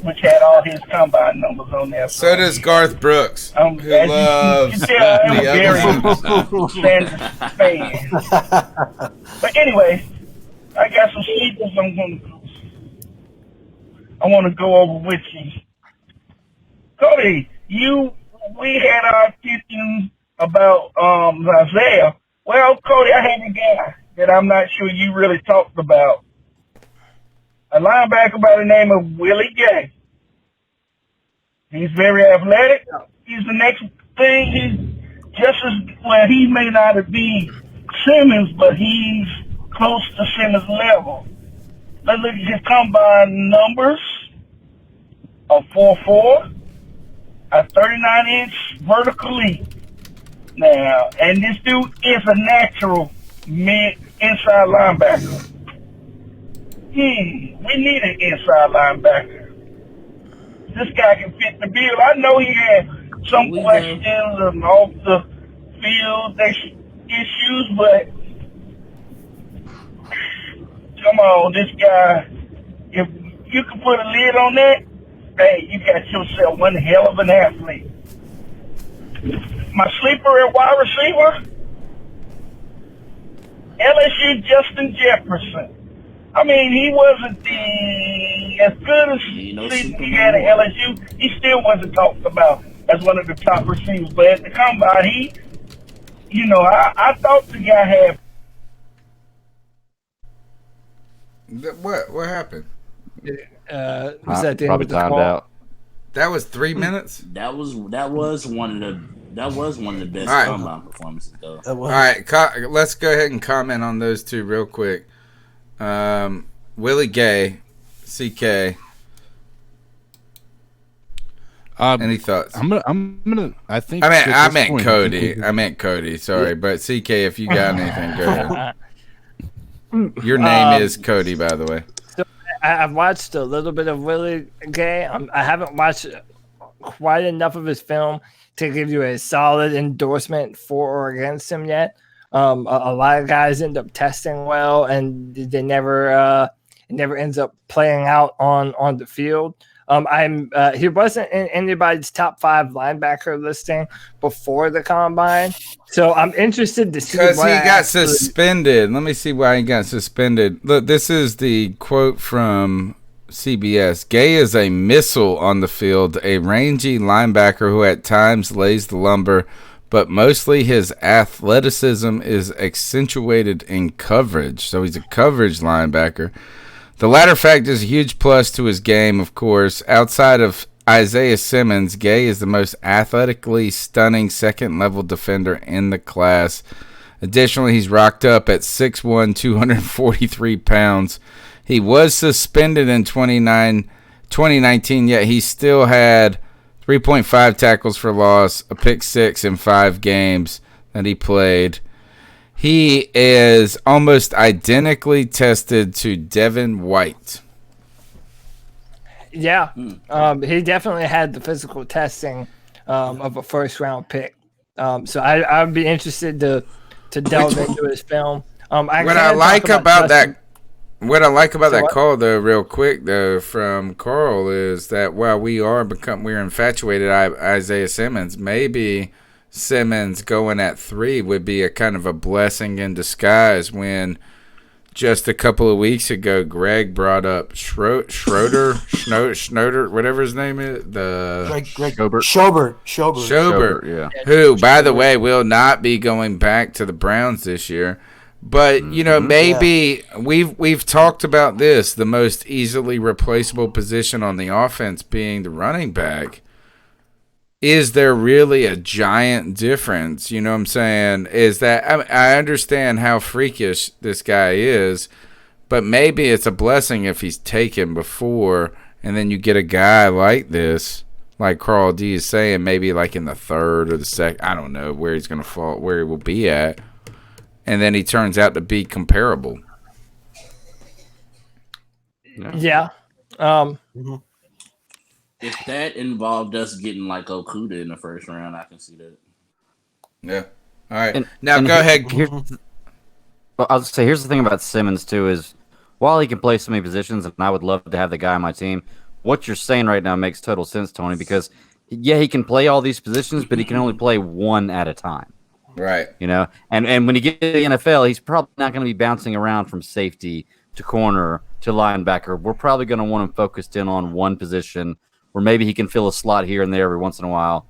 which had all his combine numbers on there. So does Garth Brooks, who loves I am a the Barry other Sanders fan. But anyway, I got some sleepers I want to go over with you. Cody, we had our opinion about Isaiah. Well, Cody, I have a guy that I'm not sure you really talked about. A linebacker by the name of Willie Gay. He's very athletic. He's the next thing. He's just as well. He may not be Simmons, but he's close to Simmons level. Let's look at his combine numbers. A 4.4, a 39-inch vertical leap. Now, and this dude is a natural inside linebacker. We need an inside linebacker. This guy can fit the bill. I know he had some questions and off the field issues, but come on, this guy, if you can put a lid on that, hey, you got yourself one hell of an athlete. My sleeper at wide receiver, LSU Justin Jefferson. I mean, he wasn't as good as season he had at LSU. He still wasn't talked about as one of the top receivers. But at the combine, I thought the guy had. What happened? Was that the end Probably of the timed call? out. That was 3 minutes. That was one of the best All right. combine performances, though. All right, let's go ahead and comment on those two real quick. Willie Gay, CK. Any thoughts? I'm gonna. I think. I meant Cody. Sorry, but CK, if you got anything, go ahead. Your name is Cody, by the way. So I've watched a little bit of Willie Gay. I haven't watched quite enough of his film to give you a solid endorsement for or against him yet. A lot of guys end up testing well, and they never it never ends up playing out on the field. He wasn't in anybody's top 5 linebacker listing before the combine, so I'm interested to see because he what got suspended. Let me see why he got suspended. Look, this is the quote from CBS. Gay is a missile on the field, a rangy linebacker who at times lays the lumber, but mostly his athleticism is accentuated in coverage. So he's a coverage linebacker. The latter fact is a huge plus to his game, of course. Outside of Isaiah Simmons, Gay is the most athletically stunning second-level defender in the class. Additionally, he's rocked up at 6'1", 243 pounds. He was suspended in 2019, yet he still had 3.5 tackles for loss, a pick 6 in 5 games that he played. He is almost identically tested to Devin White. Yeah, he definitely had the physical testing of a first-round pick. So I'd be interested to delve into his film. What I like about that call, though, real quick, though, from Carl is that while we're infatuated with Isaiah Simmons, maybe Simmons going at 3 would be a kind of a blessing in disguise when just a couple of weeks ago Greg brought up Schroeder, whatever his name is, Schobert, yeah. Who, by the way, will not be going back to the Browns this year. But maybe we've talked about this, the most easily replaceable position on the offense being the running back. Is there really a giant difference? You know what I'm saying? Is that I understand how freakish this guy is, but maybe it's a blessing if he's taken before, and then you get a guy like this, like Carl D is saying, maybe like in the 3rd or the 2nd. I don't know where he's going to fall, where he will be at, and then he turns out to be comparable. Yeah. If that involved us getting like Okuda in the first round, I can see that. Yeah. All right. Now go ahead. I'll say here's the thing about Simmons too is while he can play so many positions, and I would love to have the guy on my team, what you're saying right now makes total sense, Tony, because he can play all these positions, but he can only play one at a time. Right. You know, and when you get to the NFL, he's probably not going to be bouncing around from safety to corner to linebacker. We're probably going to want him focused in on one position, or maybe he can fill a slot here and there every once in a while.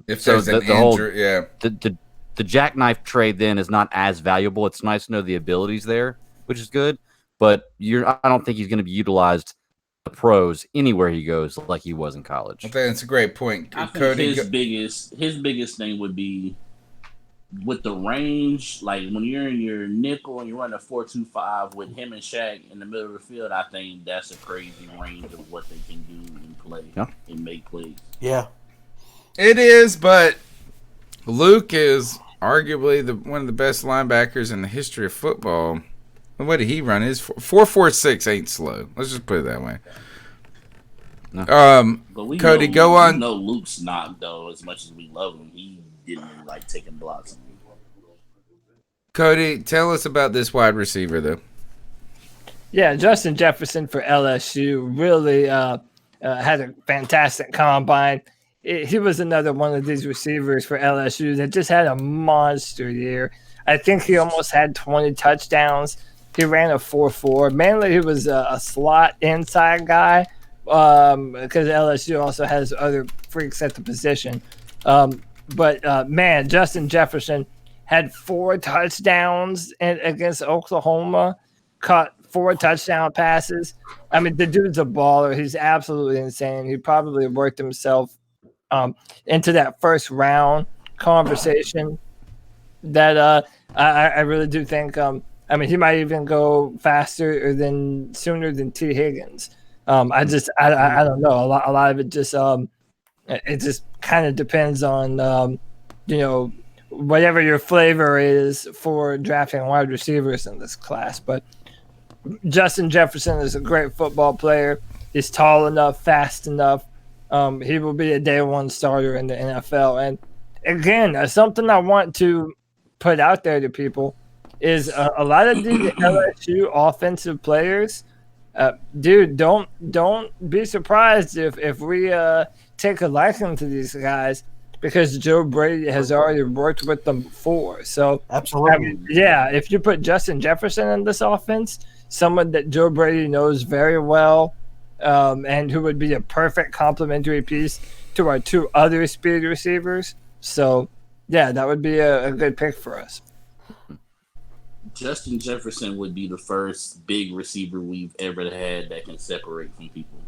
If so there's an injury, the jackknife trade then is not as valuable. It's nice to know the abilities there, which is good, but I don't think he's going to be utilized the pros anywhere he goes like he was in college. I think that's a great point. I think his biggest thing would be with the range, like when you're in your nickel and you run a 4-2-5 with him and Shaq in the middle of the field. I think that's a crazy range of what they can do and play and make plays. Yeah, it is. But Luke is arguably one of the best linebackers in the history of football. What did he run? His 4.46 ain't slow. Let's just put it that way. But Cody, go on. We know Luke's not, though, as much as we love him. He didn't like taking blocks. Cody, tell us about this wide receiver, though. Yeah, Justin Jefferson for LSU really had a fantastic combine. He was another one of these receivers for LSU that just had a monster year. I think he almost had 20 touchdowns. He ran a 4.4. Mainly, he was a slot inside guy because LSU also has other freaks at the position. But man, Justin Jefferson had 4 touchdowns against Oklahoma, caught 4 touchdown passes. I mean, the dude's a baller. He's absolutely insane. He probably worked himself into that first round conversation that I really do think. I mean, he might even go sooner than T. Higgins. I don't know. A lot of it just it just kind of depends on whatever your flavor is for drafting wide receivers in this class. But Justin Jefferson is a great football player. He's tall enough, fast enough. He will be a day one starter in the NFL. And again, something I want to put out there to people is a lot of these LSU offensive players. Dude, don't be surprised if we take a liking to these guys, because Joe Brady has already worked with them before. So absolutely, I mean, yeah. If you put Justin Jefferson in this offense, someone that Joe Brady knows very well, and who would be a perfect complementary piece to our two other speed receivers. So yeah, that would be a good pick for us. Justin Jefferson would be the first big receiver we've ever had that can separate from people.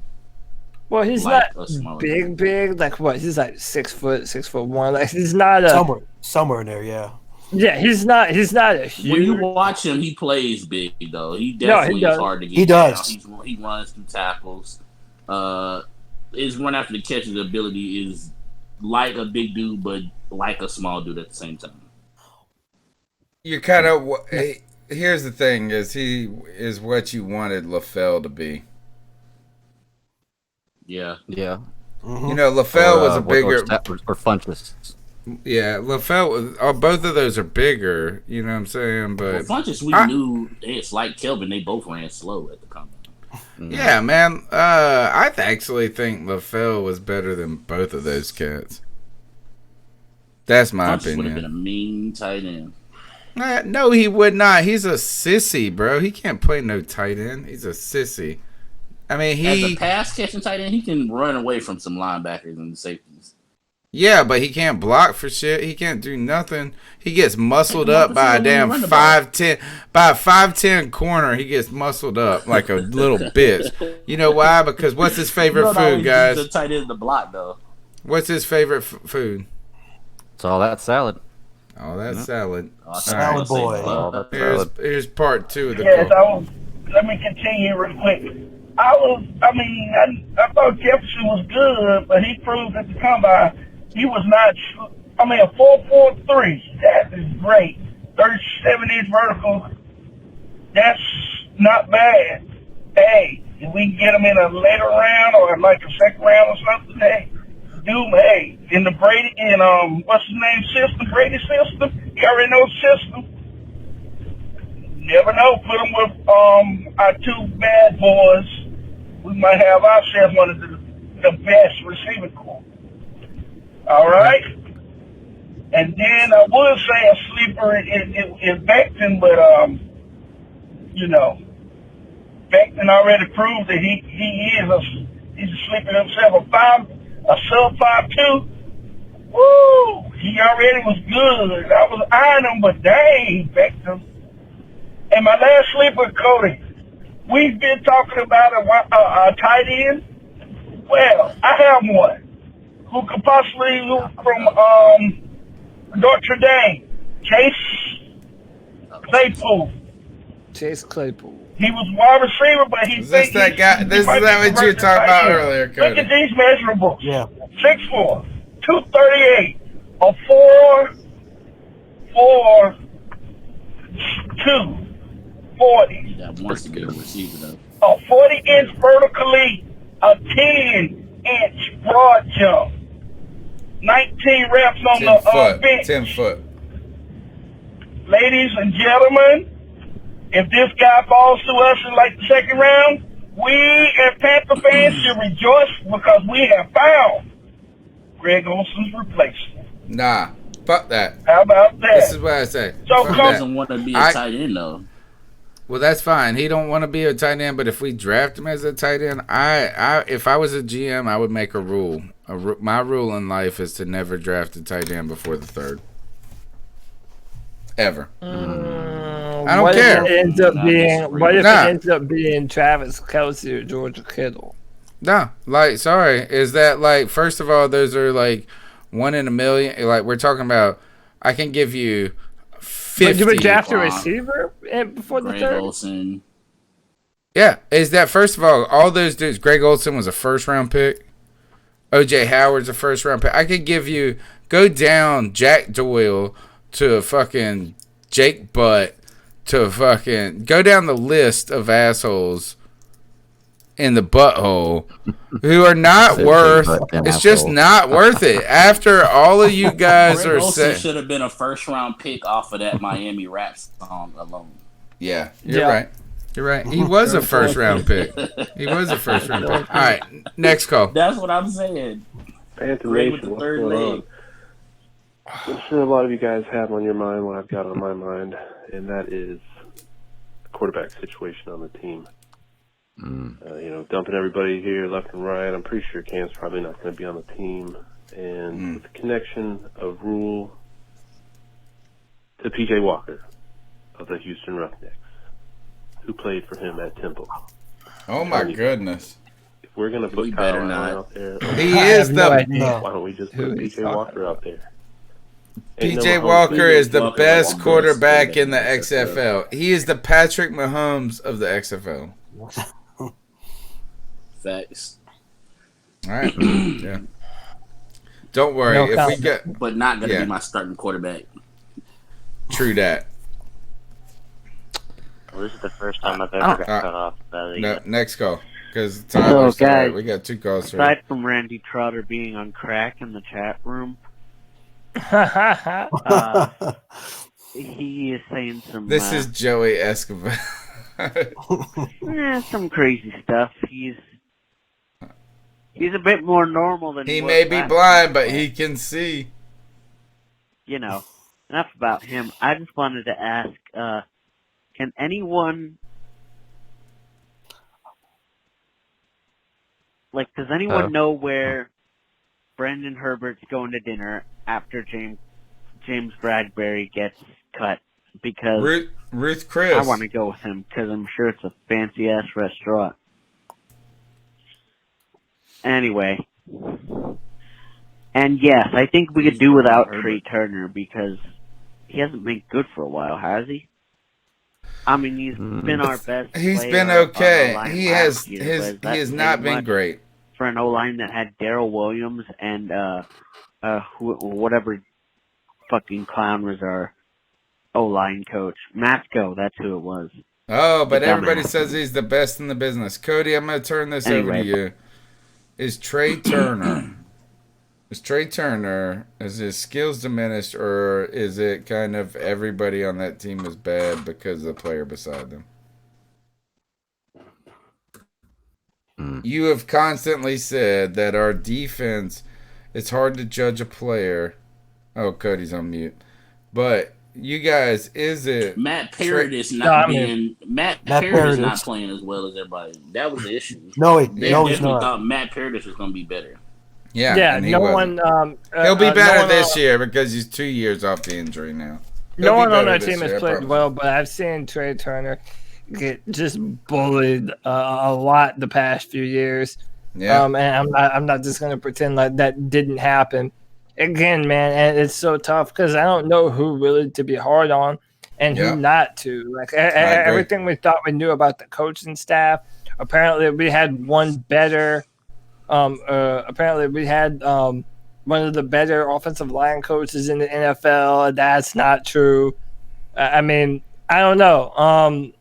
Well, he's Like not big. Like what? He's like 6 foot, 6'1". Like he's not a somewhere in there. Yeah. Yeah, he's not a huge. When you watch him, he plays big though. He definitely is hard to get. He does. He runs through tackles. His run after the catch's ability is like a big dude, but like a small dude at the same time. You kind of. Here's the thing: is he is what you wanted LaFell to be. Yeah. Yeah. You know, LaFell was a bigger or Funchess. Yeah, LaFell was. Both of those are bigger. You know what I'm saying? But Funchess, we knew it's like Kelvin. They both ran slow at the combine. Yeah, man. I actually think LaFell was better than both of those cats. That's my Funchess opinion. would have been a mean tight end. No, he would not. He's a sissy, bro. He can't play no tight end. He's a sissy. I mean, As a pass catching tight end, he can run away from some linebackers and safeties. Yeah, but he can't block for shit. He can't do nothing. He gets muscled up by a damn 5'10", by a 5'10" corner. He gets muscled up like a little bitch. You know why? Because what's his favorite food, guys? The tight end the block though. What's his favorite food? It's all that salad. All that salad. Salad boy. Here's part 2 of the Yes, call. let me continue real quick. I thought Jefferson was good, but he proved at the combine he was not. I mean, a 4.43, that is great. 37-inch vertical, that's not bad. Hey, if we can get him in a later round or like a second round or something, hey, hey, in the Brady, what's his name system, Brady system, you already know the system. Never know, put him with our two bad boys. We might have ourselves one of the best receiving corps. All right? And then I would say a sleeper is Becton, but, Becton already proved that he's a sleeper himself. A sub 5'2". Woo! He already was good. I was eyeing him, but dang, Becton. And my last sleeper, Cody. We've been talking about a tight end. Well, I have one who could possibly look from Notre Dame, Chase Claypool. Chase Claypool. He was wide receiver, but he's this that guy. This is that what you were talking about earlier, Cody. Look at these measurables. Yeah. 6'4", 238, a 4'2", 40. That wants to be a receiver though. A 40-inch vertically, a 10-inch broad jump. 19 reps on the bench. 10 foot. Ladies and gentlemen, if this guy falls to us in like the second round, we as Panther fans should rejoice because we have found Greg Olson's replacement. Nah, fuck that. How about that? This is what I say. So he doesn't want to be a tight end though. Well, that's fine. He don't want to be a tight end, but if we draft him as a tight end, if I was a GM, I would make a rule. My rule in life is to never draft a tight end before the third. Ever. I don't care. If it ends up being, it ends up being Travis Kelce or George Kittle? No, sorry. Is that first of all, those are 1 in a million. Like we're talking about, I can give you 50. But you would draft a receiver before the Greg third? Olsen. Yeah, is that first of all those dudes. Greg Olsen was a first-round pick. O.J. Howard's a first-round pick. I could give you, go down Jack Doyle to fucking Jake Butt to fucking, go down the list of assholes in the butthole who are not worth. It's just not worth it. After all of you guys Greg are Olsen saying, should have been a first-round pick off of that Miami rap song alone. yeah, you're right. You're right. He was a first-round pick. He was a first-round pick. All right, next call. That's what I'm saying. Phantom Greg Nation, with the what's third going leg. on? I'm sure a lot of you guys have on your mind what I've got on my mind, and that is the quarterback situation on the team. Dumping everybody here left and right. I'm pretty sure Cam's probably not going to be on the team. And with the connection of Rule to P.J. Walker of the Houston Roughnecks, who played for him at Temple. Oh my goodness! If we're going to put Kyle Allen out there, He is the. why don't we just put P.J. Walker out there? P.J. Walker is the best quarterback in the XFL. He is the Patrick Mahomes of the XFL. Facts. All right. Yeah. Don't worry. No if we comment. get, But not going to be my starting quarterback. True that. Well, this is the first time I've ever got cut off. No, next call. Because Hello, guys. we got 2 calls. Aside from Randy Trotter being on crack in the chat room, he is saying some. This is Joey Escobar. Some crazy stuff. He's a bit more normal than He was may be last blind, time, but he can see. enough about him. I just wanted to ask, can anyone, does anyone know where Brandon Herbert's going to dinner after James Bradbury gets cut? Because Ruth Chris. I want to go with him because I'm sure it's a fancy ass restaurant. Anyway, and yes, I think we could do without Trey Turner because he hasn't been good for a while, has he? I mean, he's been our best. He's player been on the okay. line He last has year, his. but He that's has not pretty been much great for an O line that had Darrell Williams and whatever fucking clown was our O-line coach. Matsko, that's who it was. Oh, but The everybody dumbass. says he's the best in the business. Cody, I'm going to turn this over to Anyway. you. Is Trey Turner, is his skills diminished, or is it kind of everybody on that team is bad because of the player beside them? You have constantly said that our defense, it's hard to judge a player. Oh, Cody's on mute. But you guys, is it Matt Parrott is Matt Matt Parrott is not Paradis. playing as well as everybody. That was the issue. No, They he's definitely not. thought Matt Parrott was going to be better. Yeah, and he wasn't. He'll be better this year because he's 2 years off the injury now. No He'll be one on better our this team year, has I played promise. well, but I've seen Trey Turner get just bullied a lot the past few years. Yeah. And I'm not just gonna pretend like that didn't happen. Again, man, and it's so tough because I don't know who really to be hard on and Yeah. who not to. Like agree. everything we thought we knew about the coaching staff. Apparently, we had one better. Apparently, we had one of the better offensive line coaches in the NFL. That's not true. I mean, I don't know.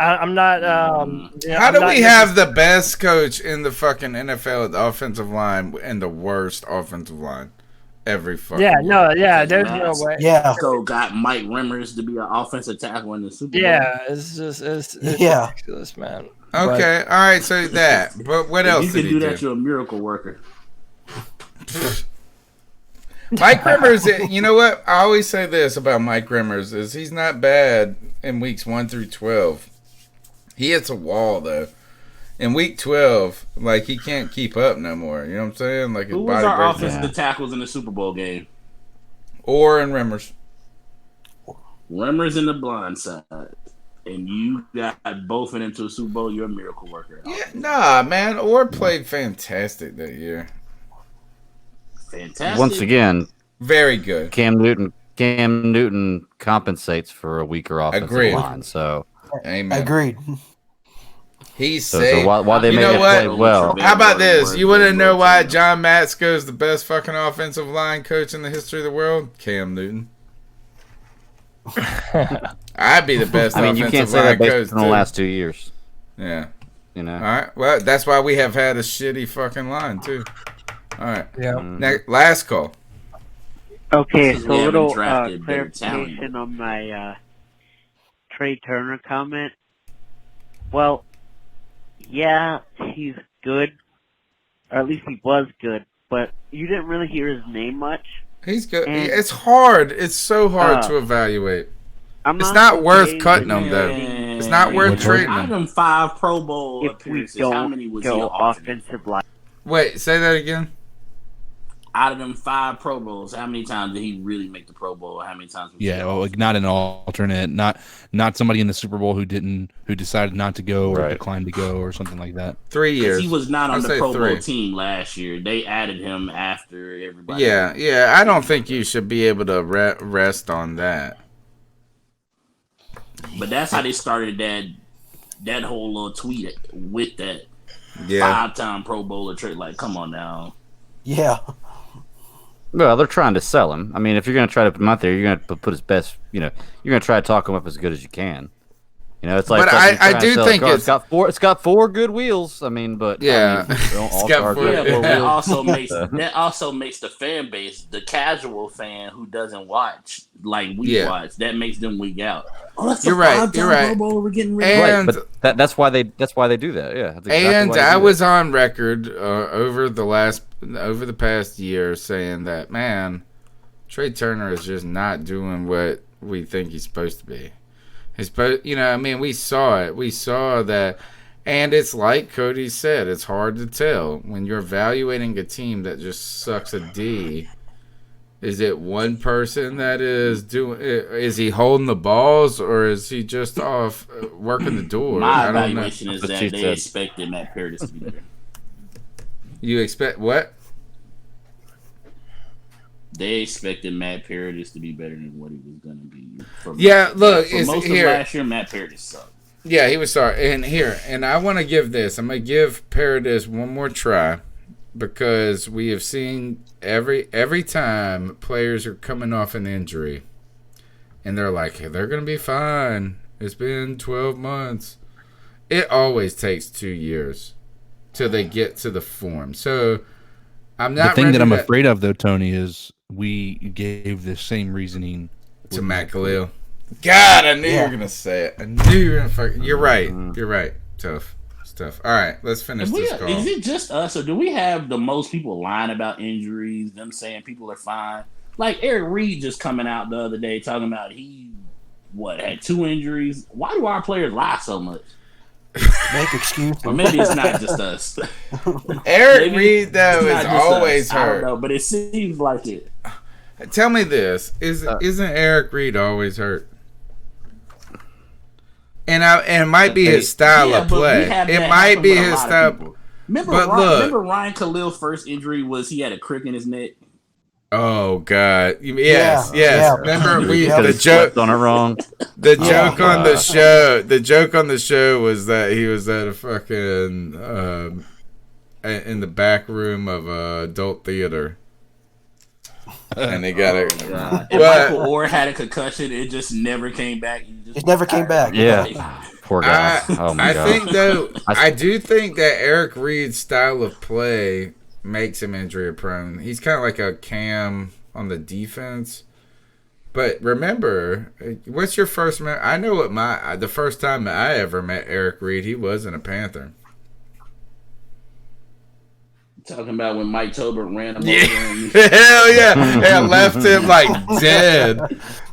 I'm not. How do we have the best coach in the fucking NFL at the offensive line and the worst offensive line every fucking year? There's no way. So got Mike Remmers to be an offensive tackle in the Super Bowl. Yeah, it's just it's ridiculous, man. Okay, all right, so that. But what If else you did can he do that, do? you're a miracle worker. Mike Remmers, you know what? I always say this about Mike Remmers is he's not bad in weeks 1 through 12. He hits a wall though. In week 12, like he can't keep up no more. You know what I'm saying? Like his Who was body our breaks offensive down. tackles in the Super Bowl game? Or in Remmers. Remmers in the blind side. And you got both of them to a Super Bowl, you're a miracle worker. Yeah, nah, man. Orr played fantastic that year. Fantastic. Once again, very good. Cam Newton compensates for a weaker offensive Agreed. line. So, amen. Agreed. He's So safe. while they you may know have what? played well, How about this? You want to know why John Matsko is the best fucking offensive line coach in the history of the world? Cam Newton. I'd be the best. I mean, you can't offensive say that line based coach on the too. last 2 years. Yeah, You know. All right. Well, that's why we have had a shitty fucking line too. All right. Yeah. Next, last call. Okay, Because so we a haven't little drafted better talent. clarification on my Trey Turner comment. Well, yeah, he's good, or at least he was good, but you didn't really hear his name much. He's good. And, It's hard. It's so hard to evaluate. It's not worth cutting him though. It's not worth trading Out of him. them 5 Pro Bowl if appearances, we don't how many was he go an alternate? offensive line. Wait, say that again. Out of them 5 Pro Bowls, how many times did he really make the Pro Bowl? How many times was he like not an alternate, not somebody in the Super Bowl who decided not to go or declined to go or something like that. 3 years. He was not on I'd the say Pro 3. Bowl team last year. They added him after everybody. Yeah. I don't think you should be able to rest on that. But that's how they started that whole little tweet with that 5-time Pro Bowler trade. Like, come on now. Yeah. Well, they're trying to sell him. I mean, if you're going to try to put him out there, you're going to put his best. You're going to try to talk him up as good as you can. It's like. But I do think it's got 4 good wheels. I mean, but yeah, that also makes the fan base, the casual fan who doesn't watch like we watch, that makes them weak out. Oh, that's You're right. Pro Bowl we're getting rid of. But that's why they do that. Yeah. That's exactly and why I was on record over the past year saying that, man, Trey Turner is just not doing what we think he's supposed to be. We saw it. We saw that. And it's like Cody said, it's hard to tell. When you're evaluating a team that just sucks a D, is it one person that is he holding the balls, or is he just off working the door? My evaluation is that they expected Matt Paradis to be there. You expect what? They expected Matt Paradis to be better than what he was going to be. For most of last year, Matt Paradis sucked. Yeah, he was sorry. And I want to give this. I'm going to give Paradis one more try, because we have seen every time players are coming off an injury and they're like, hey, they're going to be fine. It's been 12 months. It always takes 2 years till they get to the form. So I'm not. The thing that I'm afraid of, though, Tony, is we gave the same reasoning to Matt Khalil. God, I knew you were gonna say it. I knew you were gonna. You're right. You're right. Tough. It's tough. All right, let's finish this call. Is it just us, or do we have the most people lying about injuries? Them saying people are fine. Like Eric Reed just coming out the other day talking about he had 2 injuries. Why do our players lie so much? Make excuses. Or maybe it's not just us. Eric Reed, though, is always hurt. I don't know, but it seems like it. Tell me this: isn't Eric Reed always hurt? And it might be his style of play. It might be his style. Remember Ryan Khalil's first injury was he had a crick in his neck. Oh God! Yes. Remember the joke on it wrong. The joke on the show. The joke on the show was that he was at a fucking in the back room of adult theater, and they got it. If Michael Orr had a concussion, it just never came back. It never came back. Yeah, poor guy. I do think that Eric Reed's style of play makes him injury prone. He's kind of like a Cam on the defense. But remember, what's your first? I know what the first time I ever met Eric Reed, he wasn't a Panther. Talking about when Mike Tolbert ran him over. Hell yeah. And left him like dead.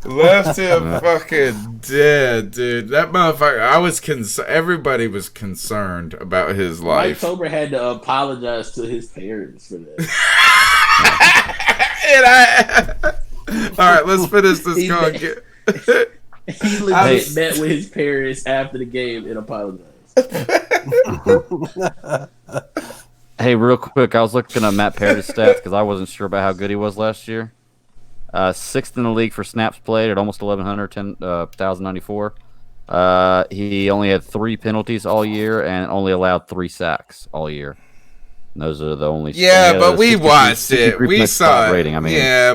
Left him fucking dead, dude. That motherfucker, I was everybody was concerned about his life. Mike Tolbert had to apologize to his parents for that. All right, let's finish this call. He legit met with his parents after the game and apologized. Hey, real quick, I was looking at Matt Paradis' stats because I wasn't sure about how good he was last year. 6th in the league for snaps played at almost 1,094. He only had 3 penalties all year and only allowed 3 sacks all year. And those are the only. Yeah, but we watched it. We saw it. Rating,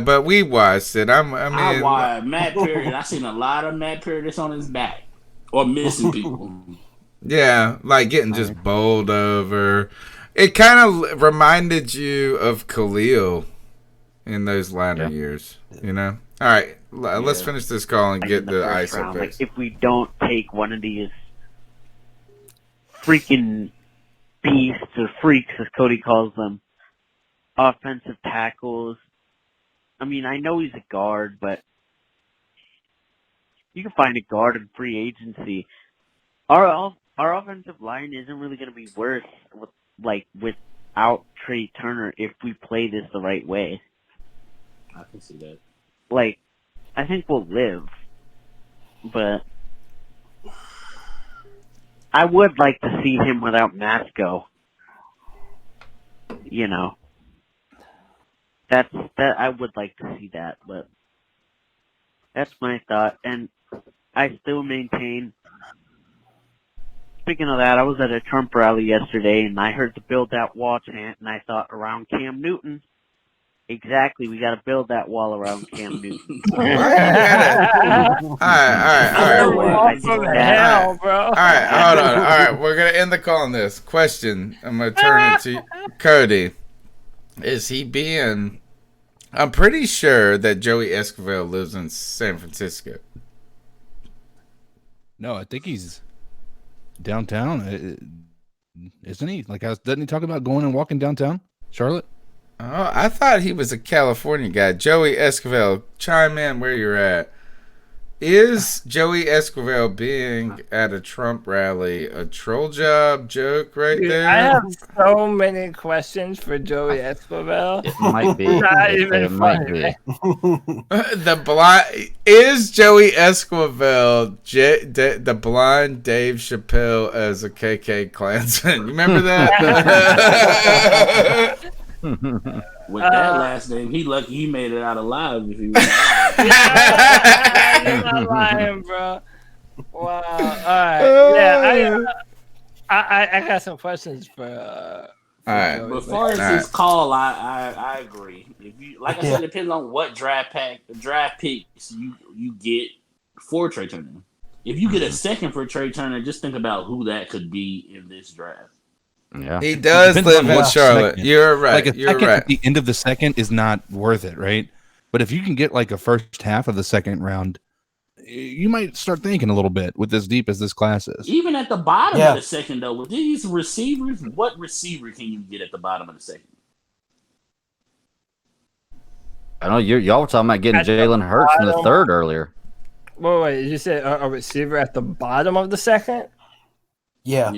but we watched it. I watched Matt Paradis. I seen a lot of Matt Paradis on his back or missing people. Yeah, like getting just bowled over. It kind of reminded you of Khalil in those latter years, you know? All right, let's finish this call and get the first ISO round. Like, picks. if we don't take one of these freaking beasts or freaks, as Cody calls them, offensive tackles. I mean, I know he's a guard, but you can find a guard in free agency. Our offensive line isn't really going to be worse without Trey Turner if we play this the right way. I can see that. Like, I think we'll live, but I would like to see him without Masco. You know, that I would like to see that, but that's my thought, and I still maintain. Speaking of that, I was at a Trump rally yesterday, and I heard the build that wall chant, and I thought around Cam Newton. Exactly, we got to build that wall around Cam Newton. All right. From hell, bro. All right, hold on. All right, we're gonna end the call on this question. I'm gonna turn it to Cody. Is he being? I'm pretty sure that Joey Escobar lives in San Francisco. No, I think he's downtown, isn't he? Like, doesn't he talk about going and walking downtown Charlotte? Oh, I thought he was a California guy. Joey Escobar, chime in where you're at. Is Joey Escobar being at a Trump rally a troll job joke there? I have so many questions for Joey Escobar. It might be. Not even It might funny. be. The blind is Joey Escobar the blind Dave Chappelle as a KK Klansman. You remember that? With that last name, he lucky he made it out alive. If he was You're not lying, bro. Wow. All right. Yeah, I got some questions for all right. But as far as his call, I agree. If you, like I said, it depends on what draft picks you get for Trey Turner. If you get a second for Trey Turner, just think about who that could be in this draft. Yeah, he does live in Charlotte. Second. You're right. Like, a second at the end of the second is not worth it, right? But if you can get like a first half of the second round, you might start thinking a little bit with as deep as this class is. Even at the bottom of the second, though, with these receivers, what receiver can you get at the bottom of the second? I know y'all were talking about getting Jalen Hurts in the third earlier. Wait, you said a receiver at the bottom of the second? Yeah.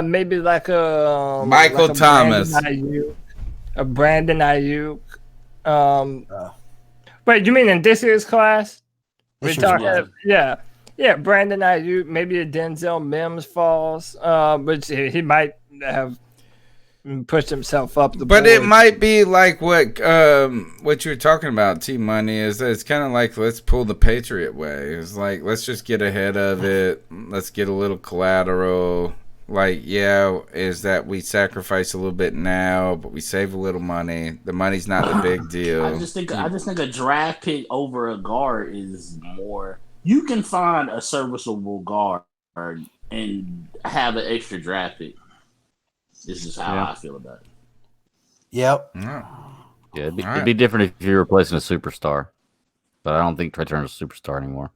Maybe like a Michael Thomas, a Brandon Ayuk. Wait, you mean in this year's class? We're talking, yeah, Brandon Ayuk, maybe a Denzel Mims falls, which he might have pushed himself up the board. But it might be like what you were talking about, T-Money, is that it's kind of like, let's pull the Patriot way. It's like, let's just get ahead of it. Let's get a little collateral. Like, is that we sacrifice a little bit now, but we save a little money. The money's not the big deal. I just think a draft pick over a guard is more. You can find a serviceable guard and have an extra draft pick. This is how I feel about it. Yep. Yeah, it'd be different if you're replacing a superstar, but I don't think Trey Turner's a superstar anymore.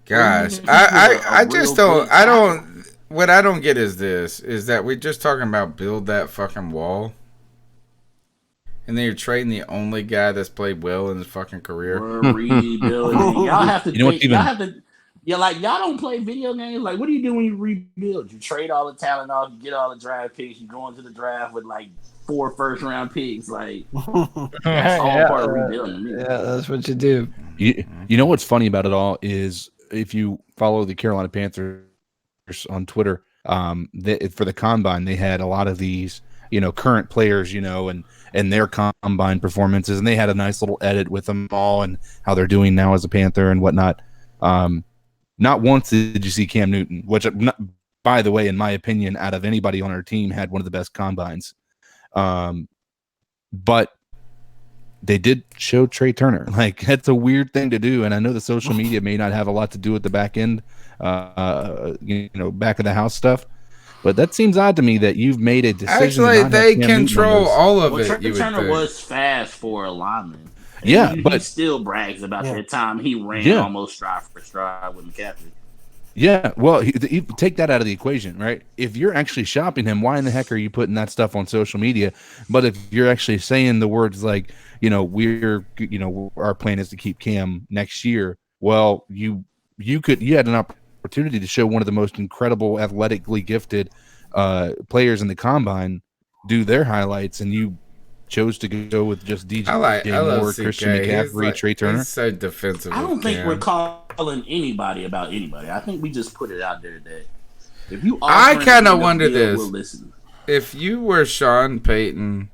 Gosh, I just don't. I don't. What I don't get is that we're just talking about build that fucking wall, and then you're trading the only guy that's played well in his fucking career. We're rebuilding. Y'all have to. Y'all don't play video games. Like, what do you do when you rebuild? You trade all the talent off. You get all the draft picks. You go into the draft with like 4 first-round picks. Like, that's all part of rebuilding. Yeah, that's what you do. You know what's funny about it all is, if you follow the Carolina Panthers on Twitter, for the combine, they had a lot of these, current players, and their combine performances, and they had a nice little edit with them all and how they're doing now as a Panther and whatnot. Not once did you see Cam Newton, which, by the way, in my opinion, out of anybody on our team, had one of the best combines. But they did show Trey Turner. Like, that's a weird thing to do, and I know the social media may not have a lot to do with the back end, back of the house stuff. But that seems odd to me that you've made a decision. Actually, they control all of it. Trey Turner was fast for a lineman. Yeah, but he still brags about that time he ran almost stride for stride with McCaffrey. Yeah, well, you take that out of the equation, right? If you're actually shopping him, why in the heck are you putting that stuff on social media? But if you're actually saying the words like, our plan is to keep Cam next year, well, you had an opportunity to show one of the most incredible, athletically gifted players in the combine do their highlights, and you chose to go with just DJ Moore, Christian McCaffrey, Trey Turner. He's so defensive. I don't think we're calling anybody about anybody. I think we just put it out there that if you, I kind of wonder this: we'll listen. If you were Sean Payton,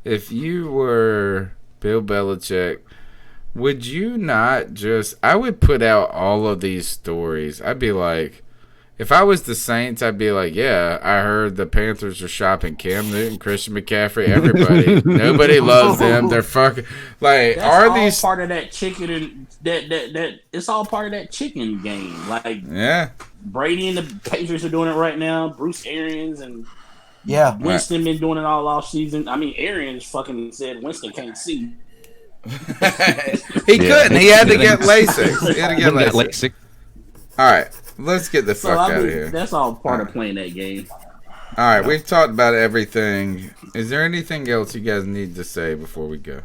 if you were Bill Belichick, would you not just? I would put out all of these stories. I'd be like, if I was the Saints, I'd be like, yeah, I heard the Panthers are shopping Cam Newton, Christian McCaffrey, everybody. Nobody loves them. They're fucking like. That's are all these part of that chicken and that? It's all part of that chicken game. Like, yeah, Brady and the Patriots are doing it right now. Bruce Arians and Winston been doing it all off season. I mean, Arians fucking said Winston can't see. He couldn't. He had to get LASIK. He had to get LASIK. All right, let's get the fuck out of here. That's all part of playing that game. All right, we've talked about everything. Is there anything else you guys need to say before we go?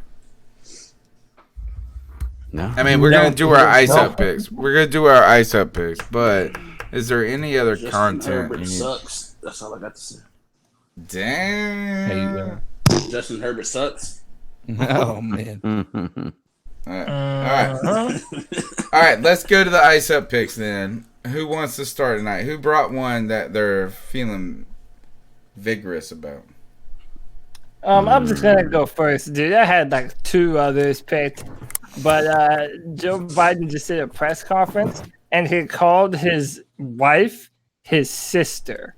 No. I mean, we're gonna do our ice up picks. We're gonna do our ice up picks, but is there any other content Herbert you need? sucks. That's all I got to say. Damn. Justin Herbert sucks. Oh man. All right. All right, let's go to the ice up picks then. Who wants to start tonight? Who brought one that they're feeling vigorous about? I'm just gonna go first, dude. I had like 2 others picked, but Joe Biden just did a press conference and he called his wife his sister.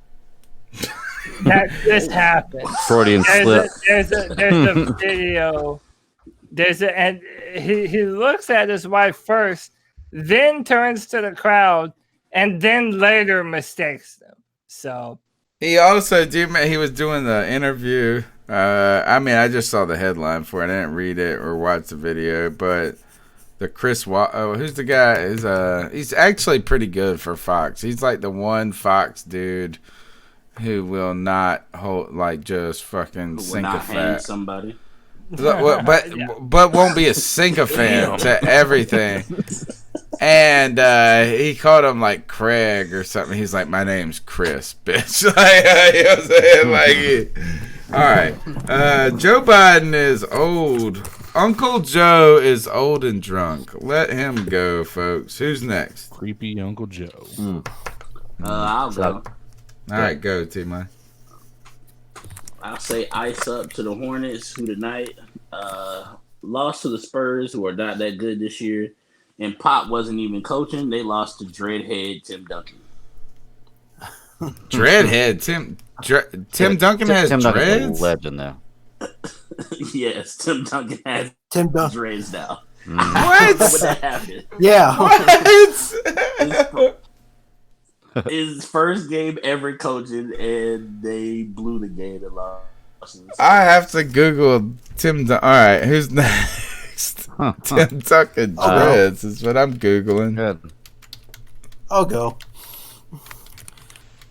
That just happened. Freudian slip. There's a video. And he looks at his wife first, then turns to the crowd, and then later mistakes them. So he also he was doing the interview. I mean, I just saw the headline for it. I didn't read it or watch the video, but the who's the guy? He's actually pretty good for Fox. He's like the one Fox dude who will not just fucking sink a fat somebody. But won't be a sycophant to everything. And he called him like Craig or something. He's like, my name's Chris, bitch. You know what I'm saying? All right. Joe Biden is old. Uncle Joe is old and drunk. Let him go, folks. Who's next? Creepy Uncle Joe. I'll go. All right, go, T-Man. I'll say ice up to the Hornets, who tonight lost to the Spurs, who are not that good this year. And Pop wasn't even coaching. They lost to Dreadhead Tim Duncan. Dreadhead Tim Duncan has Tim Duncan's dreads? a legend, though. Yes, Tim Duncan has dreads now. What? Would that happen? Yeah. What? His first game ever coaching, and they blew the game and lost. I have to Google Tim Duncan. All right, who's next? Tim Duncan dreads is what I'm Googling. Good. I'll go.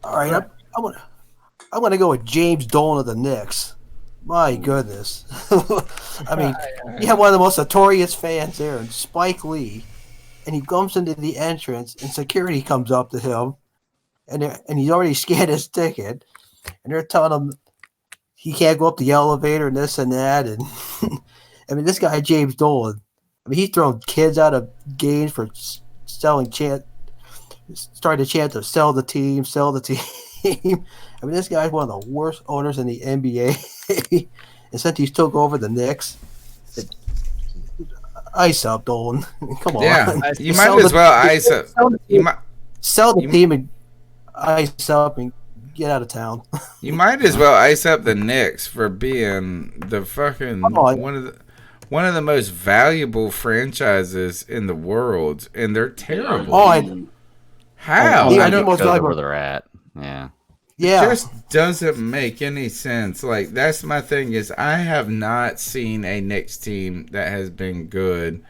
All right, I'm gonna go with James Dolan of the Knicks. My goodness. I mean, you have one of the most notorious fans there, and Spike Lee, and he comes into the entrance, and security comes up to him, and he's already scanned his ticket, and they're telling him he can't go up the elevator and this and that, and I mean, this guy James Dolan, I mean, he's thrown kids out of games for starting to chant to sell the team. I mean, this guy's one of the worst owners in the NBA. And since he took over the Knicks, ice up, Dolan. Come on. Yeah, you might as well ice up. Sell the team and ice up and get out of town. You might as well ice up the Knicks for being the fucking one one of the most valuable franchises in the world, and they're terrible. How? I don't know where they're at. Yeah. It just doesn't make any sense. Like, that's my thing is I have not seen a Knicks team that has been good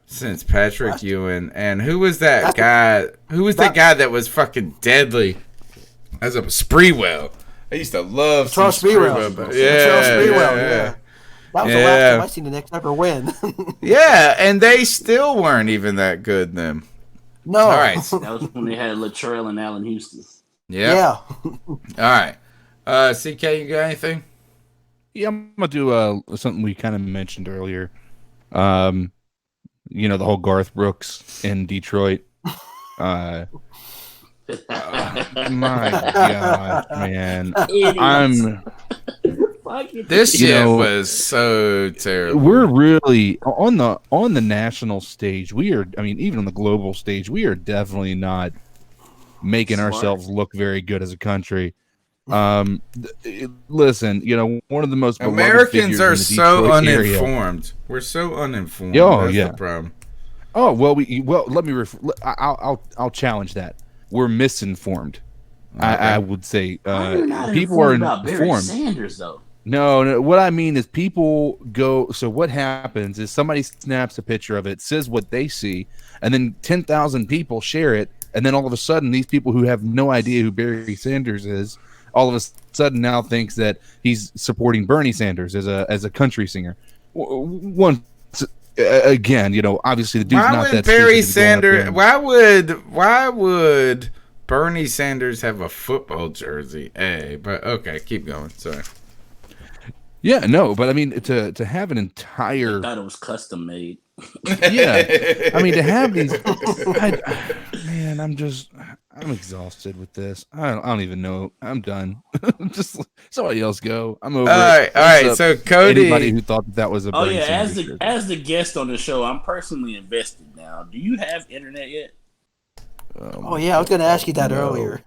since Patrick Ewing. And who was that guy? Who was the guy that was fucking deadly? As a Sprewell. I used to love Charles Sprewell. Yeah. That was the last time I seen the Knicks ever win. Yeah, and they still weren't even that good then. No. All right. That was when they had Latrell and Allen Houston. Yep. Yeah. All right. CK, you got anything? Yeah, I'm gonna do something we kind of mentioned earlier. The whole Garth Brooks in Detroit. My God, man! This shit was so terrible. We're really on the national stage. We are. I mean, even on the global stage, we are definitely not making ourselves look very good as a country. Listen, one of the most Americans are so uninformed. Area. We're so uninformed. Oh, that's yeah. the problem. Oh well, let me. I'll challenge that. We're misinformed. Okay. I would say people are about informed. Barry Sanders, though. No, what I mean is people go. So what happens is somebody snaps a picture of it, says what they see, and then 10,000 people share it, and then all of a sudden, these people who have no idea who Barry Sanders is, all of a sudden now thinks that he's supporting Bernie Sanders as a country singer. Again, obviously the dude's not that. Barry Sanders? Why would Bernie Sanders have a football jersey? But okay, keep going. Sorry. Yeah, no, but I mean to have an entire. I thought it was custom made. Yeah, I mean to have these. Man, I'm exhausted with this. I don't even know. I'm done. Just somebody else go. I'm over. All right. So Cody, anybody who thought that was a. Oh yeah, as the guest on the show, I'm personally invested now. Do you have internet yet? Oh yeah, I was going to ask you that earlier.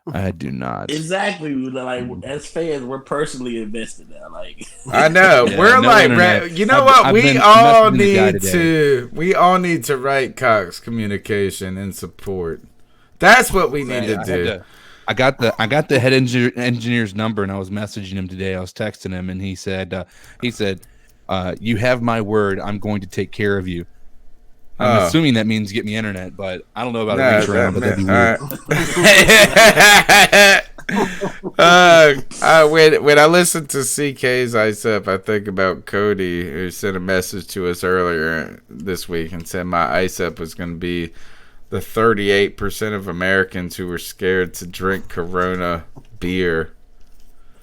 I do not. Exactly. Like as fans, we're personally invested now. Like I know we're like, you know what? We all need to write Cox Communication and support. That's what we need to do. I got the head engineer's number, and I was messaging him today. I was texting him, and he said, "You have my word. I'm going to take care of you." I'm assuming that means get me internet, but I don't know about a reach around, but that'd be weird. When I listen to CK's Ice Up, I think about Cody, who sent a message to us earlier this week and said my Ice Up was going to be the 38% of Americans who were scared to drink Corona beer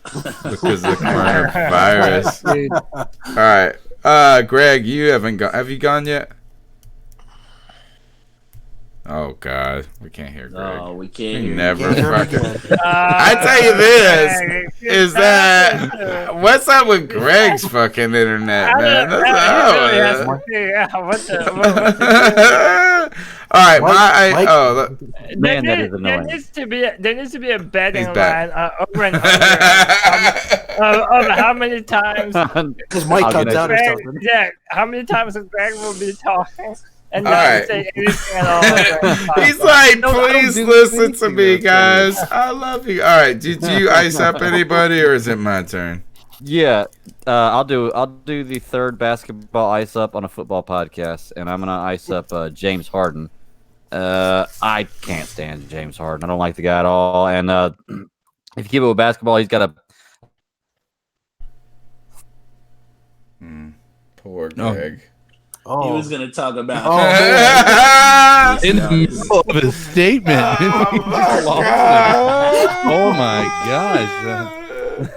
because of the coronavirus. All right. Greg, you haven't gone. Have you gone yet? Oh God, we can't hear Greg. No, we can't. We never fucking. I tell you this is that what's up with Greg's fucking internet, man? All right, man, that is annoying. There needs to be a betting line over and over how many times his mic comes out or something. Yeah, how many times Greg will be talking. And all not say anything at all. He's like, please listen to me, guys. I love you. All right, did you ice up anybody, or is it my turn? Yeah, I'll do the third basketball ice up on a football podcast, and I'm gonna ice up James Harden. I can't stand James Harden. I don't like the guy at all. And if you keep it with basketball, he's got a poor Greg. Oh. He was going to talk about in the middle of his statement. Oh my gosh!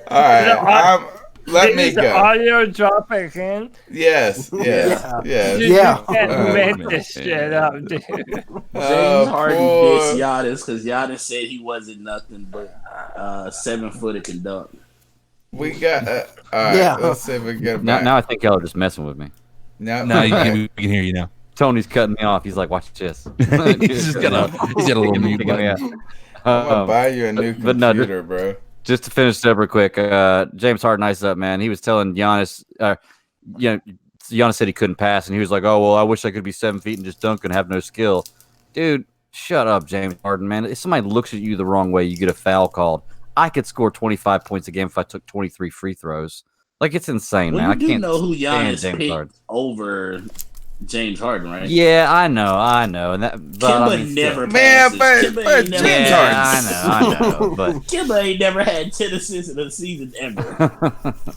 All right, let me go. The audio dropping in. Yes. Dude, you can't make this shit up, dude. James Harden dissed Giannis because Giannis said he wasn't nothing but 7-footer can dunk. We got. All right, let's see if we can get it back. Now I think y'all are just messing with me. No, we can hear you now. Tony's cutting me off. He's like, "Watch this." he's got a little mute button. I'm gonna buy you a new computer, bro. Just to finish it up real quick, James Harden ice up, man. He was telling Giannis, Giannis said he couldn't pass, and he was like, "Oh well, I wish I could be 7 feet and just dunk and have no skill." Dude, shut up, James Harden, man. If somebody looks at you the wrong way, you get a foul called. I could score 25 points a game if I took 23 free throws. Like, it's insane, man. I can't know who stand Giannis James picked Harden over James Harden, right? Yeah, I know, and that. But Kimba I mean, never Man, passes. but Kimba ain't never James passes. I know, but Kimba ain't never had 10 assists in a season ever.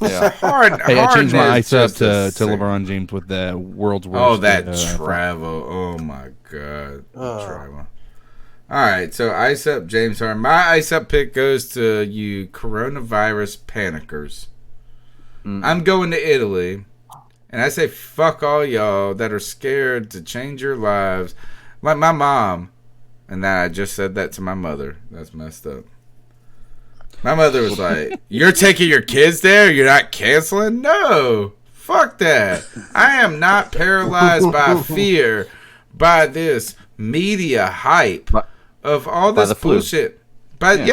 Yeah. Harden, Hey, I changed my Harden ice is up just to a sick- LeBron James with the world's worst. Oh, that travel. Oh, my God. Travel. All right, so ice up James Harden. My ice up pick goes to you coronavirus panickers. I'm going to Italy, and I say fuck all y'all that are scared to change your lives. Like my mom, and then I just said that to my mother. That's messed up. My mother was like, "You're taking your kids there? You're not canceling?" No, fuck that. I am not paralyzed by fear by this media hype of all this bullshit. But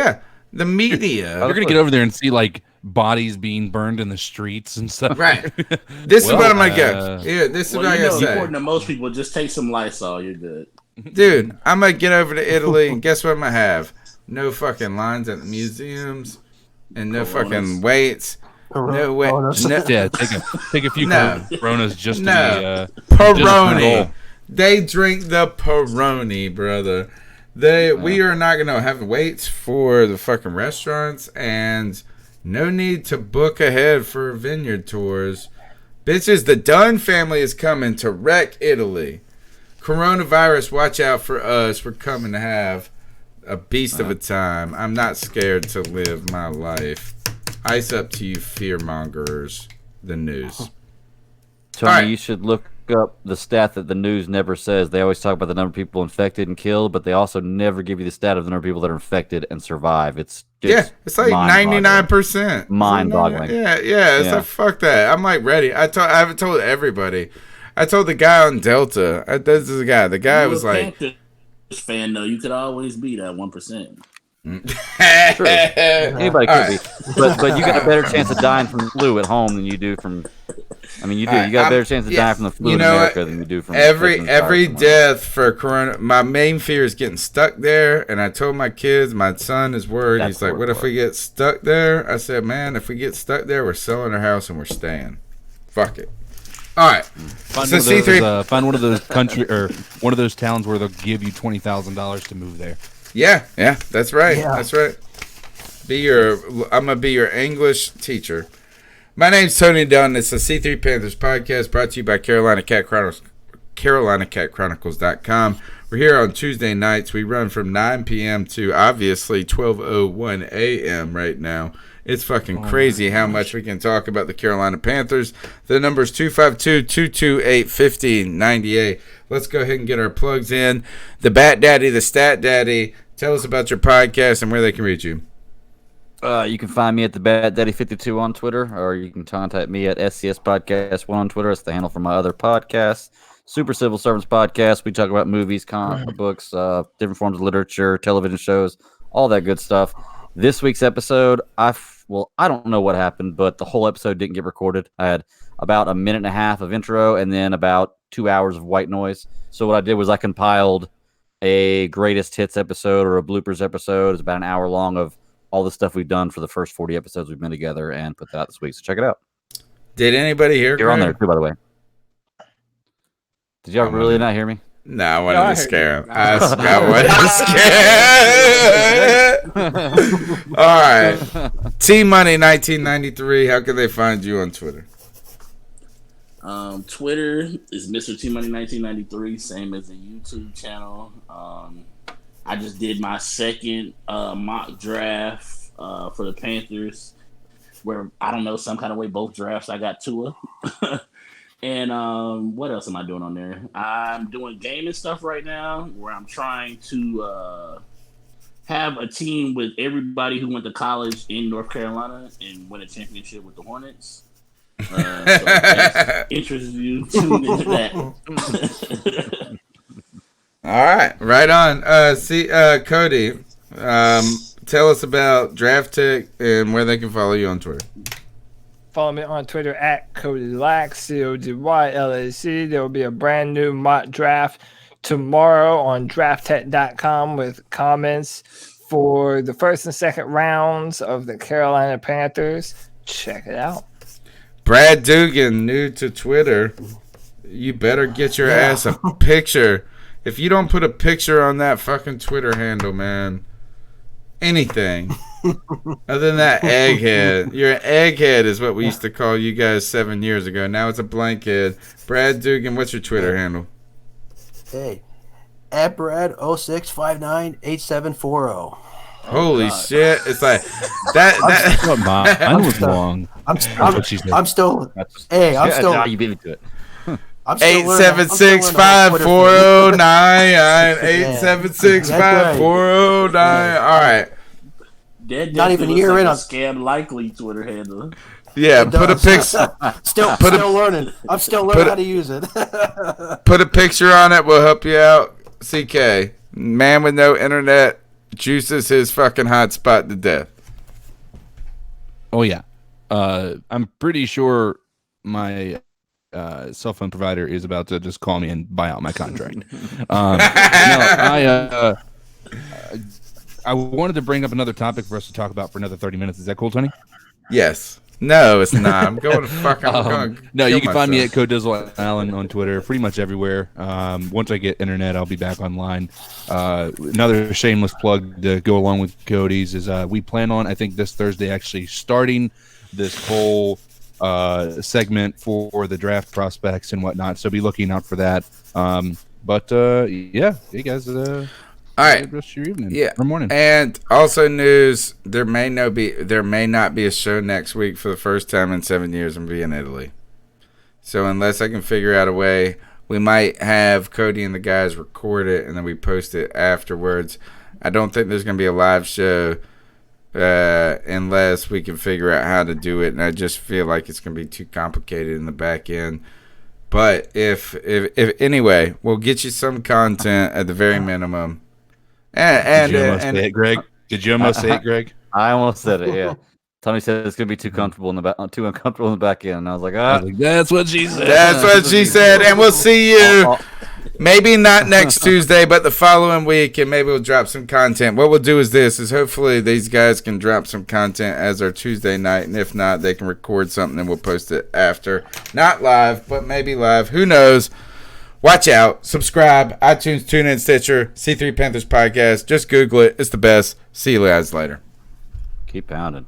the media. You're gonna get over there and see like bodies being burned in the streets and stuff. Right. This is what I'm gonna get. Yeah, this is what I'm gonna say. According to most people, just take some Lysol. You're good. Dude, I'm gonna get over to Italy, and guess what I'm gonna have? No fucking lines at the museums, and no fucking waits. No way. Yeah, take a few Coronas just to be Peroni. They drink the Peroni, brother. We are not gonna have waits for the fucking restaurants, and no need to book ahead for vineyard tours. Bitches, the Dunn family is coming to wreck Italy. Coronavirus, watch out for us. We're coming to have a beast of a time. I'm not scared to live my life. Ice up to you fearmongers. The news. Tony, you should look up the stat that the news never says. They always talk about the number of people infected and killed, but they also never give you the stat of the number of people that are infected and survive. It's it's like 99%. Mind-boggling. Yeah. It's like fuck that. I'm like ready. I haven't told everybody. I told the guy on Delta. This is the guy. The guy was like, Panthers fan though. You could always be that 1%. True. Anybody could be, but you got a better chance of dying from the flu at home than you do from. I mean, you do. You got a better chance of dying from the flu in America than you do from every death for corona. My main fear is getting stuck there, and I told my kids. My son is worried. He's like, "What if we get stuck there?" I said, "Man, if we get stuck there, we're selling our house and we're staying. Fuck it." All right. Find one of those country or one of those towns where they'll give you $20,000 to move there. Yeah, that's right. Yeah. That's right. I'm gonna be your English teacher. My name's Tony Dunn. It's the C3 Panthers podcast brought to you by Carolina Cat Chronicles, CarolinaCatChronicles.com. We're here on Tuesday nights. We run from 9 p.m. to obviously 12:01 a.m. right now. It's fucking crazy how much we can talk about the Carolina Panthers. The number is 252-228-5098. Let's go ahead and get our plugs in. The Bat Daddy, the Stat Daddy. Tell us about your podcast and where they can reach you. You can find me at the Bat Daddy 52 on Twitter, or you can contact me at SCS Podcast 1 on Twitter. That's the handle for my other podcast, Super Civil Servants Podcast. We talk about movies, comic books, different forms of literature, television shows, all that good stuff. This week's episode, I don't know what happened, but the whole episode didn't get recorded. I had about a minute and a half of intro and then about 2 hours of white noise. So what I did was I compiled a greatest hits episode or a bloopers episode. It's about an hour long of all the stuff we've done for the first 40 episodes we've been together and put that out this week. So check it out. Did anybody hear? You're on there too, by the way. Did y'all really not hear me? No, I wanted to scare him. I wanted to scare him. All right. T-Money 1993. How can they find you on Twitter? Twitter is Mr. T-Money 1993, same as the YouTube channel. I just did my second mock draft for the Panthers, where I don't know, some kind of way both drafts I got Tua. And what else am I doing on there? I'm doing gaming stuff right now, where I'm trying to have a team with everybody who went to college in North Carolina and win a championship with the Hornets. So if interests you, tune into that. All right on. Cody, tell us about Draft Tech and where they can follow you on Twitter. Follow me on Twitter at CodyLac, CodyLac. There will be a brand new mock draft tomorrow on drafttech.com with comments for the first and second rounds of the Carolina Panthers. Check it out. Brad Dugan, new to Twitter. You better get your ass a picture. If you don't put a picture on that fucking Twitter handle, man, anything other than that egghead. You're an egghead is what we used to call you guys 7 years ago. Now it's a blank head. Brad Dugan, what's your Twitter handle? Hey, at Brad06598740. Holy shit! It's like that. Mine was long. I'm still. Hey, I'm still. Now you beat me to it. 876-5409. 876-5409. All right. Not even a year in. Scam likely Twitter handle. Yeah, put a picture. Still learning. I'm still learning how to use it. Put a picture on it. We'll help you out. CK, man with no internet, juices his fucking hotspot to death. Oh yeah, I'm pretty sure my cell phone provider is about to just call me and buy out my contract. I wanted to bring up another topic for us to talk about for another 30 minutes. Is that cool, Tony? Yes. No, it's not. I'm going to fucking. No, you can find me at Codizzle Allen on Twitter, pretty much everywhere. Once I get internet, I'll be back online. Another shameless plug to go along with Cody's is we plan on, I think, this Thursday actually starting this whole segment for the draft prospects and whatnot. So be looking out for that. Yeah, hey guys. All right. Rest of your evening. Yeah. Or morning. And also news: there may not be a show next week for the first time in 7 years. I'm be in Italy, so unless I can figure out a way, we might have Cody and the guys record it and then we post it afterwards. I don't think there's gonna be a live show unless we can figure out how to do it, and I just feel like it's gonna be too complicated in the back end. But if anyway, we'll get you some content at the very minimum. Did you almost say it, Greg? Did you almost say it, Greg? I almost said it. Yeah. Tommy said it's gonna be too uncomfortable in the back end, and I was like, that's what she said. That's what she said, and we'll see you. Maybe not next Tuesday, but the following week, and maybe we'll drop some content. What we'll do is hopefully these guys can drop some content as our Tuesday night, and if not, they can record something and we'll post it after. Not live, but maybe live. Who knows? Watch out. Subscribe. iTunes, TuneIn, Stitcher, C3 Panthers Podcast. Just Google it. It's the best. See you guys later. Keep pounding.